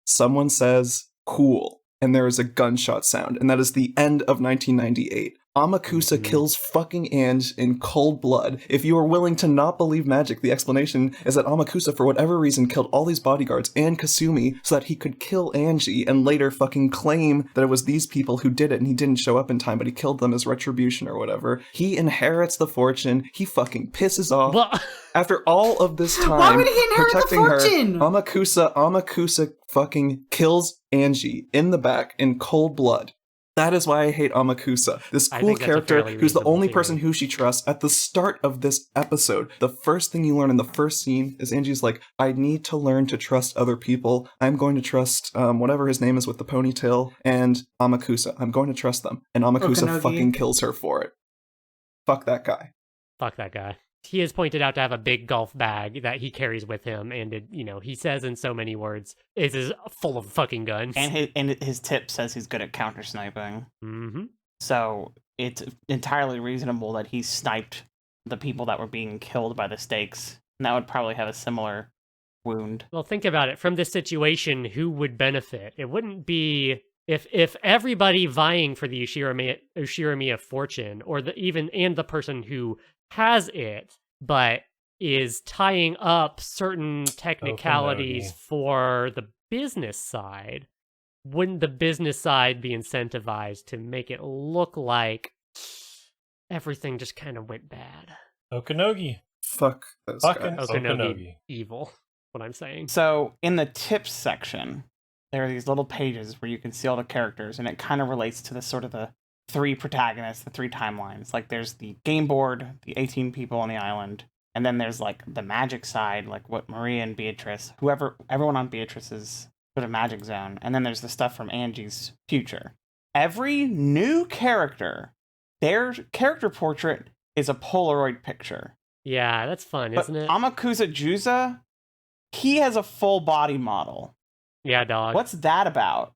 someone says, cool. And there is a gunshot sound, and that is the end of 1998. Amakusa kills fucking Ange in cold blood. If you are willing to not believe magic, the explanation is that Amakusa, for whatever reason, killed all these bodyguards and Kasumi so that he could kill Angie and later fucking claim that it was these people who did it and he didn't show up in time, but he killed them as retribution or whatever. He inherits the fortune. He fucking pisses off. Well, After all of this time Why would he inherit the protecting her, fortune? Amakusa fucking kills Angie in the back in cold blood. That is why I hate Amakusa. This I cool think that's a character fairly who's the reasonable only theory. person who she trusts. At the start of this episode, the first thing you learn in the first scene is Angie's like, I need to learn to trust other people. I'm going to trust whatever his name is with the ponytail and Amakusa. I'm going to trust them. And Amakusa Okanogi. fucking kills her for it. Fuck that guy. fuck that guy. He is pointed out to have a big golf bag that he carries with him, and it, he says in so many words, is full of fucking guns. And his tip says he's good at counter sniping. Mm-hmm. So it's entirely reasonable that he sniped the people that were being killed by the stakes. And that would probably have a similar wound. Well, think about it. From this situation, who would benefit? It wouldn't be if everybody vying for the Ushiramiya fortune, or the person who has it, but is tying up certain technicalities for the business side. Wouldn't the business side be incentivized to make it look like everything just kind of went bad? Okanogi. Fuck those Fucking guys. Okanogi. Evil, what I'm saying. So in the tips section, there are these little pages where you can see all the characters, and it kind of relates to the sort of the three protagonists, the three timelines. Like there's the game board, the 18 people on the island, and then there's like the magic side, like what Maria and Beatrice, everyone on Beatrice's sort of magic zone, and then there's the stuff from Angie's future. Every new character, their character portrait is a Polaroid picture. Yeah, that's fun, But isn't it? Amakusa Juza, he has a full body model. Yeah, dog. What's that about?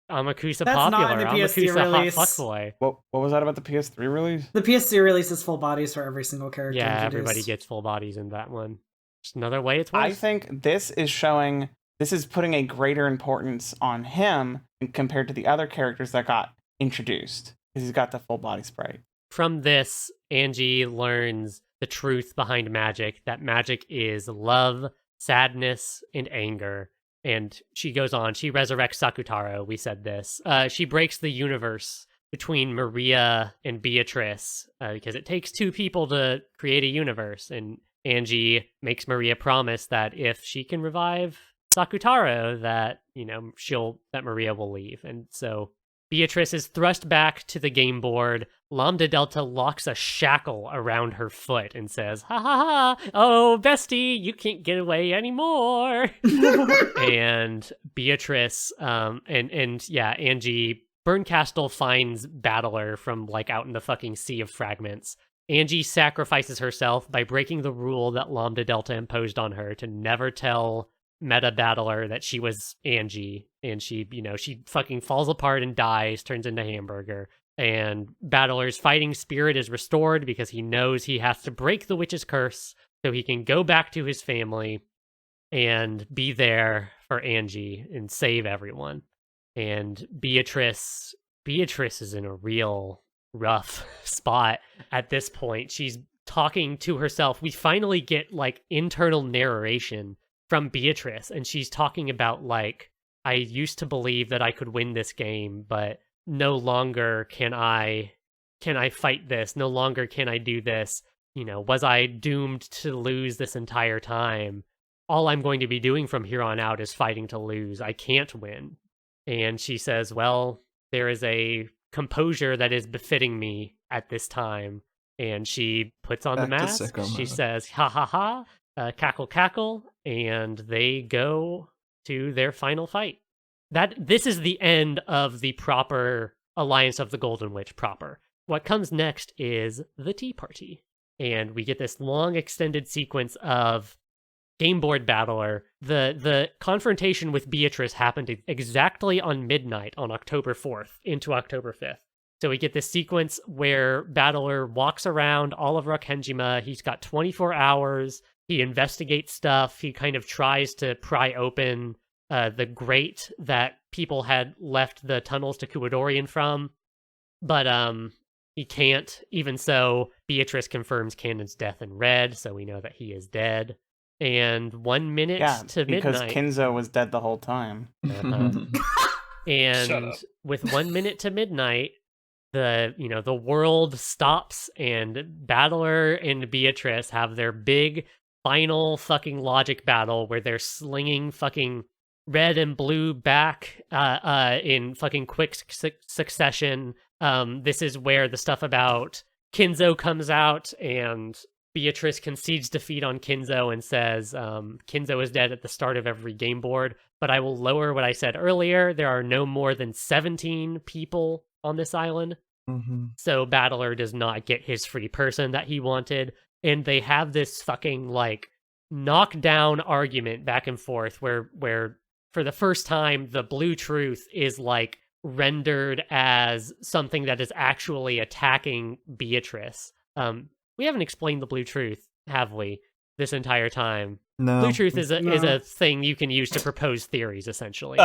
Amakusa That's not popular. in the PS3 Amakusa hot release. fuckboy. What was that about the PS3 release? The PS3 releases full bodies for every single character. Yeah, introduced. everybody gets full bodies in that one. Just another way it's I worse. think this is putting a greater importance on him compared to the other characters that got introduced, because he's got the full body sprite. From this, Angie learns the truth behind magic, that magic is love, sadness, and anger. And she goes on, she resurrects Sakutaro, we said this. She breaks the universe between Maria and Beatrice, because it takes two people to create a universe. And Angie makes Maria promise that if she can revive Sakutaro, that, that Maria will leave. And so Beatrice is thrust back to the game board. Lambda Delta locks a shackle around her foot and says, ha ha ha, oh, bestie, you can't get away anymore. And Beatrice, Angie, Berncastle finds Battler from, out in the fucking sea of fragments. Angie sacrifices herself by breaking the rule that Lambda Delta imposed on her to never tell Meta Battler that she was Angie, and she fucking falls apart and dies, turns into hamburger. And Battler's fighting spirit is restored because he knows he has to break the witch's curse so he can go back to his family and be there for Angie and save everyone. And Beatrice is in a real rough spot at this point. She's talking to herself. We finally get internal narration from Beatrice, and she's talking about I used to believe that I could win this game, but no longer can I fight this. No longer can I do this. Was I doomed to lose this entire time? All I'm going to be doing from here on out is fighting to lose. I can't win. And she says, well, there is a composure that is befitting me at this time. And she puts on the Back to mask. sicko She mode. says, ha ha ha, cackle cackle, and they go to their final fight. This is the end of the proper Alliance of the Golden Witch proper. What comes next is the tea party. And we get this long extended sequence of game board battler. The confrontation with Beatrice happened exactly on midnight on October 4th into October 5th. So we get this sequence where Battler walks around all of Rakenjima. He's got 24 hours. He investigates stuff. He kind of tries to pry open the grate that people had left the tunnels to Kuadorian from, but he can't. Even so, Beatrice confirms Cannon's death in red, so we know that he is dead. And 1 minute to because midnight. Kinzo was dead the whole time. And with 1 minute to midnight, the world stops, and Battler and Beatrice have their big final fucking logic battle where they're slinging fucking red and blue back in fucking quick succession. This is where the stuff about Kinzo comes out, and Beatrice concedes defeat on Kinzo and says, Kinzo is dead at the start of every game board, but I will lower what I said earlier. There are no more than 17 people on this island. So Battler does not get his free person that he wanted. And they have this fucking, like, knockdown argument back and forth where for the first time, the blue truth is, like, rendered as something that is actually attacking Beatrice. We haven't explained the blue truth, have we, this entire time? No. Blue truth is a thing you can use to propose theories, essentially.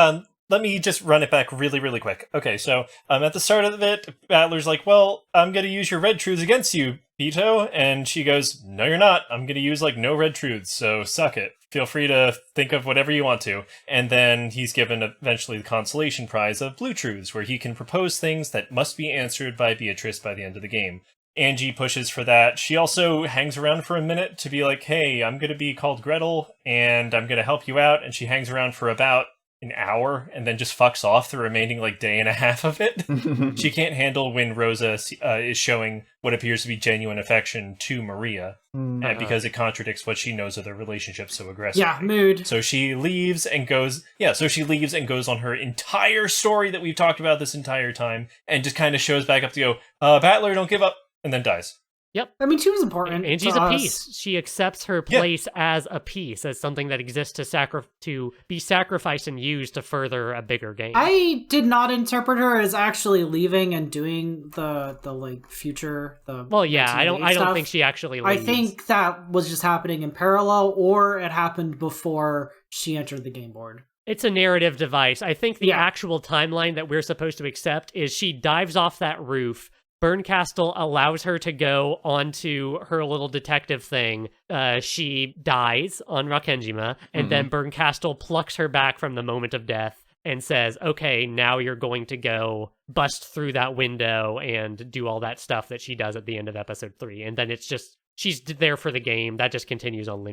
Let me just run it back really, really quick. Okay, so at the start of it, Battler's like, well, I'm going to use your red truths against you, Beto. And she goes, no, you're not. I'm going to use, like, no red truths, so suck it. Feel free to think of whatever you want to. And then he's given eventually the consolation prize of blue truths, where he can propose things that must be answered by Beatrice by the end of the game. Angie pushes for that. She also hangs around for a minute to be like, hey, I'm going to be called Gretel, and I'm going to help you out. And she hangs around for about an hour and then just fucks off the remaining, like, day and a half of it. She can't handle when Rosa is showing what appears to be genuine affection to Maria, and because it contradicts what she knows of their relationship so aggressively. Yeah, mood. So she leaves and goes on her entire story that we've talked about this entire time, and just kind of shows back up to go, Battler, don't give up, and then dies. Yep. I mean, she was important. And she's to a us. piece. She accepts her place as a piece, as something that exists to be sacrificed and used to further a bigger game. I did not interpret her as actually leaving and doing the like future. I don't think she actually leaves. I think that was just happening in parallel, or it happened before she entered the game board. It's a narrative device. I think the actual timeline that we're supposed to accept is she dives off that roof. Bernkastel allows her to go onto her little detective thing. She dies on Rakenjima, and then Bernkastel plucks her back from the moment of death and says, okay, now you're going to go bust through that window and do all that stuff that she does at the end of episode 3. And then it's just, she's there for the game. That just continues on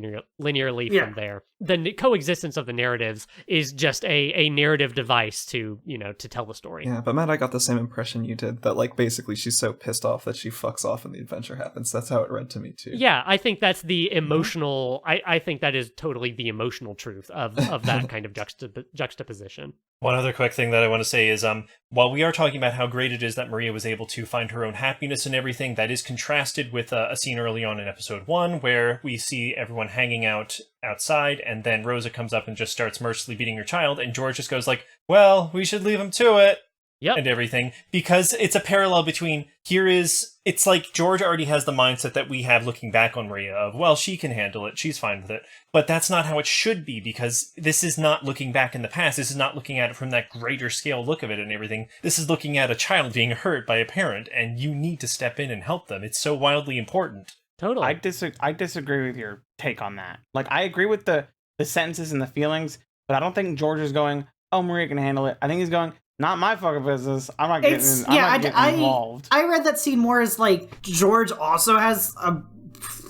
linearly from there. The coexistence of the narratives is just a narrative device to tell the story. Yeah, but Matt, I got the same impression you did, that, like, basically she's so pissed off that she fucks off and the adventure happens. That's how it read to me, too. Yeah, I think that's the emotional, I think that is totally the emotional truth of that kind of juxtaposition. One other quick thing that I want to say is, while we are talking about how great it is that Maria was able to find her own happiness and everything, that is contrasted with a scene early on in episode 1 where we see everyone hanging out outside, and then Rosa comes up and just starts mercilessly beating her child, and George just goes like, well, we should leave him to it. Yep. And everything, because it's a parallel between it's like George already has the mindset that we have looking back on Maria of, well, she can handle it, she's fine with it. But that's not how it should be, because this is not looking back in the past. This is not looking at it from that greater scale look of it and everything. This is looking at a child being hurt by a parent, and you need to step in and help them. It's so wildly important. Totally. I disagree with your take on that. Like, I agree with the sentences and the feelings, but I don't think George is going, oh, Maria can handle it. I think he's going, not my fucking business. I'm not getting involved. I read that scene more as, like, George also has a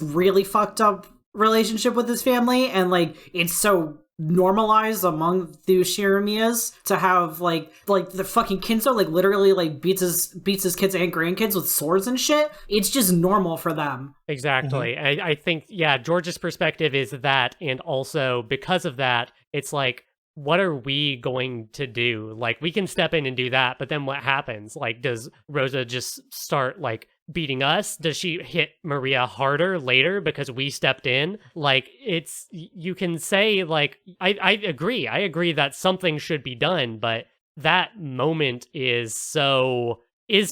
really fucked up relationship with his family, and, like, it's so normalized among the Shiramiyas to have, like the fucking Kinzo, like, literally, like, beats his kids and grandkids with swords and shit. It's just normal for them. Exactly. I think, George's perspective is that, and also because of that, it's like, what are we going to do? Like, we can step in and do that, but then what happens? Like, does Rosa just start, like, beating us? Does she hit Maria harder later because we stepped in? Like, you can say, like, I agree. I agree that something should be done, but that moment is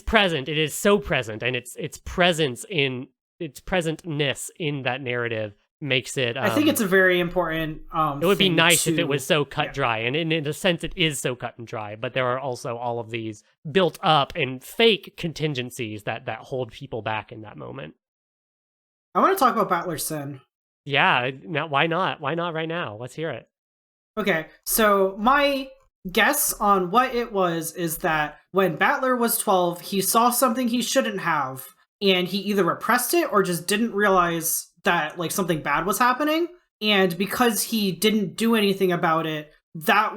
present. It is so present, and its presence in its presentness in that narrative makes it. I think it's a very important. It would be thing nice if to- it was so cut dry, and in a sense, it is so cut and dry. But there are also all of these built up and fake contingencies that hold people back in that moment. I want to talk about Battler's Sin. Yeah, now why not? Why not right now? Let's hear it. Okay, so my guess on what it was is that when Battler was 12, he saw something he shouldn't have, and he either repressed it or just didn't realize that like something bad was happening. And because he didn't do anything about it, that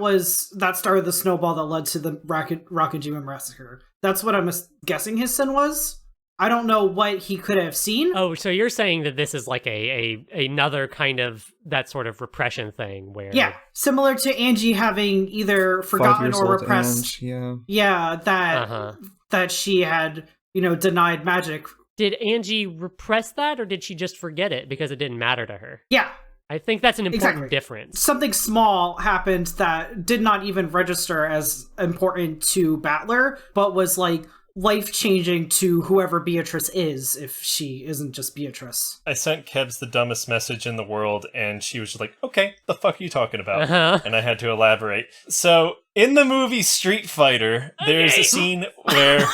started the snowball that led to the Rakajima massacre. That's what I'm guessing his sin was. I don't know what he could have seen. Oh, so you're saying that this is like another kind of that sort of repression thing where Similar to Angie having either forgotten or repressed. Ange, That she had, denied magic. Did Angie repress that, or did she just forget it because it didn't matter to her? Yeah. I think that's an important difference. Something small happened that did not even register as important to Battler, but was like life-changing to whoever Beatrice is, if she isn't just Beatrice. I sent Kebs the dumbest message in the world, and she was just like, okay, the fuck are you talking about? And I had to elaborate. So, in the movie Street Fighter, there's a scene where...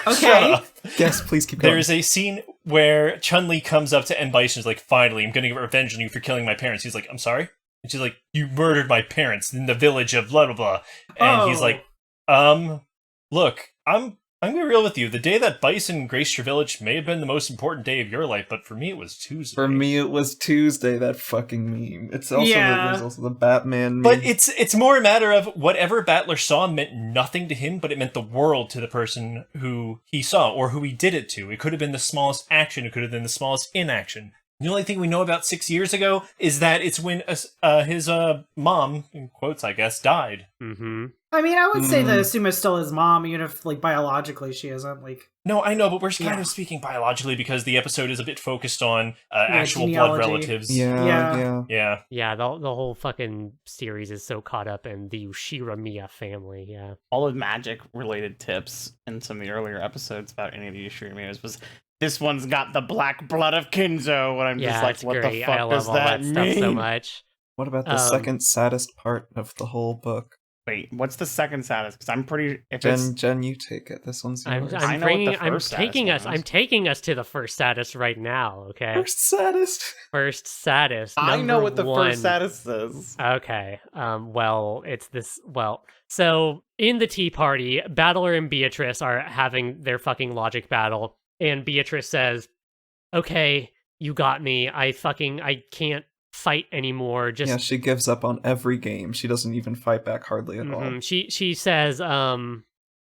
Okay. Yes, please keep going. There's a scene where Chun-Li comes up to M. Bison's like, finally, I'm gonna get revenge on you for killing my parents. He's like, I'm sorry? And she's like, you murdered my parents in the village of blah, blah, blah. And he's like, look, I'm gonna be real with you. The day that Bison graced your village may have been the most important day of your life, but for me it was Tuesday. For me it was Tuesday, that fucking meme. It's also there's also the Batman meme. But it's more a matter of whatever Battler saw meant nothing to him, but it meant the world to the person who he saw, or who he did it to. It could have been the smallest action, it could have been the smallest inaction. The only thing we know about 6 years ago is that it's when his mom, in quotes I guess, died. Mm-hmm. I mean, I would say that Asuma's still his mom, even if, like, biologically she isn't, like... No, I know, but we're kind of speaking biologically because the episode is a bit focused on actual blood relatives. Yeah. Yeah, the whole fucking series is so caught up in the Ushiramiya family, yeah. All of magic-related tips in some of the earlier episodes about any of the Ushiramiyas was, this one's got the black blood of Kinzo, and I'm just like, what great. the fuck I love does all that that stuff so mean? much. What about the second saddest part of the whole book? Wait, what's the second saddest? Because I'm pretty... Jen, you take it. This one's yours. I'm taking us to the first saddest right now, okay? First saddest. First saddest. I know what the one. first saddest is. Okay. Well, it's this. Well, so in the tea party, Battler and Beatrice are having their fucking logic battle, and Beatrice says, "Okay, you got me. I can't fight anymore." She gives up on every game. She doesn't even fight back hardly at all. She says,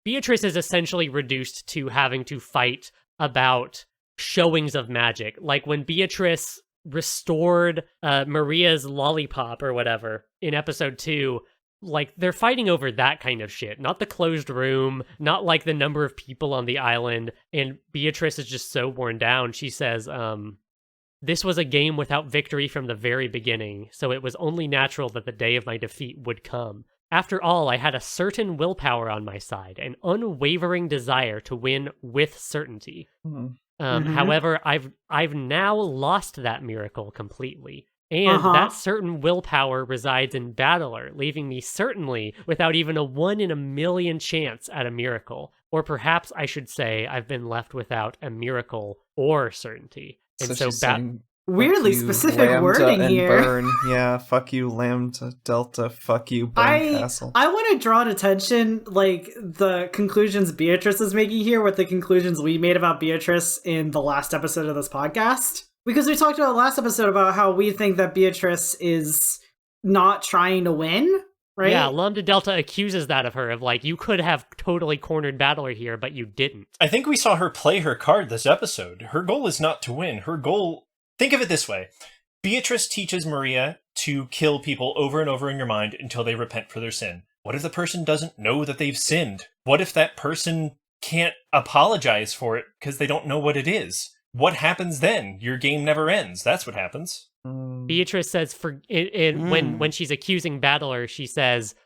Beatrice is essentially reduced to having to fight about showings of magic. Like when Beatrice restored Maria's lollipop or whatever in episode 2, like they're fighting over that kind of shit, not the closed room, not like the number of people on the island. And Beatrice is just so worn down. She says, this was a game without victory from the very beginning, so it was only natural that the day of my defeat would come. After all, I had a certain willpower on my side, an unwavering desire to win with certainty. However, I've now lost that miracle completely, and that certain willpower resides in Battler, leaving me certainly without even a 1 in a million chance at a miracle. Or perhaps I should say I've been left without a miracle or certainty. And so weirdly specific wording here. Burn. Yeah, fuck you, Lambda, Delta, fuck you, Burn Castle. I want to draw attention, like, the conclusions Beatrice is making here with the conclusions we made about Beatrice in the last episode of this podcast. Because we talked about last episode about how we think that Beatrice is not trying to win, right? Yeah, Lambda Delta accuses that of her, of like, you could have totally cornered Battler here, but you didn't. I think we saw her play her card this episode. Her goal is not to win. Her goal... Think of it this way. Beatrice teaches Maria to kill people over and over in your mind until they repent for their sin. What if the person doesn't know that they've sinned? What if that person can't apologize for it because they don't know what it is? What happens then? Your game never ends. That's what happens. Beatrice says when she's accusing Battler, she says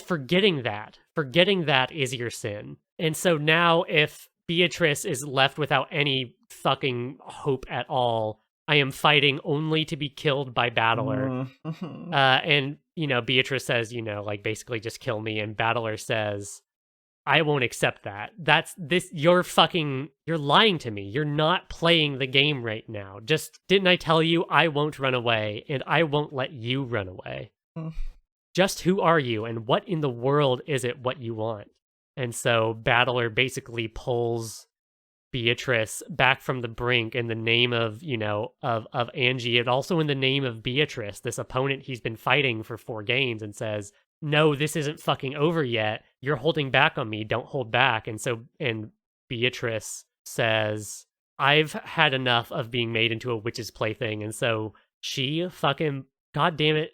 forgetting that is your sin. And so now if Beatrice is left without any fucking hope at all, I am fighting only to be killed by Battler. Mm-hmm. And, Beatrice says, like, basically just kill me. And Battler says, I won't accept that. You're lying to me. You're not playing the game right now. Didn't I tell you I won't run away and I won't let you run away? Just who are you and what in the world is it what you want? And so Battler basically pulls Beatrice back from the brink in the name of, of Angie, and also in the name of Beatrice, this opponent he's been fighting for 4 games, and says, no, this isn't fucking over yet. You're holding back on me. Don't hold back. And Beatrice says, I've had enough of being made into a witch's plaything. And so she fucking, God damn it,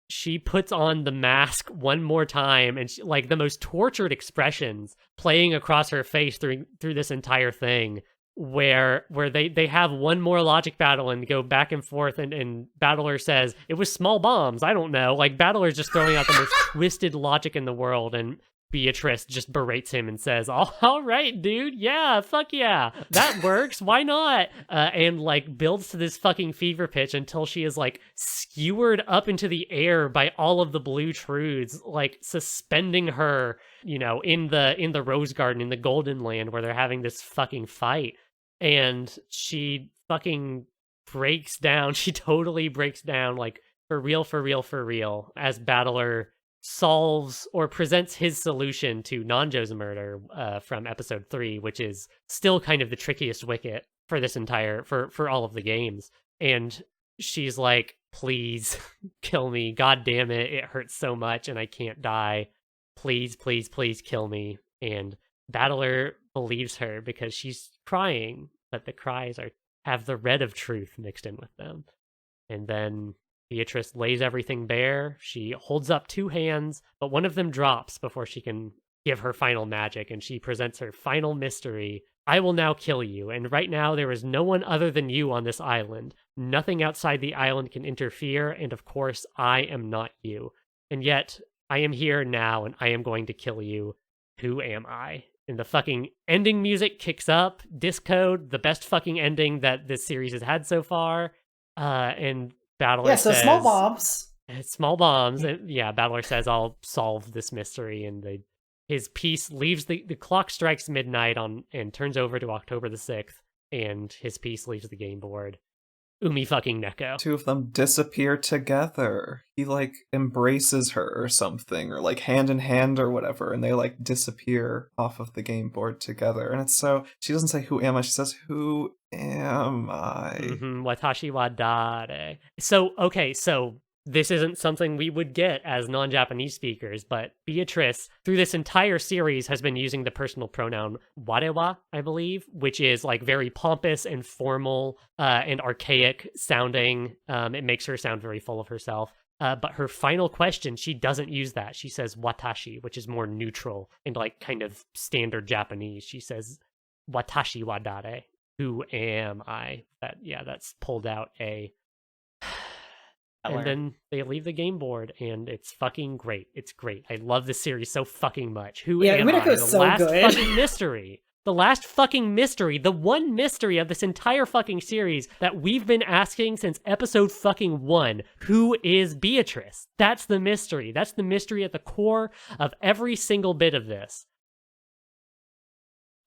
she puts on the mask one more time, and she, like the most tortured expressions playing across her face through this entire thing, where they have one more logic battle and go back and forth, and Battler says, it was small bombs, I don't know. Like, Battler's just throwing out the most twisted logic in the world, and Beatrice just berates him and says, all right, dude, yeah, fuck yeah, that works, why not? And like builds to this fucking fever pitch until she is like skewered up into the air by all of the blue truths, like suspending her, in the Rose Garden, in the Golden Land, where they're having this fucking fight. And she fucking breaks down. She totally breaks down, like, for real, as Battler solves or presents his solution to Nanjo's murder from episode 3, which is still kind of the trickiest wicket for this entire, for all of the games. And she's like, please kill me. God damn it. It hurts so much and I can't die. Please, please, please kill me. And Battler believes her because she's crying, but the cries have the red of truth mixed in with them. And then Beatrice lays everything bare. She holds up 2 hands, but one of them drops before she can give her final magic, and she presents her final mystery. I will now kill you, and right now there is no one other than you on this island. Nothing outside the island can interfere, and of course, I am not you. And yet, I am here now, and I am going to kill you. Who am I? And the fucking ending music kicks up. Discode, the best fucking ending that this series has had so far. And Battler says, small bombs. Small bombs. And yeah, Battler says, I'll solve this mystery. And his piece leaves the clock strikes midnight and turns over to October the 6th. And his piece leaves the game board. Umi fucking Neko. 2 of them disappear together. He like embraces her or something, or like hand in hand or whatever, and they like disappear off of the game board together. And it's so, she doesn't say who am I, she says who am I. Watashi wa dare. So this isn't something we would get as non-Japanese speakers, but Beatrice, through this entire series, has been using the personal pronoun warewa, I believe, which is like very pompous and formal and archaic sounding. It makes her sound very full of herself. But her final question, she doesn't use that. She says watashi, which is more neutral and like kind of standard Japanese. She says watashi wa dare. Who am I? That's pulled out a... And then they leave the game board, and it's fucking great. It's great. I love this series so fucking much. Who am I? The so last good. fucking mystery. The last fucking mystery. The one mystery of this entire fucking series that we've been asking since episode fucking 1. Who is Beatrice? That's the mystery. That's the mystery at the core of every single bit of this.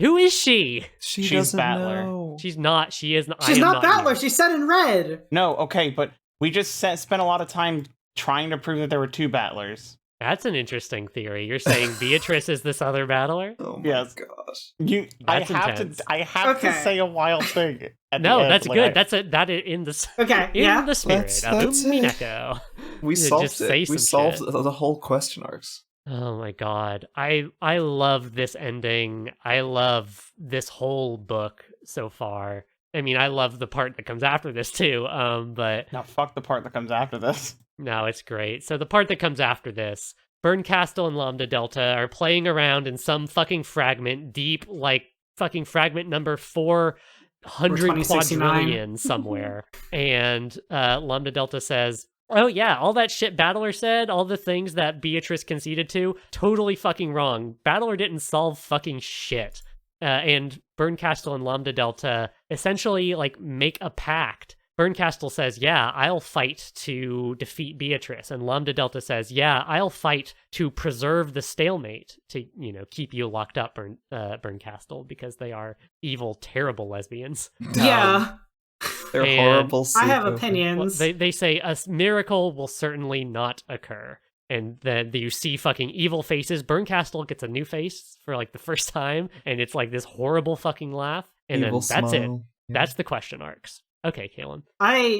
Who is she? She's doesn't Battler. know. She's not. She is. She's not Battler. You. She's set in red. No, okay, but we just spent a lot of time trying to prove that there were 2 Battlers. That's an interesting theory. You're saying Beatrice is this other battler? Oh my Yes. gosh. I That's have intense. to say a wild thing. No, that's good. That is in the Okay, in the spirit That's of it. Umineko. We Yeah, solved just it. say We some solved shit. the whole question arcs. Oh my god. I love this ending. I love this whole book so far. I mean, I love the part that comes after this too. But Now fuck the part that comes after this. no, it's great. So the part that comes after this, Berncastle and Lambda Delta are playing around in some fucking fragment deep, like fucking fragment number 400 2069. quadrillion somewhere. And Lambda Delta says, oh yeah, all that shit Battler said, all the things that Beatrice conceded to, totally fucking wrong. Battler didn't solve fucking shit. And Berncastle and Lambda Delta essentially like make a pact Bernkastel says, yeah, I'll fight to defeat Beatrice. And Lambda Delta says, yeah, I'll fight to preserve the stalemate, to, keep you locked up, Bernkastel, because they are evil, terrible lesbians. Yeah. They're And horrible. I have sleepovers. opinions. They say a miracle will certainly not occur. And then you see fucking evil faces. Bernkastel gets a new face for like the first time, and it's like this horrible fucking laugh. And Evil then that's it. smile. Yeah. That's the question arcs. Okay, Caelum.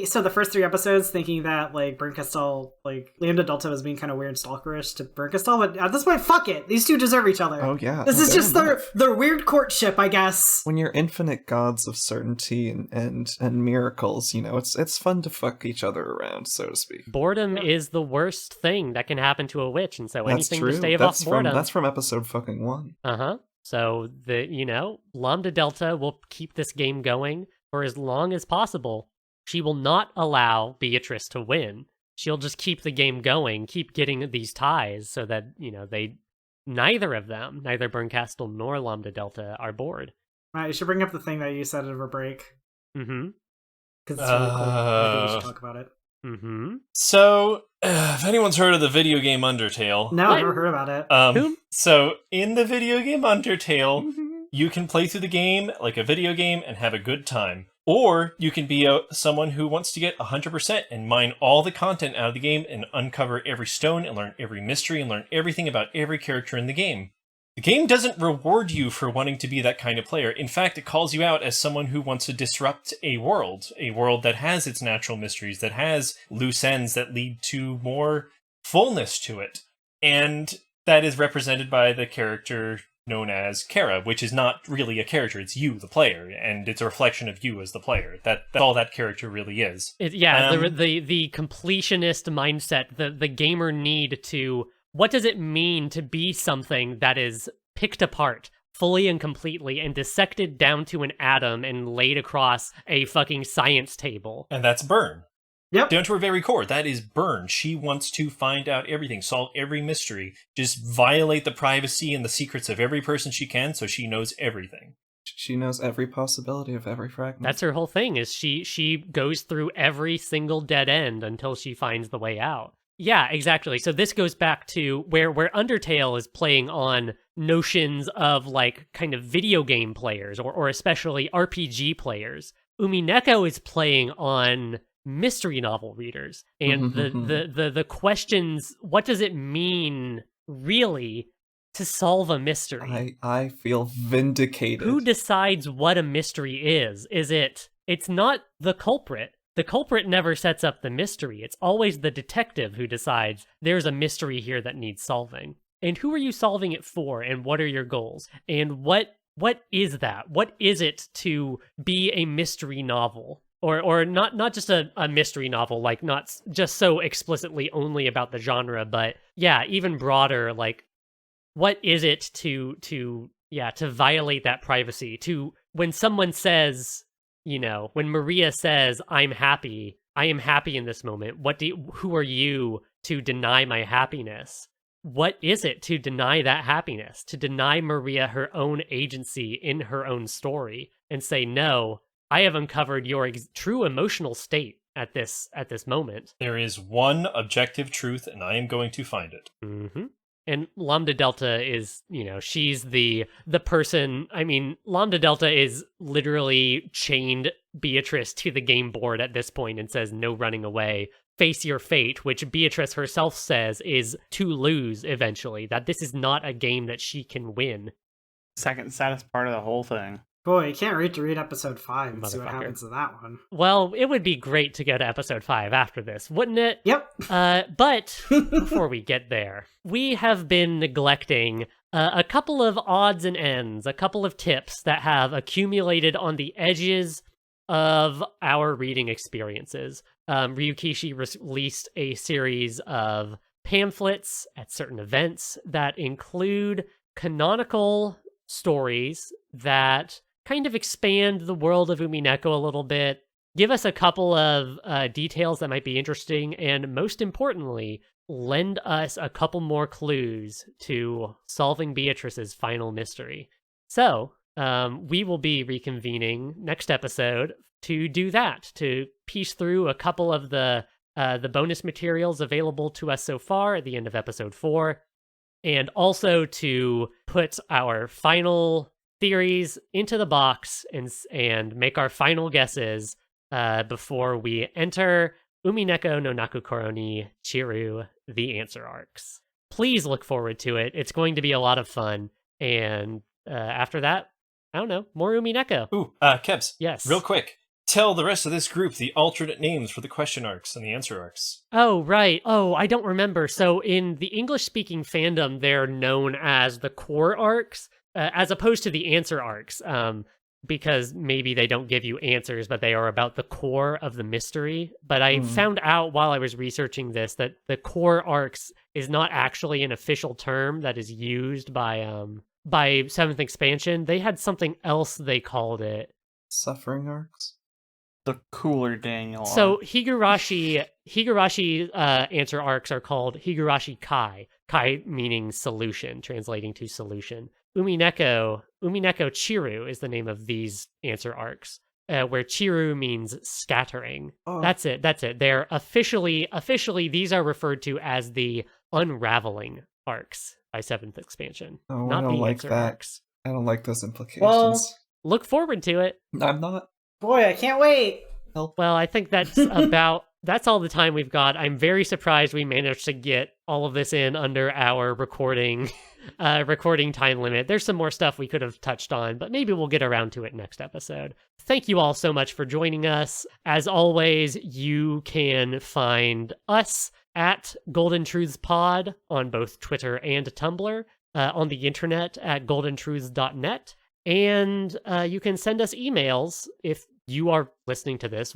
So the first 3 episodes thinking that like Bernkastel, like Lambda Delta was being kind of weird stalkerish to Bernkastel, but at this point, fuck it. These two deserve each other. Oh yeah. This is fair just enough. their weird courtship, I guess. When you're infinite gods of certainty and miracles, it's fun to fuck each other around, so to speak. Boredom is the worst thing that can happen to a witch, and so That's anything true. to stave that's off boredom. That's from episode fucking 1. Uh-huh. So Lambda Delta will keep this game going for as long as possible. She will not allow Beatrice to win. She'll just keep the game going, keep getting these ties so that, neither of them, neither Bernkastel nor Lambda Delta, are bored. Right, you should bring up the thing that you said over break. Mm-hmm. Because it's really cool. I think we should talk about it. Mm-hmm. So, if anyone's heard of the video game Undertale, No, What? I've never heard about it. Who? So in the video game Undertale, you can play through the game like a video game and have a good time. Or you can be someone who wants to get 100% and mine all the content out of the game and uncover every stone and learn every mystery and learn everything about every character in the game. The game doesn't reward you for wanting to be that kind of player. In fact, it calls you out as someone who wants to disrupt a world that has its natural mysteries, that has loose ends that lead to more fullness to it. And that is represented by the character known as Kara, which is not really a character, it's you, the player, and it's a reflection of you as the player. That's all that character really is. The completionist mindset, the gamer need to, what does it mean to be something that is picked apart fully and completely and dissected down to an atom and laid across a fucking science table? And that's Burn. Yep. Down to her very core, that is Burn. She wants to find out everything, solve every mystery, just violate the privacy and the secrets of every person she can so she knows everything. She knows every possibility of every fragment. That's her whole thing, is she goes through every single dead end until she finds the way out. Yeah, exactly. So this goes back to where Undertale is playing on notions of like kind of video game players or especially RPG players. Umineko is playing on mystery novel readers and the questions, what does it mean really to solve a mystery? I feel vindicated. Who decides what a mystery is? It's not the culprit. The culprit never sets up the mystery. It's always the detective who decides there's a mystery here that needs solving. And who are you solving it for? And what are your goals? And what is that? What is it to be a mystery novel? Or not just a mystery novel, like not just so explicitly only about the genre, but yeah, even broader, like what is it to violate that privacy? To when someone says, when Maria says, I am happy in this moment, who are you to deny my happiness? What is it to deny that happiness? To deny Maria her own agency in her own story and say, no, I have uncovered your true emotional state at this moment. There is one objective truth, and I am going to find it. Mm-hmm. And Lambda Delta is, she's the person. I mean, Lambda Delta is literally chained Beatrice to the game board at this point and says, no running away. Face your fate, which Beatrice herself says is to lose eventually, that this is not a game that she can win. Second saddest part of the whole thing. Boy, you can't wait to read episode 5 and see what Motherfucker. happens to that one. Well, it would be great to go to episode 5 after this, wouldn't it? Yep. But before we get there, we have been neglecting a couple of odds and ends, a couple of tips that have accumulated on the edges of our reading experiences. Ryukishi released a series of pamphlets at certain events that include canonical stories that kind of expand the world of Umineko a little bit, give us a couple of details that might be interesting, and most importantly, lend us a couple more clues to solving Beatrice's final mystery. So, we will be reconvening next episode to do that, to piece through a couple of the bonus materials available to us so far at the end of episode 4, and also to put our final theories into the box and make our final guesses before we enter Umineko no Nakukoro ni Chiru, the answer arcs. Please look forward to it. It's going to be a lot of fun. And after that, I don't know, more Umineko. Ooh, Kebs. Yes. Real quick. Tell the rest of this group the alternate names for the question arcs and the answer arcs. Oh, right. Oh, I don't remember. So in the English-speaking fandom, they're known as the core arcs, as opposed to the answer arcs, because maybe they don't give you answers, but they are about the core of the mystery. But I found out while I was researching this that the core arcs is not actually an official term that is used by 7th expansion. They had something else they called it. Suffering arcs? The cooler Daniel. So Higurashi answer arcs are called Higurashi Kai. Kai meaning solution, translating to solution. Umineko Chiru is the name of these answer arcs, where Chiru means scattering. Oh. That's it. They're officially these are referred to as the unraveling arcs by 7th expansion. Oh, not I don't the like answer that. arcs. I don't like those implications. Well- Look forward to it. I'm not. Boy, I can't wait. Well, I think that's that's all the time we've got. I'm very surprised we managed to get all of this in under our recording time limit. There's some more stuff we could have touched on, but maybe we'll get around to it next episode. Thank you all so much for joining us. As always, you can find us at Golden Truths Pod on both Twitter and Tumblr, on the internet at goldentruths.net. And you can send us emails if you are listening to this,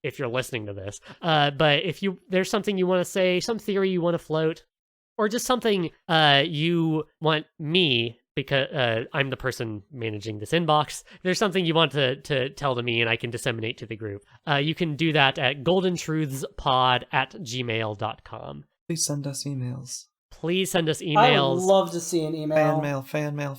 if you're listening to this. But if there's something you want to say, some theory you want to float, or just something you want me, because I'm the person managing this inbox, if there's something you want to tell to me and I can disseminate to the group, you can do that at goldentruthspod@gmail.com. Please send us emails. Please send us I emails. would love to see an email. Fan mail.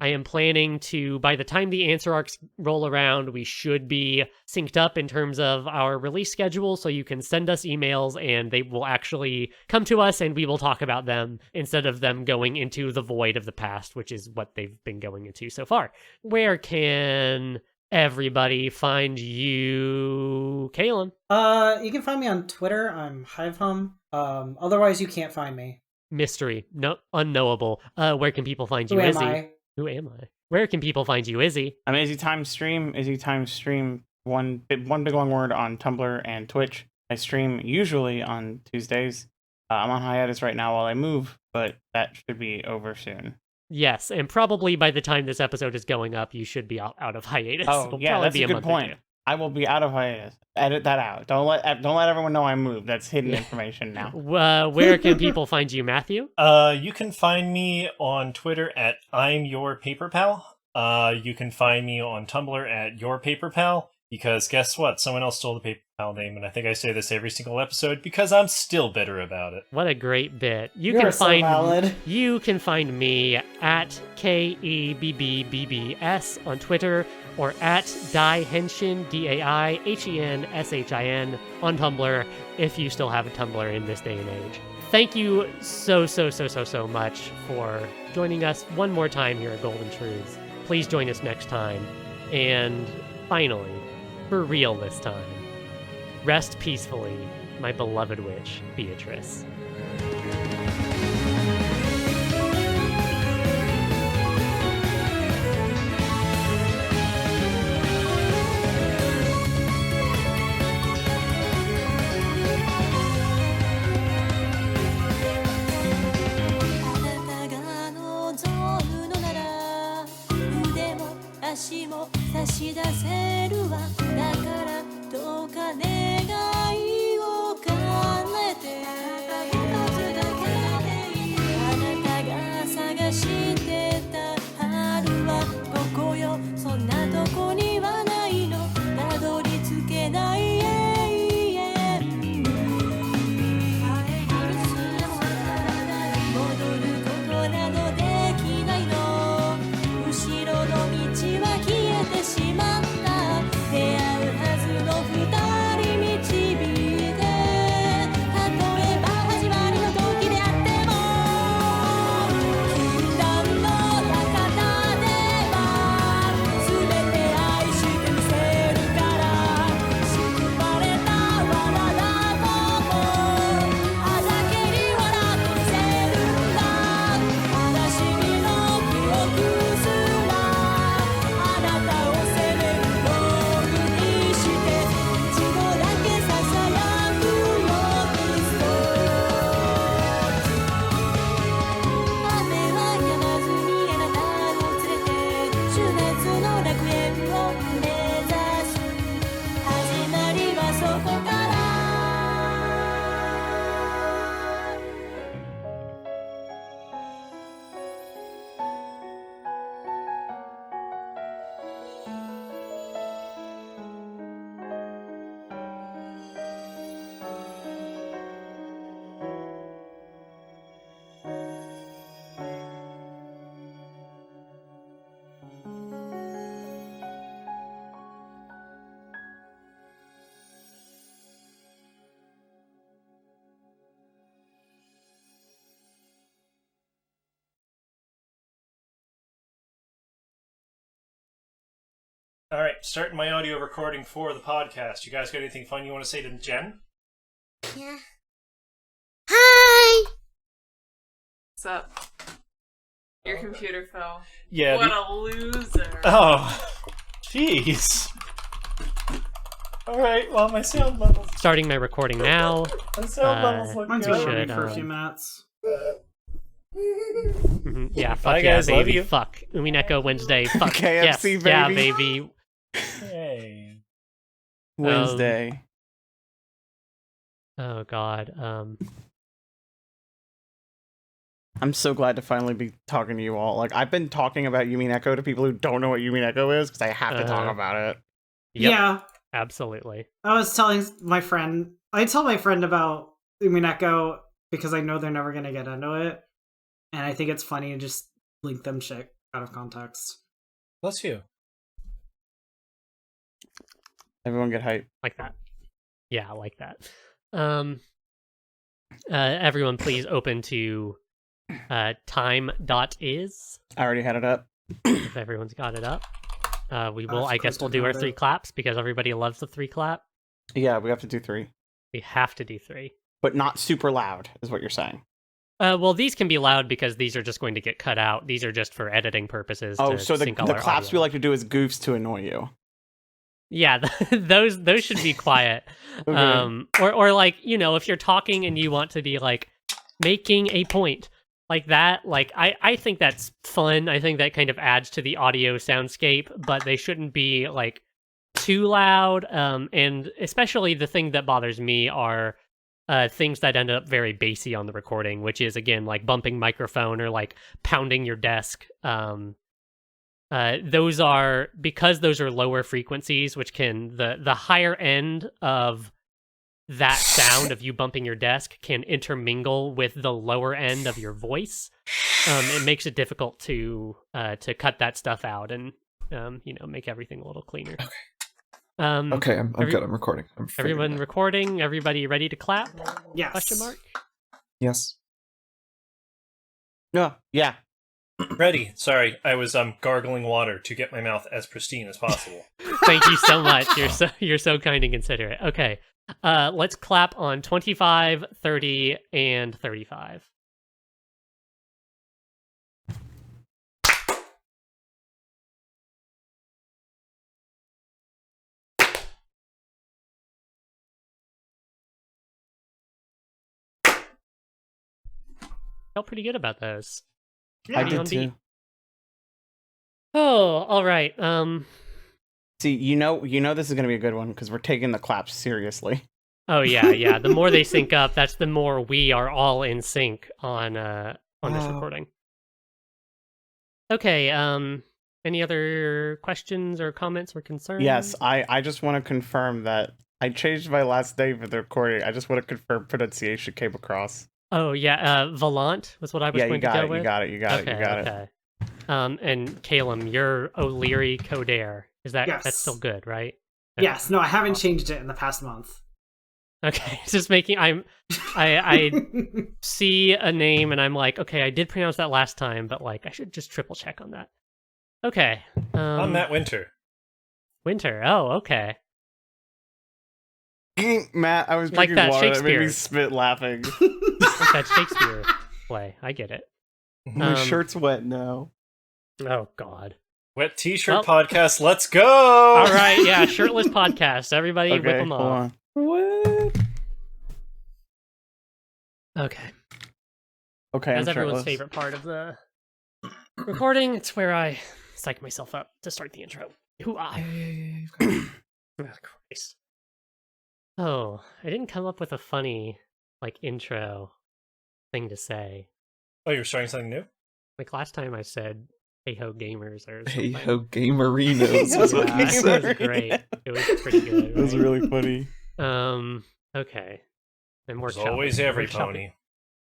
I am planning to, by the time the answer arcs roll around, we should be synced up in terms of our release schedule, so you can send us emails and they will actually come to us and we will talk about them instead of them going into the void of the past, which is what they've been going into so far. Where can everybody find you, Caelum? You can find me on Twitter. I'm HiveHum. Otherwise, you can't find me. Mystery, no, unknowable. Where can people find you, Who am Izzy? I? Who am I? Where can people find you, Izzy? I'm Izzy Time Stream. One big long word on Tumblr and Twitch. I stream usually on Tuesdays. I'm on hiatus right now while I move, but that should be over soon. Yes, and probably by the time this episode is going up, you should be out of hiatus. Oh, It'll yeah, probably that's be a good month or point. two. I will be out of hiatus. Edit that out. Don't let everyone know I moved. That's hidden information now. Where can people find you, Matthew? You can find me on Twitter at I'm Your Paper Pal. You can find me on Tumblr at Your Paper Pal, because guess what? Someone else stole the Paper Pal name, and I think I say this every single episode because I'm still bitter about it. What a great bit. You You're can so find valid. You can find me at KEBBBBS on Twitter, or at Daihenshin, DAIHENSHIN on Tumblr, if you still have a Tumblr in this day and age. Thank you so much for joining us one more time here at Golden Truths. Please join us next time. And finally, for real this time, rest peacefully, my beloved witch, Beatrice.後ろの道は消えてしまった All right, starting my audio recording for the podcast. You guys got anything fun you want to say to Jen? Yeah. Hi! What's up? Your computer fell. Yeah. What a loser. Oh, jeez. All right. Well, my sound levels. Starting my recording now. My sound levels look Mine's good. been should, running for a few minutes. Yeah, fuck Bye, yeah, guys. Love baby. you. Fuck. Umineko Wednesday. Fuck. KFC, yes. Yeah, baby. baby. Hey. Wednesday. Oh god. I'm so glad to finally be talking to you all. Like, I've been talking about Umineko to people who don't know what Umineko is because I have to talk about it. Yep, Yeah, absolutely. I was telling my friend. I tell my friend about Umineko because I know they're never gonna get into it, and I think it's funny to just link them shit out of context. Bless you. Everyone get hype. Like that. Yeah, I like that. Everyone please open to time.is. I already had it up. If everyone's got it up. We will, I've I guess we'll clicked do our another. 3 claps because everybody loves the 3 clap. Yeah, we have to do 3. We have to do 3. But not super loud, is what you're saying. Well, these can be loud because these are just going to get cut out. These are just for editing purposes. Oh, to so the sync all our claps audio. we like to do is goofs to annoy you. Yeah, those should be quiet. Okay. Or like, you know, if you're talking and you want to be like making a point like that, like I think that's fun. I think that kind of adds to the audio soundscape, but they shouldn't be like too loud. And especially the thing that bothers me are things that end up very bassy on the recording, which is again like bumping microphone or like pounding your desk. Those are because those are lower frequencies, which can the higher end of that sound of you bumping your desk can intermingle with the lower end of your voice. It makes it difficult to cut that stuff out and you know, make everything a little cleaner. Okay. Okay, I'm good. I'm recording. I'm figuring Everyone it out. recording? Everybody ready to clap? Yes. Question mark? Yes. No, yeah. Ready. Sorry, I was gargling water to get my mouth as pristine as possible. Thank you so much. You're so kind and considerate. Okay. Let's clap on 25, 30, and 35. Felt pretty good about those. Yeah. I Pretty did on beat. too. Oh, all right. See, you know this is gonna be a good one because we're taking the claps seriously. Oh yeah. The more they sync up, that's the more we are all in sync on this Wow. recording. Okay. Any other questions or comments or concerns? Yes, I just want to confirm that I changed my last name for the recording. I just want to confirm pronunciation came across. Oh yeah. Valant was what I was Yeah, going you got to go it. with. You got it. You got it. You got it. Okay. And Caelum, you're O'Leary Codair. Is that Yes. that's still good, right? Yes. No, I haven't changed it in the past month. Okay. It's just making I see a name and I'm like, okay, I did pronounce that last time, but like I should just triple check on that. Okay. I'm Matt Winter. Winter. Oh, okay. Matt, I was Like drinking that water that made me Shakespeare. spit laughing. Like that Shakespeare play. I get it. My shirt's wet now. Oh God. Wet T-shirt Well- podcast. Let's go. All right. Yeah. Shirtless podcast. Everybody whip Okay, them hold off. on. What? Okay. Okay, That's I'm everyone's shirtless. favorite part of the recording. It's where I psych myself up to start the intro. Hoo-ah. Oh, Christ. Oh, I didn't come up with a funny, like, intro thing to say. Oh, you're starting something new? Like, last time I said, hey ho gamers or Hey something. ho, gamerinos was what Yeah, you it said. was great. It was pretty good. It was right? really funny. Okay. I'm There's workshopping. always every Workshopping. pony.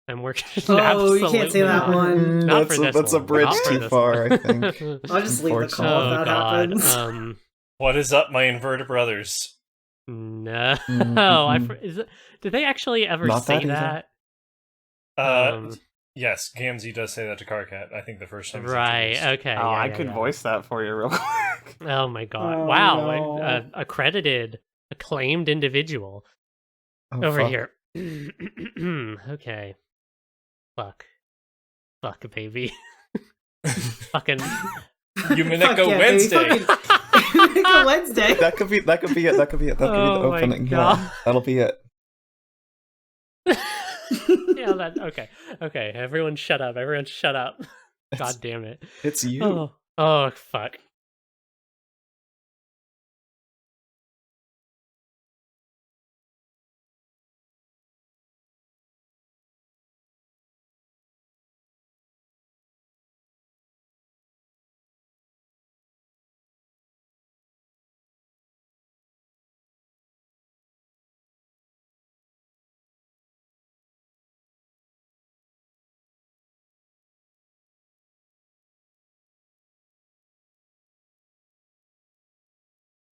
I'm working. Oh, you can't say that one. Not for That's this a one. bridge Not for too this far, one. I think. I'll just leave the call Oh if that God. happens. What is up, my inverted brothers? No. Mm-mm. Did they actually ever Not say that either. that? Yes, Gamzee does say that to Karkat. I think the first time. Right. Okay. Oh, yeah, I yeah, could yeah. voice that for you real quick. Oh my god! Oh, Wow, no. accredited, acclaimed individual Oh, over fuck. here. Okay. Fuck, baby. Fucking. Umineko Fuck yeah, baby. Wednesday. Umineko Wednesday. That could be it. That could be the Oh my opening. God. Yeah, that'll be it. Yeah. That. Okay. Okay. Everyone, shut up. Everyone, shut up. God damn it. It's you. Oh. Oh fuck.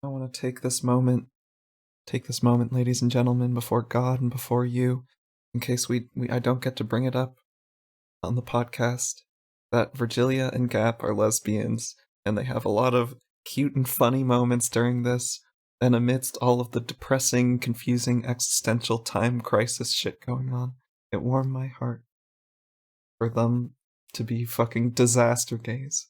I want to take this moment, ladies and gentlemen, before God and before you, in case I don't get to bring it up on the podcast, that Virgilia and Gap are lesbians, and they have a lot of cute and funny moments during this, and amidst all of the depressing, confusing, existential time crisis shit going on, it warmed my heart for them to be fucking disaster gays.